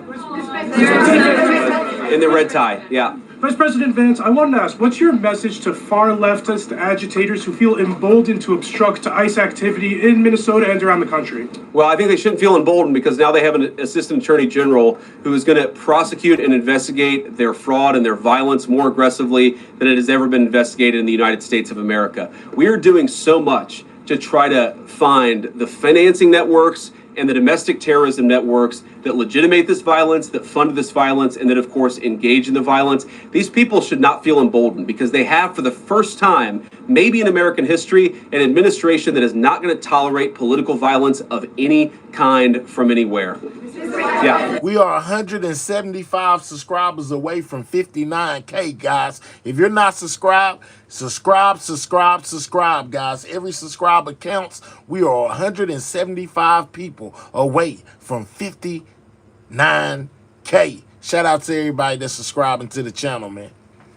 In the red tie, yeah. Vice President Vance, I wanted to ask, what's your message to far leftist agitators who feel emboldened to obstruct ICE activity in Minnesota and around the country? Well, I think they shouldn't feel emboldened because now they have an assistant attorney general who is going to prosecute and investigate their fraud and their violence more aggressively than it has ever been investigated in the United States of America. We are doing so much to try to find the financing networks and the domestic terrorism networks that legitimate this violence, that fund this violence, and that, of course, engage in the violence. These people should not feel emboldened because they have, for the first time, maybe in American history, an administration that is not going to tolerate political violence of any kind from anywhere. Yeah. We are 175 subscribers away from 59K, guys. If you're not subscribed, subscribe, guys. Every subscriber counts. We are 175 people away from 59K. Shout out to everybody that's subscribing to the channel, man.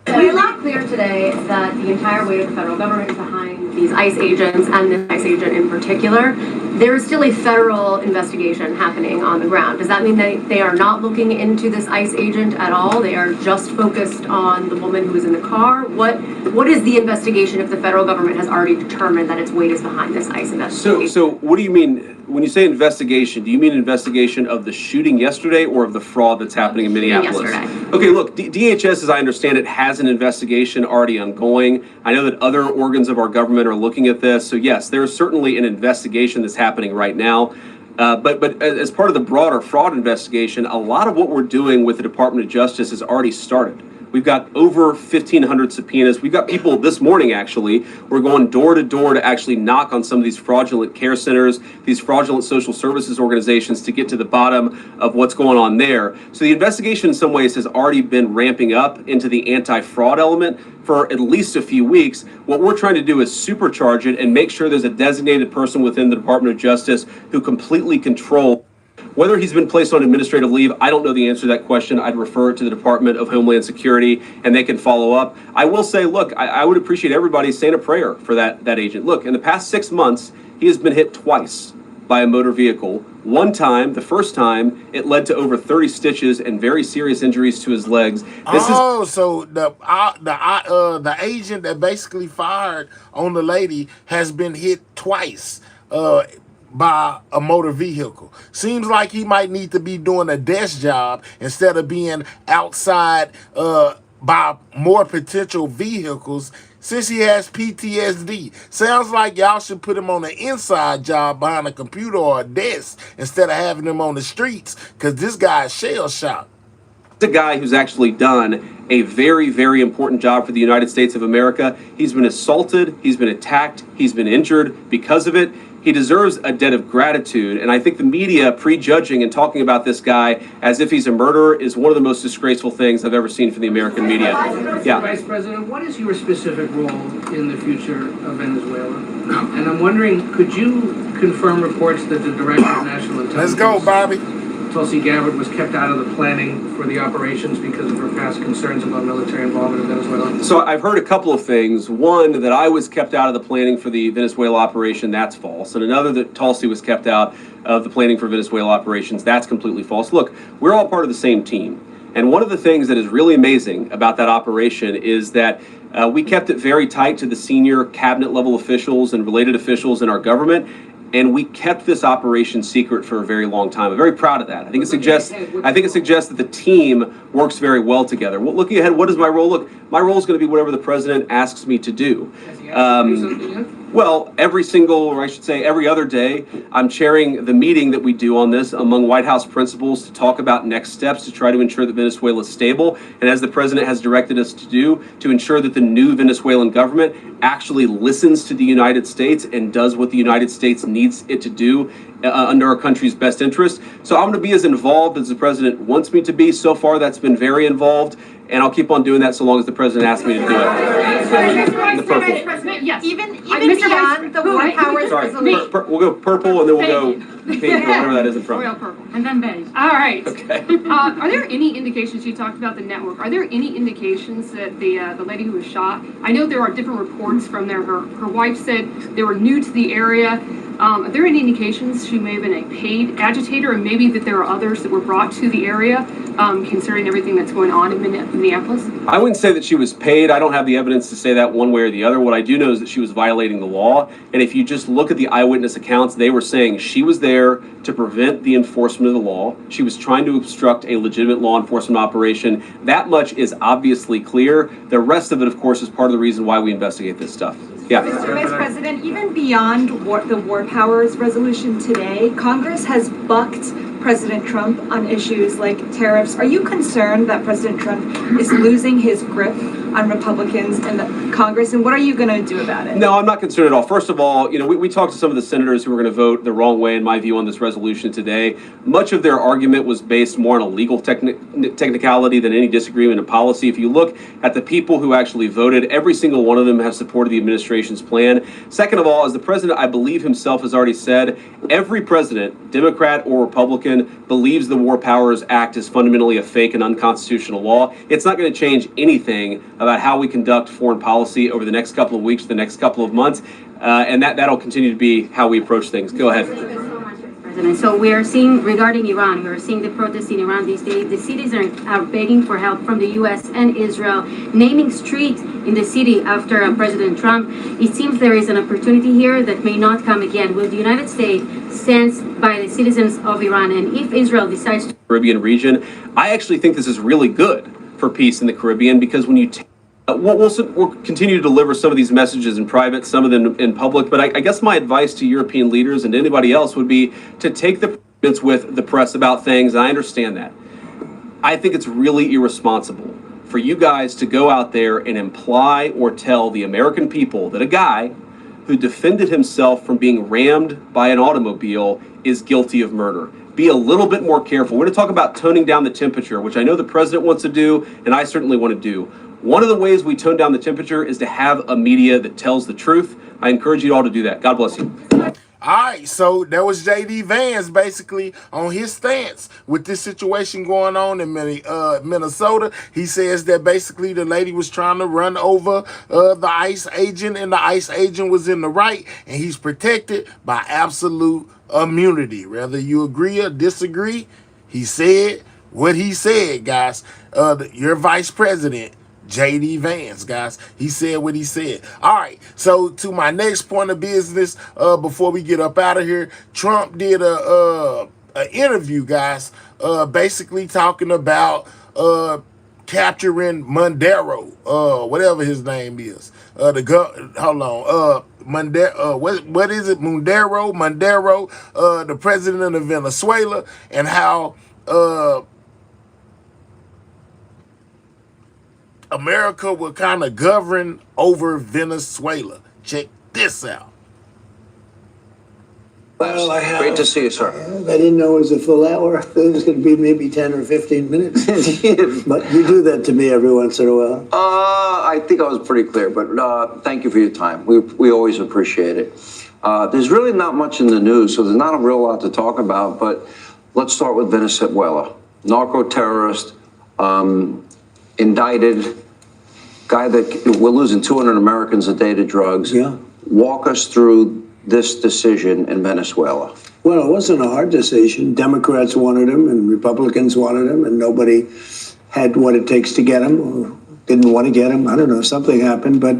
So it's not clear today that the entire weight of the federal government is behind these ICE agents and this ICE agent in particular. There is still a federal investigation happening on the ground. Does that mean that they are not looking into this ICE agent at all? They are just focused on the woman who was in the car? What is the investigation if the federal government has already determined that its weight is behind this ICE investigation? So what do you mean? When you say investigation, do you mean investigation of the shooting yesterday or of the fraud that's happening in Minneapolis? Yesterday. Okay, look, DHS, as I understand it, has an investigation already ongoing. I know that other organs of our government are looking at this. So yes, there's certainly an investigation that's happening right now. But as part of the broader fraud investigation, a lot of what we're doing with the Department of Justice has already started. We've got over 1,500 subpoenas. We've got people this morning, actually, we're going door to door to actually knock on some of these fraudulent care centers, these fraudulent social services organizations to get to the bottom of what's going on there. So the investigation in some ways has already been ramping up into the anti-fraud element for at least a few weeks. What we're trying to do is supercharge it and make sure there's a designated person within the Department of Justice who completely controls. Whether he's been placed on administrative leave, I don't know the answer to that question. I'd refer it to the Department of Homeland Security, and they can follow up. I will say, look, I would appreciate everybody saying a prayer for that agent. Look, in the past 6 months, he has been hit twice by a motor vehicle. One time, the first time, it led to over 30 stitches and very serious injuries to his legs. So the agent that basically fired on the lady has been hit twice by a motor vehicle. Seems like he might need to be doing a desk job instead of being outside by more potential vehicles, since he has PTSD. Sounds like y'all should put him on an inside job behind a computer or a desk instead of having him on the streets, because this guy is shell-shocked. A guy who's actually done a very, very important job for the United States of America. He's been assaulted, he's been attacked, he's been injured because of it. He deserves a debt of gratitude, and I think the media prejudging and talking about this guy as if he's a murderer is one of the most disgraceful things I've ever seen from the American media. Yeah. Vice President, what is your specific role in the future of Venezuela? And I'm wondering, could you confirm reports that the Director of National Intelligence, let's go, Bobby, Tulsi Gabbard, was kept out of the planning for the operations because of her past concerns about military involvement in Venezuela? So I've heard a couple of things. One, that I was kept out of the planning for the Venezuela operation, that's false. And another, that Tulsi was kept out of the planning for Venezuela operations, that's completely false. Look, we're all part of the same team. And one of the things that is really amazing about that operation is that we kept it very tight to the senior cabinet level officials and related officials in our government. And we kept this operation secret for a very long time. I'm very proud of that. I think it suggests that the team works very well together. Well, looking ahead, what is my role? Look, my role is going to be whatever the president asks me to do. Well, every single, or I should say every other day, I'm chairing the meeting that we do on this among White House principals to talk about next steps to try to ensure that Venezuela is stable. And as the president has directed us to do, to ensure that the new Venezuelan government actually listens to the United States and does what the United States needs it to do under our country's best interest. So I'm going to be as involved as the president wants me to be. So far, that's been very involved. And I'll keep on doing that so long as the president asks me to do it. The purple. Yes. Even beyond the war powers resolution. We'll go purple and then we'll go pink or whatever that is in front. Royal purple. And then beige. All right. Okay. Are there any indications, you talked about the network, are there any indications that the lady who was shot, I know there are different reports from there. Her wife said they were new to the area. Are there any indications she may have been a paid agitator, and maybe that there are others that were brought to the area, considering everything that's going on in Minneapolis? I wouldn't say that she was paid. I don't have the evidence to say that one way or the other. What I do know is that she was violating the law. And if you just look at the eyewitness accounts, they were saying she was there to prevent the enforcement of the law. She was trying to obstruct a legitimate law enforcement operation. That much is obviously clear. The rest of it, of course, is part of the reason why we investigate this stuff. Yeah. Mr. Vice President, even beyond the war powers resolution today, Congress has bucked President Trump on issues like tariffs. Are you concerned that President Trump is losing his grip on Republicans in the Congress, and what are you going to do about it? No, I'm not concerned at all. First of all, we talked to some of the senators who were going to vote the wrong way, in my view, on this resolution today. Much of their argument was based more on a legal technicality than any disagreement in policy. If you look at the people who actually voted, every single one of them have supported the administration's plan. Second of all, as the president, I believe himself, has already said, every president, Democrat or Republican, believes the War Powers Act is fundamentally a fake and unconstitutional law. It's not going to change anything about how we conduct foreign policy over the next couple of weeks, the next couple of months, and that'll continue to be how we approach things. Go ahead. President. So we are seeing, regarding Iran, we are seeing the protests in Iran these days. The citizens are begging for help from the U.S. and Israel, naming streets in the city after President Trump. It seems there is an opportunity here that may not come again. Will the United States stand by the citizens of Iran? And if Israel decides to... Caribbean region, I actually think this is really good for peace in the Caribbean, because when you we'll continue to deliver some of these messages in private, some of them in public, but I guess my advice to European leaders and to anybody else would be to take the with the press about things. I understand that. I think it's really irresponsible for you guys to go out there and imply or tell the American people that a guy who defended himself from being rammed by an automobile is guilty of murder. Be a little bit more careful. We're going to talk about toning down the temperature, which I know the president wants to do, and I certainly want to do. One of the ways we tone down the temperature is to have a media that tells the truth. I encourage you all to do that. God bless you. All right, so that was J.D. Vance basically on his stance with this situation going on in Minnesota. He says that basically the lady was trying to run over the ICE agent, and the ICE agent was in the right, and he's protected by absolute immunity. Whether you agree or disagree, he said what he said, guys. Your vice president, J.D. Vance, guys. He said what he said. All right, so to my next point of business, before we get up out of here, Trump did a interview, guys, basically talking about capturing Mondero, whatever his name is. What is it? Mondero, the president of Venezuela, and how America will kind of govern over Venezuela. Check this out. Well, Great to see you, sir. I didn't know it was a full hour. I thought it was going to be maybe 10 or 15 minutes. But you do that to me every once in a while. I think I was pretty clear, but thank you for your time. We always appreciate it. There's really not much in the news, so there's not a real lot to talk about, but let's start with Venezuela. Narco-terrorist, indicted, guy that we're losing 200 Americans a day to drugs. Yeah. Walk us through this decision in Venezuela. Well, it wasn't a hard decision. Democrats wanted him and Republicans wanted him, and nobody had what it takes to get him or didn't want to get him. I don't know, something happened, but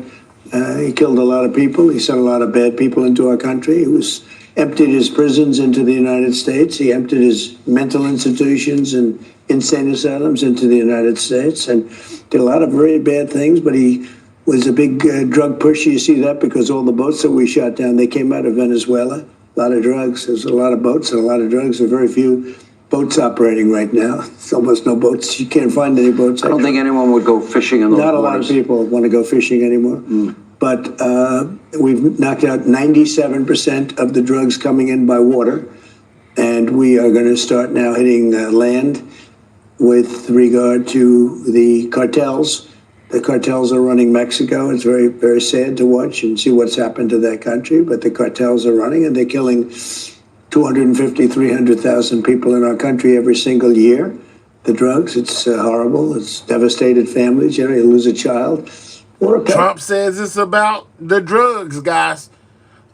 he killed a lot of people. He sent a lot of bad people into our country. He emptied his prisons into the United States. He emptied his mental institutions and insane asylums into the United States, and did a lot of very bad things, but he was a big drug pusher. You see that because all the boats that we shot down, they came out of Venezuela. A lot of drugs. There's a lot of boats and a lot of drugs. There are very few boats operating right now. It's almost no boats. You can't find any boats. I don't think anyone would go fishing in those waters. Not a lot of people want to go fishing anymore. But we've knocked out 97% of the drugs coming in by water, and we are going to start now hitting land with regard to the cartels. The cartels are running Mexico. It's very, very sad to watch and see what's happened to that country, but the cartels are running, and they're killing 250, 300,000 people in our country every single year. The drugs, it's horrible. It's devastated families. You know, you lose a child or a pet. Trump says it's about the drugs, guys.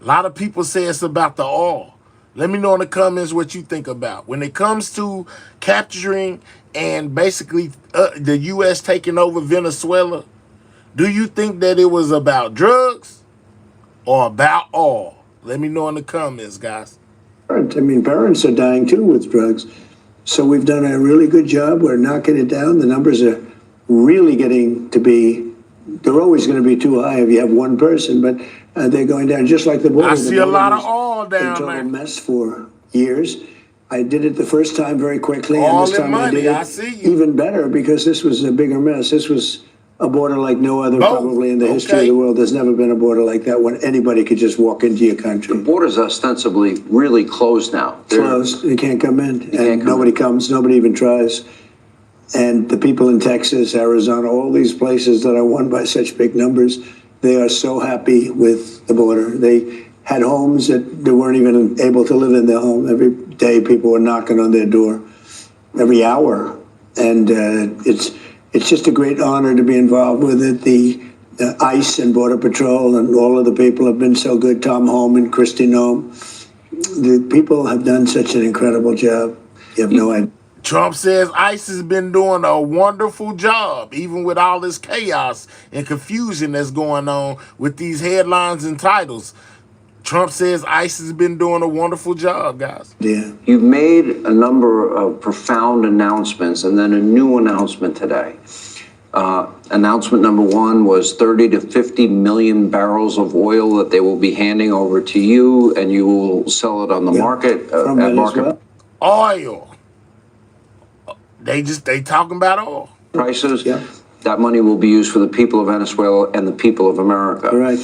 A lot of people say it's about the oil. Let me know in the comments what you think about. When it comes to capturing and basically the U.S. taking over Venezuela, do you think that it was about drugs or about oil? Let me know in the comments, guys. I mean, parents are dying too with drugs. So we've done a really good job. We're knocking it down. The numbers are really getting to be, they're always going to be too high if you have one person, but they're going down just like the border. I see a lot of oil down there. A mess for years. I did it the first time very quickly, all and this time I did it even better because this was a bigger mess. This was a border like no other probably in the history of the world. There's never been a border like that when anybody could just walk into your country. The border's ostensibly really closed now. Closed. You can't come in. And nobody comes. Nobody even tries. And the people in Texas, Arizona, all these places that are won by such big numbers, they are so happy with the border. They had homes that they weren't even able to live in their home. Every day people were knocking on their door, every hour. And it's just a great honor to be involved with it. The ICE and Border Patrol and all of the people have been so good. Tom Homan, Kristi Noem. The people have done such an incredible job. You have no idea. Trump says ICE has been doing a wonderful job, even with all this chaos and confusion that's going on with these headlines and titles. Trump says ICE has been doing a wonderful job, guys. Yeah. You've made a number of profound announcements and then a new announcement today. Announcement number one was 30 to 50 million barrels of oil that they will be handing over to you, and you will sell it on the market at market. Oil. They talking about oil. Prices. Yeah. That money will be used for the people of Venezuela and the people of America. Right.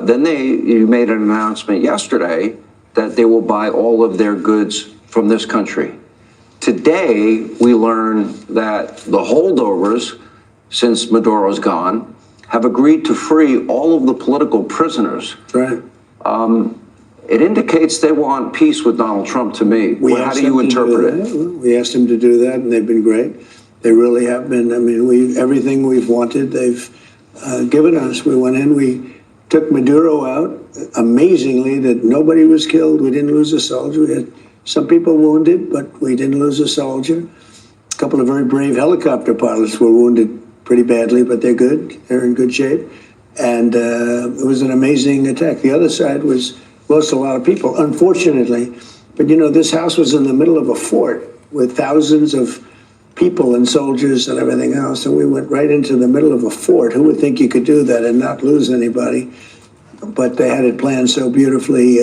Then you made an announcement yesterday that they will buy all of their goods from this country. Today, we learn that the holdovers, since Maduro's gone, have agreed to free all of the political prisoners. Right. It indicates they want peace with Donald Trump to me. How do you interpret it? We asked them to do that, and they've been great. They really have been. I mean, everything we've wanted, they've given us. We went in, we took Maduro out. Amazingly, that nobody was killed. We didn't lose a soldier. We had some people wounded, but we didn't lose a soldier. A couple of very brave helicopter pilots were wounded pretty badly, but they're good. They're in good shape. And it was an amazing attack. The other side lost a lot of people, unfortunately. But you know, this house was in the middle of a fort with thousands of people and soldiers and everything else. And we went right into the middle of a fort. Who would think you could do that and not lose anybody? But they had it planned so beautifully.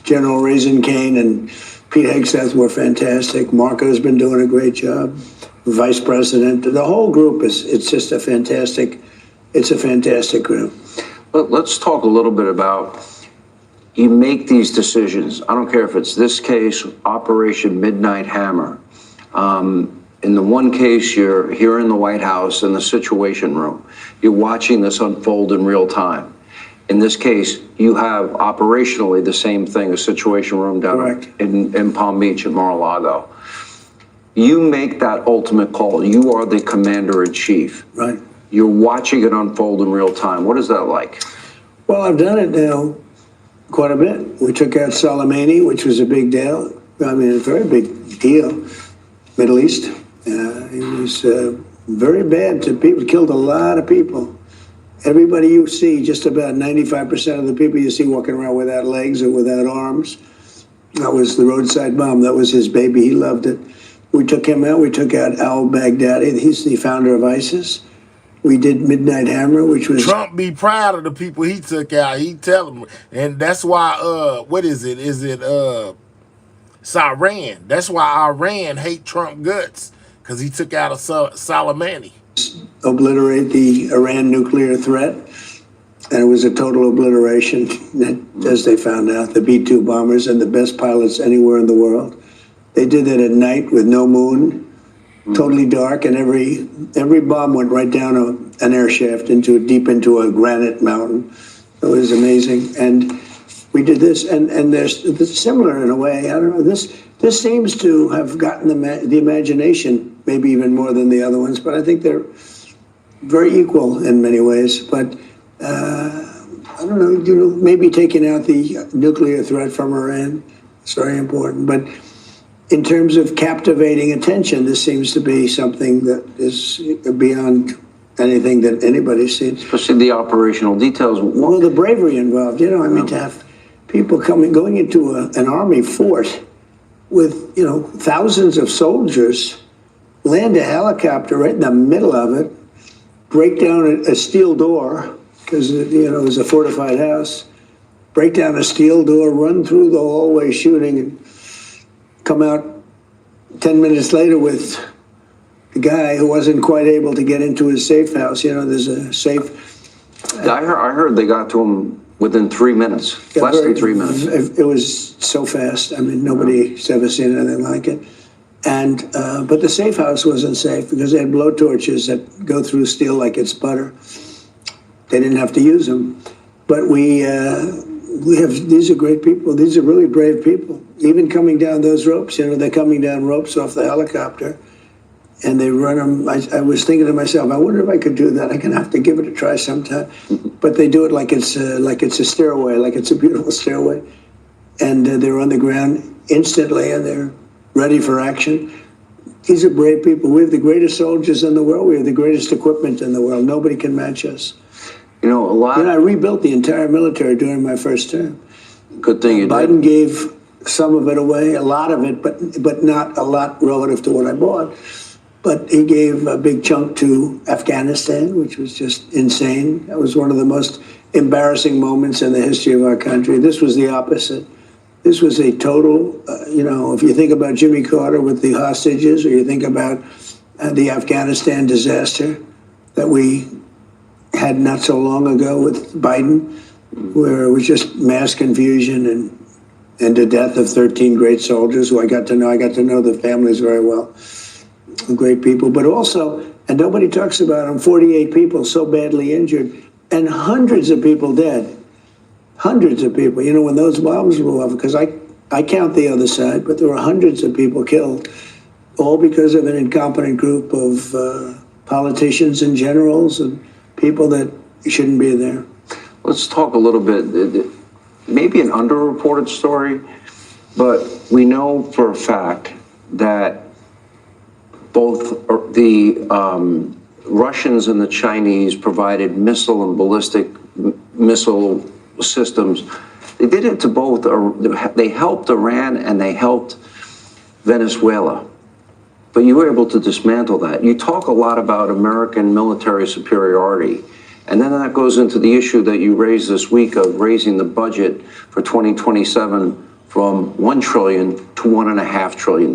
General Raisin Kane and Pete Hegseth were fantastic. Marco's been doing a great job. Vice President, the whole group it's just a fantastic group. Let's talk a little bit about, you make these decisions. I don't care if it's this case, Operation Midnight Hammer. In the one case, you're here in the White House in the Situation Room. You're watching this unfold in real time. In this case, you have operationally the same thing, a Situation Room down in Palm Beach at Mar-a-Lago. You make that ultimate call. You are the commander-in-chief. Right. You're watching it unfold in real time. What is that like? Well, I've done it now quite a bit. We took out Soleimani, which was a big deal. I mean, a very big deal. Middle East. He was very bad to people, killed a lot of people. Everybody you see, just about 95% of the people you see walking around without legs or without arms, that was the roadside bomb. That was his baby. He loved it. We took him out. We took out al-Baghdadi. He's the founder of ISIS. We did Midnight Hammer, which was... Trump be proud of the people he took out. He tell them. And that's why, what is it? It's Iran. That's why Iran hate Trump guts, because he took out a Soleimani. Obliterate the Iran nuclear threat. And it was a total obliteration, as they found out. The B-2 bombers and the best pilots anywhere in the world. They did that at night with no moon, totally dark, and every bomb went right down an air shaft deep into a granite mountain. It was amazing. And we did this, and it's similar in a way. I don't know. This seems to have gotten the imagination, maybe even more than the other ones. But I think they're very equal in many ways. But I don't know. You know, maybe taking out the nuclear threat from Iran is very important. But in terms of captivating attention, this seems to be something that is beyond anything that anybody's seen. Especially the operational details. Well, the bravery involved, you know, I mean, to have people going into an army fort with, you know, thousands of soldiers, land a helicopter right in the middle of it, break down a steel door, because, you know, it was a fortified house, break down a steel door, run through the hallway shooting, and come out 10 minutes later with the guy who wasn't quite able to get into his safe house. You know, there's a safe. I heard they got to him within 3 minutes, less than 3 minutes. It was so fast. I mean, nobody's ever seen anything like it. And but the safe house wasn't safe because they had blowtorches that go through steel like it's butter. They didn't have to use them. But we have, these are great people. These are really brave people. Even coming down those ropes, you know, they're coming down ropes off the helicopter and they run them. I was thinking to myself, I wonder if I could do that. I'm going to have to give it a try sometime. But they do it like it's a stairway, like it's a beautiful stairway. And they're on the ground instantly and they're ready for action. These are brave people. We have the greatest soldiers in the world. We have the greatest equipment in the world. Nobody can match us. You know, a lot. You know, I rebuilt the entire military during my first term. Good thing you did. Biden gave some of it away, a lot of it, but not a lot relative to what I bought. But he gave a big chunk to Afghanistan, which was just insane. That was one of the most embarrassing moments in the history of our country. This was the opposite. This was a total, you know, if you think about Jimmy Carter with the hostages, or you think about the Afghanistan disaster, that we had not so long ago with Biden, where it was just mass confusion and the death of 13 great soldiers who I got to know. I got to know the families very well, great people, but also, and nobody talks about them, 48 people so badly injured and hundreds of people dead. Hundreds of people, you know, when those bombs blew off, because I count the other side, but there were hundreds of people killed, all because of an incompetent group of politicians and generals and people that shouldn't be there. Let's talk a little bit, maybe an underreported story, but we know for a fact that both the Russians and the Chinese provided missile and ballistic missile systems. They did it to both. They helped Iran and they helped Venezuela. But you were able to dismantle that. You talk a lot about American military superiority. And then that goes into the issue that you raised this week of raising the budget for 2027 from $1 trillion to $1.5 trillion.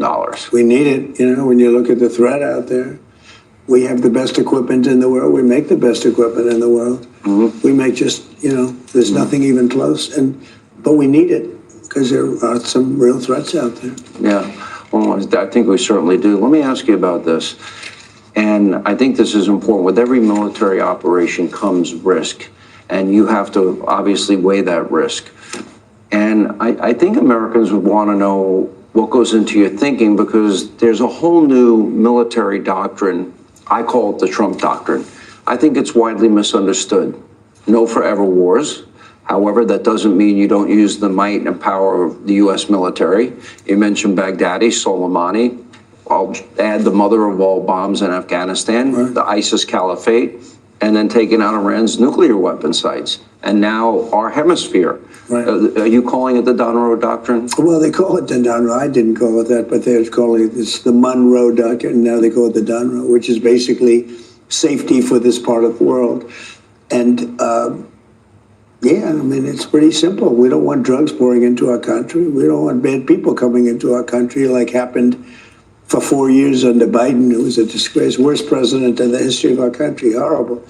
We need it, you know, when you look at the threat out there. We have the best equipment in the world. We make the best equipment in the world. We make just, you know, there's nothing even close. But we need it because there are some real threats out there. Yeah, well, I think we certainly do. Let me ask you about this. And I think this is important. With every military operation comes risk, and you have to obviously weigh that risk. And I think Americans would want to know what goes into your thinking, because there's a whole new military doctrine. I call it the Trump doctrine. I think it's widely misunderstood. No forever wars. However, that doesn't mean you don't use the might and power of the U.S. military. You mentioned Baghdadi, Soleimani. I'll add the mother of all bombs in Afghanistan, the ISIS caliphate, and then taking out Iran's nuclear weapon sites. And now our hemisphere. Are you calling it the Donroe Doctrine? Well, they call it the Donroe. I didn't call it that, but they're calling it, it's the Monroe Doctrine. Now they call it the Donroe, which is basically safety for this part of the world. And yeah, I mean, it's pretty simple. We don't want drugs pouring into our country. We don't want bad people coming into our country like happened for 4 years under Biden, who was a disgrace, worst president in the history of our country. Horrible.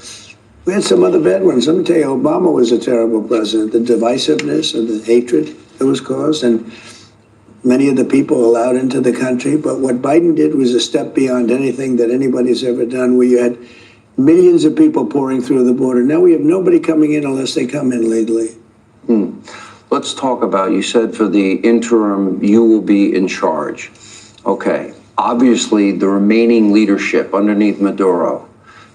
We had some other bad ones. Let me tell you, Obama was a terrible president. The divisiveness and the hatred that was caused, and many of the people allowed into the country. But what Biden did was a step beyond anything that anybody's ever done, where you had millions of people pouring through the border. Now we have nobody coming in unless they come in legally. Let's talk about, you said for the interim, you will be in charge. Okay. Obviously, the remaining leadership underneath Maduro,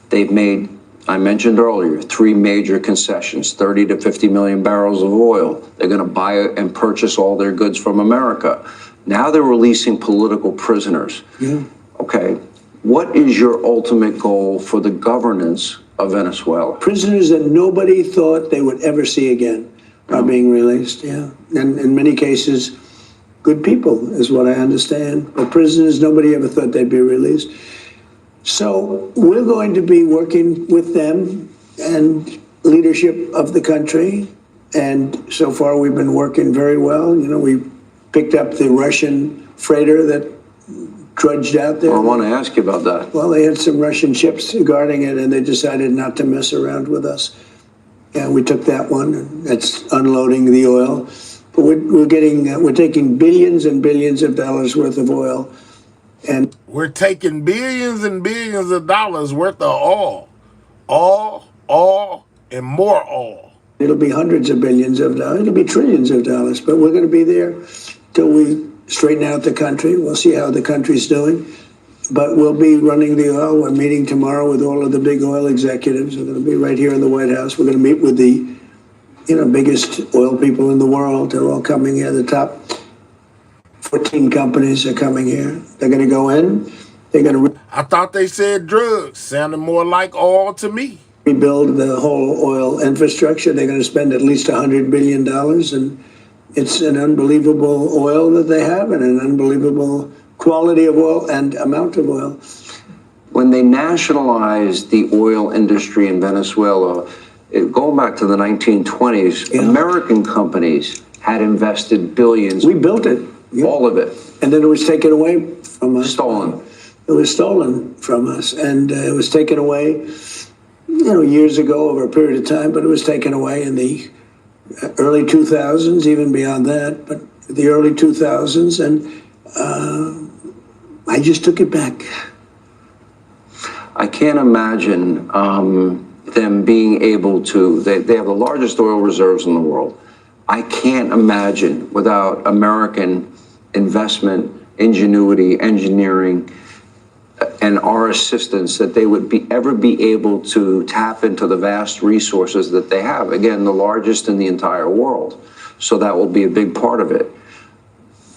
they've made, I mentioned earlier, 3 major concessions, 30 to 50 million barrels of oil. They're going to buy and purchase all their goods from America. Now they're releasing political prisoners. Yeah. Okay. What is your ultimate goal for the governance of Venezuela? Prisoners that nobody thought they would ever see again are being released, yeah. And in many cases, good people is what I understand. But prisoners, nobody ever thought they'd be released. So we're going to be working with them and leadership of the country. And so far we've been working very well. You know, we picked up the Russian freighter that trudged out there. I want to ask you about that. Well, they had some Russian ships guarding it, and they decided not to mess around with us. And we took that one, and that's unloading the oil. But we're taking billions and billions of dollars worth of oil, and we're taking billions and billions of dollars worth of oil, and more oil. It'll be hundreds of billions of dollars. It'll be trillions of dollars. But we're going to be there till we straighten out the country. We'll see how the country's doing. But we'll be running the oil. We're meeting tomorrow with all of the big oil executives. We're going to be right here in the White House. We're going to meet with the, biggest oil people in the world. They're all coming here. The top 14 companies are coming here. They're going to go in. They're going to... I thought they said drugs. Sounded more like oil to me. Rebuild the whole oil infrastructure. They're going to spend at least $100 billion. And it's an unbelievable oil that they have and an unbelievable quality of oil and amount of oil. When they nationalized the oil industry in Venezuela, going back to the 1920s, American companies had invested billions. We built it. All of it. And then it was taken away from us. Stolen. It was stolen from us, and it was taken away. years ago over a period of time, but it was taken away in the early 2000s, even beyond that, but the early 2000s, and I just took it back. I can't imagine them being able to, they have the largest oil reserves in the world. I can't imagine without American investment, ingenuity, engineering, and our assistance that they would ever be able to tap into the vast resources that they have. Again, the largest in the entire world. So that will be a big part of it.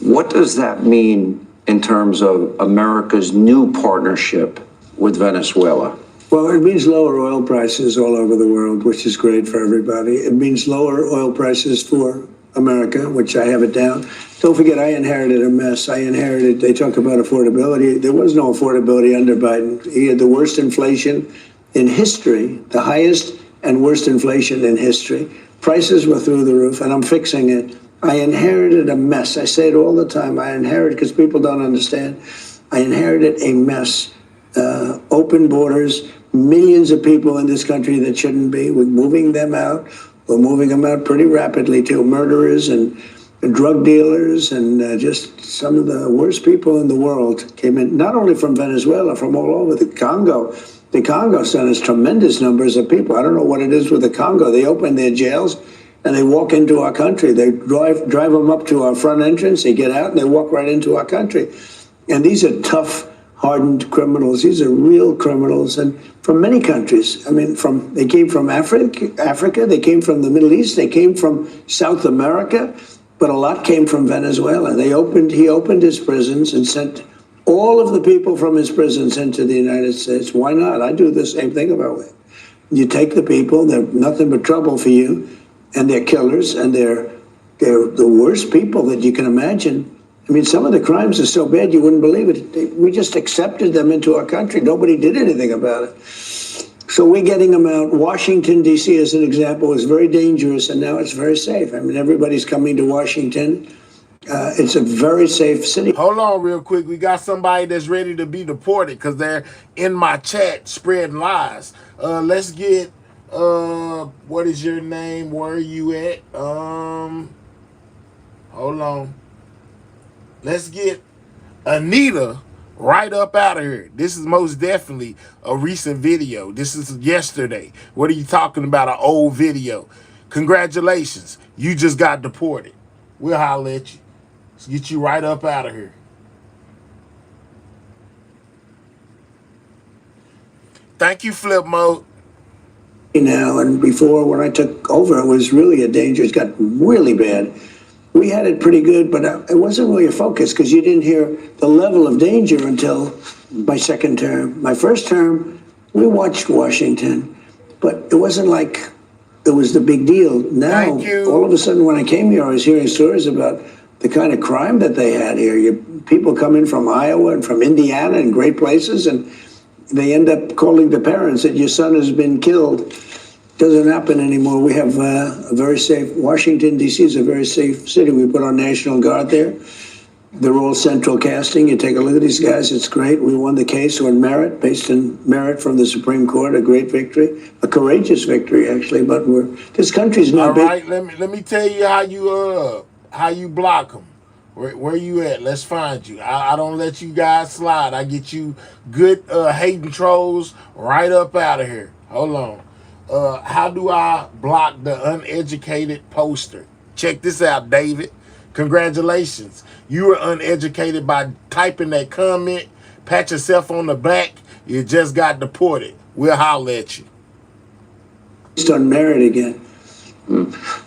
What does that mean in terms of America's new partnership with Venezuela? Well, it means lower oil prices all over the world, which is great for everybody. It means lower oil prices for America, which I have it down. Don't forget, I inherited a mess. They talk about affordability. There was no affordability under Biden. He had the worst inflation in history, the highest and worst inflation in history. Prices were through the roof, and I'm fixing it. I inherited a mess. I say it all the time. I inherited, because people don't understand, I inherited a mess. Open borders, millions of people in this country that shouldn't be. We're moving them out. We're moving them out pretty rapidly too. Murderers and drug dealers and just some of the worst people in the world came in, not only from Venezuela, from all over the Congo. The Congo sent us tremendous numbers of people. I don't know what it is with the Congo. They open their jails and they walk into our country. They drive them up to our front entrance. They get out and they walk right into our country. And these are tough, hardened criminals. These are real criminals, and from many countries. I mean, they came from Africa, they came from the Middle East, they came from South America, but a lot came from Venezuela. He opened his prisons and sent all of the people from his prisons into the United States. Why not? I do the same thing about it. You take the people, they're nothing but trouble for you, and they're killers, and they're the worst people that you can imagine. I mean, some of the crimes are so bad you wouldn't believe it. We just accepted them into our country. Nobody did anything about it. So we're getting them out. Washington, D.C., as an example, was very dangerous, and now it's very safe. I mean, everybody's coming to Washington. It's a very safe city. Hold on real quick. We got somebody that's ready to be deported because they're in my chat spreading lies. Let's get, what is your name? Where are you at? Hold on. Let's get Anita right up out of here. This is most definitely a recent video. This is yesterday. What are you talking about? An old video. Congratulations. You just got deported. We'll holler at you. Let's get you right up out of here. Thank you, Flip Mode. Now, and before, when I took over, it was really a danger. It got really bad. We had it pretty good, but it wasn't really a focus because you didn't hear the level of danger until my second term. My first term, we watched Washington, but it wasn't like it was the big deal. Now, all of a sudden, when I came here, I was hearing stories about the kind of crime that they had here. People come in from Iowa and from Indiana and great places, and they end up calling the parents that your son has been killed. Doesn't happen anymore. We have a very safe, Washington, D.C. is a very safe city. We put our National Guard there. They're all central casting. You take a look at these guys, it's great. We won the case on merit, based in merit from the Supreme Court, a great victory, a courageous victory, actually, but this country's not big. All right, let me tell you how you block them. Where you at? Let's find you. I don't let you guys slide. I get you good hating trolls right up out of here. Hold on. How do I block the uneducated poster? Check this out, David. Congratulations. You were uneducated by typing that comment. Pat yourself on the back. You just got deported. We'll holler at you. Based on merit again.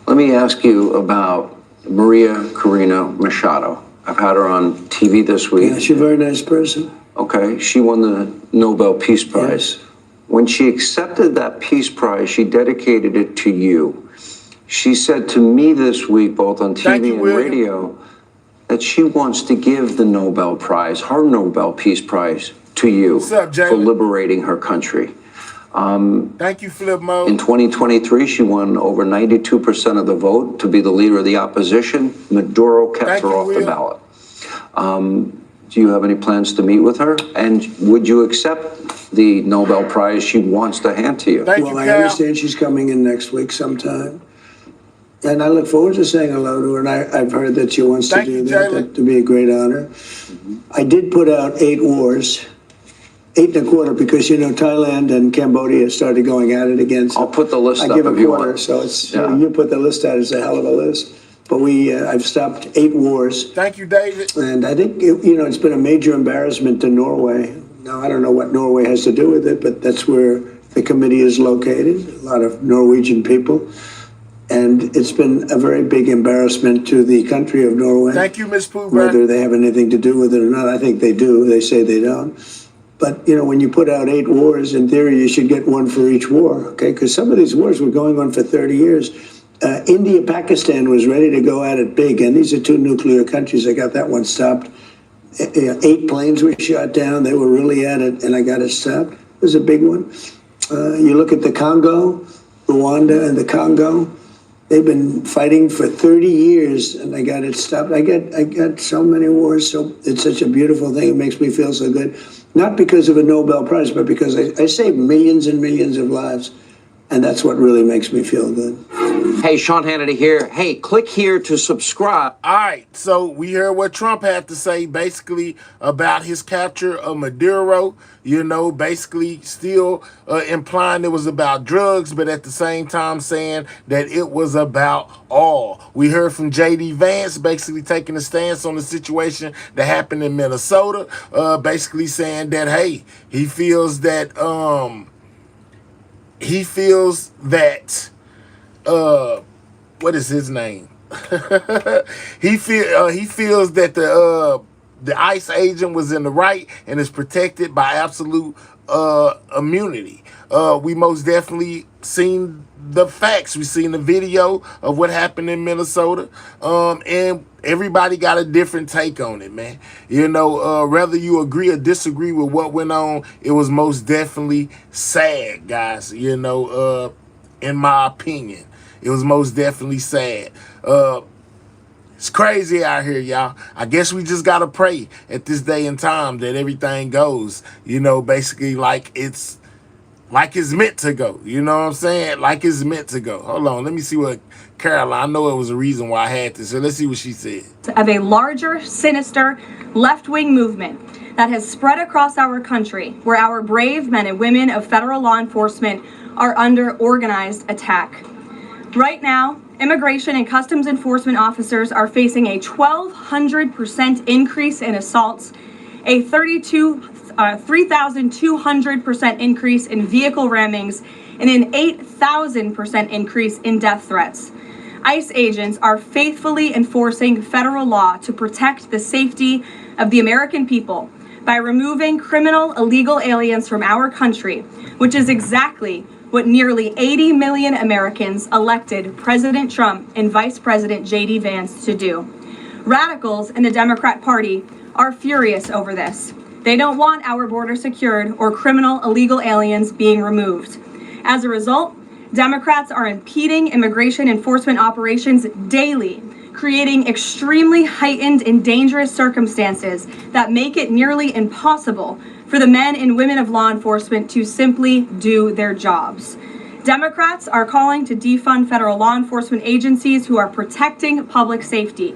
Let me ask you about Maria Corina Machado. I've had her on TV this week. Yeah, she's a very nice person. Okay, she won the Nobel Peace Prize. Yes. When she accepted that Peace Prize, she dedicated it to you. She said to me this week, both on TV and radio, that she wants to give the Nobel Prize, her Nobel Peace Prize, to you for liberating her country. Thank you, Flip Mode. In 2023, she won over 92% of the vote to be the leader of the opposition. Maduro kept her off the ballot. Do you have any plans to meet with her? And would you accept the Nobel Prize she wants to hand to you. Well, I understand she's coming in next week sometime. And I look forward to saying hello to her, and I've heard that she wants to do that. That'd be a great honor. I did put out 8 wars, 8 and a quarter, because, you know, Thailand and Cambodia started going at it again. So I'll put the list I up give a if you quarter, want. so it's, Yeah. you put the list out, it's a hell of a list. But I've stopped 8 wars. Thank you, David. And I think, you know, it's been a major embarrassment to Norway. Now, I don't know what Norway has to do with it, but that's where the committee is located, a lot of Norwegian people. And it's been a very big embarrassment to the country of Norway. Thank you, Ms. Pooh. Whether they have anything to do with it or not, I think they do. They say they don't. But, you know, when you put out 8 wars, in theory, you should get 1 for each war, okay? Because some of these wars were going on for 30 years. India, Pakistan was ready to go at it big, and these are 2 nuclear countries. I got that one stopped. 8 planes were shot down. They were really at it, and I got it stopped. It was a big one. You look at the Congo, Rwanda and the Congo. They've been fighting for 30 years, and I got it stopped. I got so many wars, so it's such a beautiful thing. It makes me feel so good. Not because of a Nobel Prize, but because I saved millions and millions of lives, and that's what really makes me feel good. Hey, Sean Hannity here. Hey, click here to subscribe. All right, so we heard what Trump had to say basically about his capture of Maduro, you know, basically still implying it was about drugs, but at the same time saying that it was about all. We heard from J.D. Vance basically taking a stance on the situation that happened in Minnesota, basically saying that, hey, he feels that, what is his name? he feels that the ICE agent was in the right and is protected by absolute immunity. We most definitely seen the facts. We seen the video of what happened in Minnesota, and everybody got a different take on it, man. You know, whether you agree or disagree with what went on, it was most definitely sad, guys. You know, in my opinion. It was most definitely sad. It's crazy out here, y'all. I guess we just got to pray at this day and time that everything goes, you know, basically like it's meant to go. You know what I'm saying? Like it's meant to go. Hold on. Let me see what Caroline, I know it was a reason why I had this. So let's see what she said. Of a larger, sinister, left-wing movement that has spread across our country, where our brave men and women of federal law enforcement are under organized attack. Right now, immigration and customs enforcement officers are facing a 1,200% increase in assaults, a 3,200% increase in vehicle rammings, and an 8,000% increase in death threats. ICE agents are faithfully enforcing federal law to protect the safety of the American people by removing criminal illegal aliens from our country, which is exactly what nearly 80 million Americans elected President Trump and Vice President J.D. Vance to do. Radicals in the Democrat Party are furious over this. They don't want our border secured or criminal illegal aliens being removed. As a result, Democrats are impeding immigration enforcement operations daily, creating extremely heightened and dangerous circumstances that make it nearly impossible for the men and women of law enforcement to simply do their jobs. Democrats are calling to defund federal law enforcement agencies who are protecting public safety.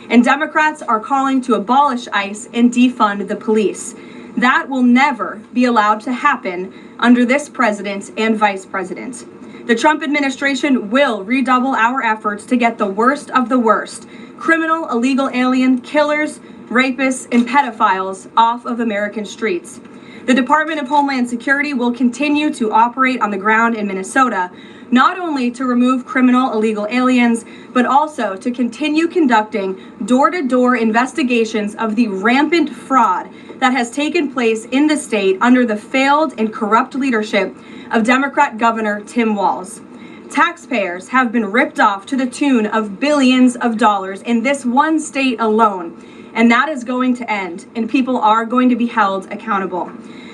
And Democrats are calling to abolish ICE and defund the police. That will never be allowed to happen under this president and vice president. The Trump administration will redouble our efforts to get the worst of the worst, criminal illegal alien killers, rapists, and pedophiles off of American streets. The Department of Homeland Security will continue to operate on the ground in Minnesota, not only to remove criminal illegal aliens, but also to continue conducting door-to-door investigations of the rampant fraud that has taken place in the state under the failed and corrupt leadership of Democrat Governor Tim Walz. Taxpayers have been ripped off to the tune of billions of dollars in this one state alone, and that is going to end, and people are going to be held accountable.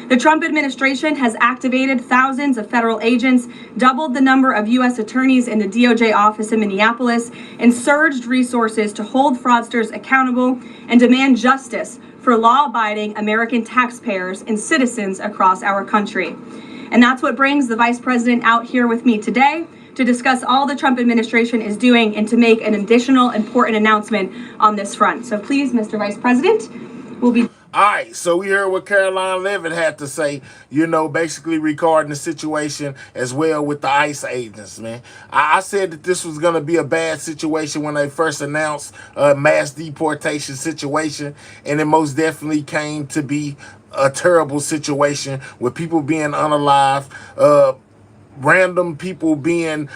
The Trump administration has activated thousands of federal agents, doubled the number of U.S. attorneys in the DOJ office in Minneapolis, and surged resources to hold fraudsters accountable and demand justice for law-abiding American taxpayers and citizens across our country. And that's what brings the Vice President out here with me today to discuss all the Trump administration is doing and to make an additional important announcement on this front. So please, Mr. Vice President, we'll be... All right, so we heard what Caroline Leavitt had to say, you know, basically regarding the situation as well with the ICE agents, man. I said that this was going to be a bad situation when they first announced a mass deportation situation, and it most definitely came to be a terrible situation with people being unalive, random people being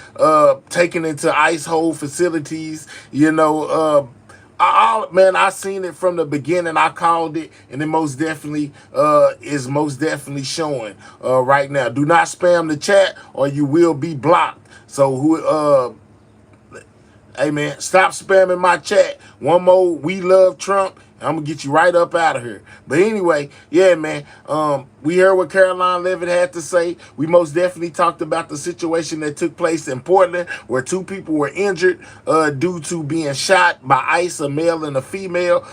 taken into ICE hold facilities, you know, man, I seen it from the beginning. I called it, and it most definitely is most definitely showing right now. Do not spam the chat, or you will be blocked. So hey man, stop spamming my chat. One more, we love Trump. I'm gonna get you right up out of here. But anyway, yeah, man. We heard what Caroline Leavitt had to say. We most definitely talked about the situation that took place in Portland, where 2 people were injured due to being shot by ICE, a male and a female.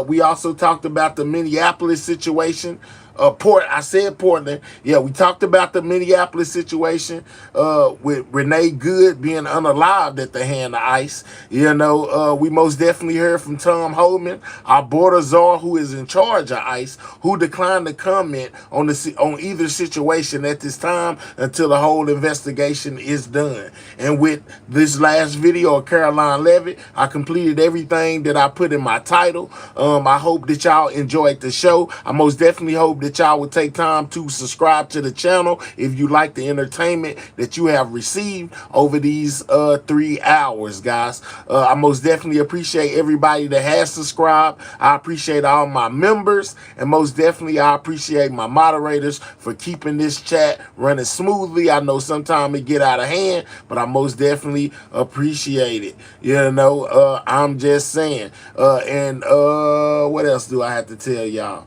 We also talked about the Minneapolis situation. I said Portland. Yeah, we talked about the Minneapolis situation with Renee Good being unalived at the hand of ICE. You know, we most definitely heard from Tom Homan, our border czar, who is in charge of ICE, who declined to comment on either situation at this time until the whole investigation is done. And with this last video of Caroline Leavitt, I completed everything that I put in my title. I hope that y'all enjoyed the show. I most definitely hope that y'all would take time to subscribe to the channel if you like the entertainment that you have received over these 3 hours, guys. I most definitely appreciate everybody that has subscribed. I appreciate all my members, and most definitely I appreciate my moderators for keeping this chat running smoothly. I know sometimes it get out of hand, but I most definitely appreciate it. You know, I'm just saying. And what else do I have to tell y'all?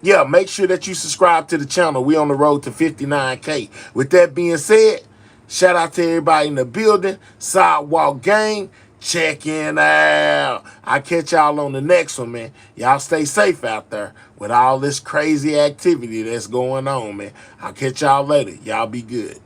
Yeah, make sure that you subscribe to the channel. We on the road to 59K. With that being said, shout out to everybody in the building. Sidewalk Gang, checking out. I'll catch y'all on the next one, man. Y'all stay safe out there with all this crazy activity that's going on, man. I'll catch y'all later. Y'all be good.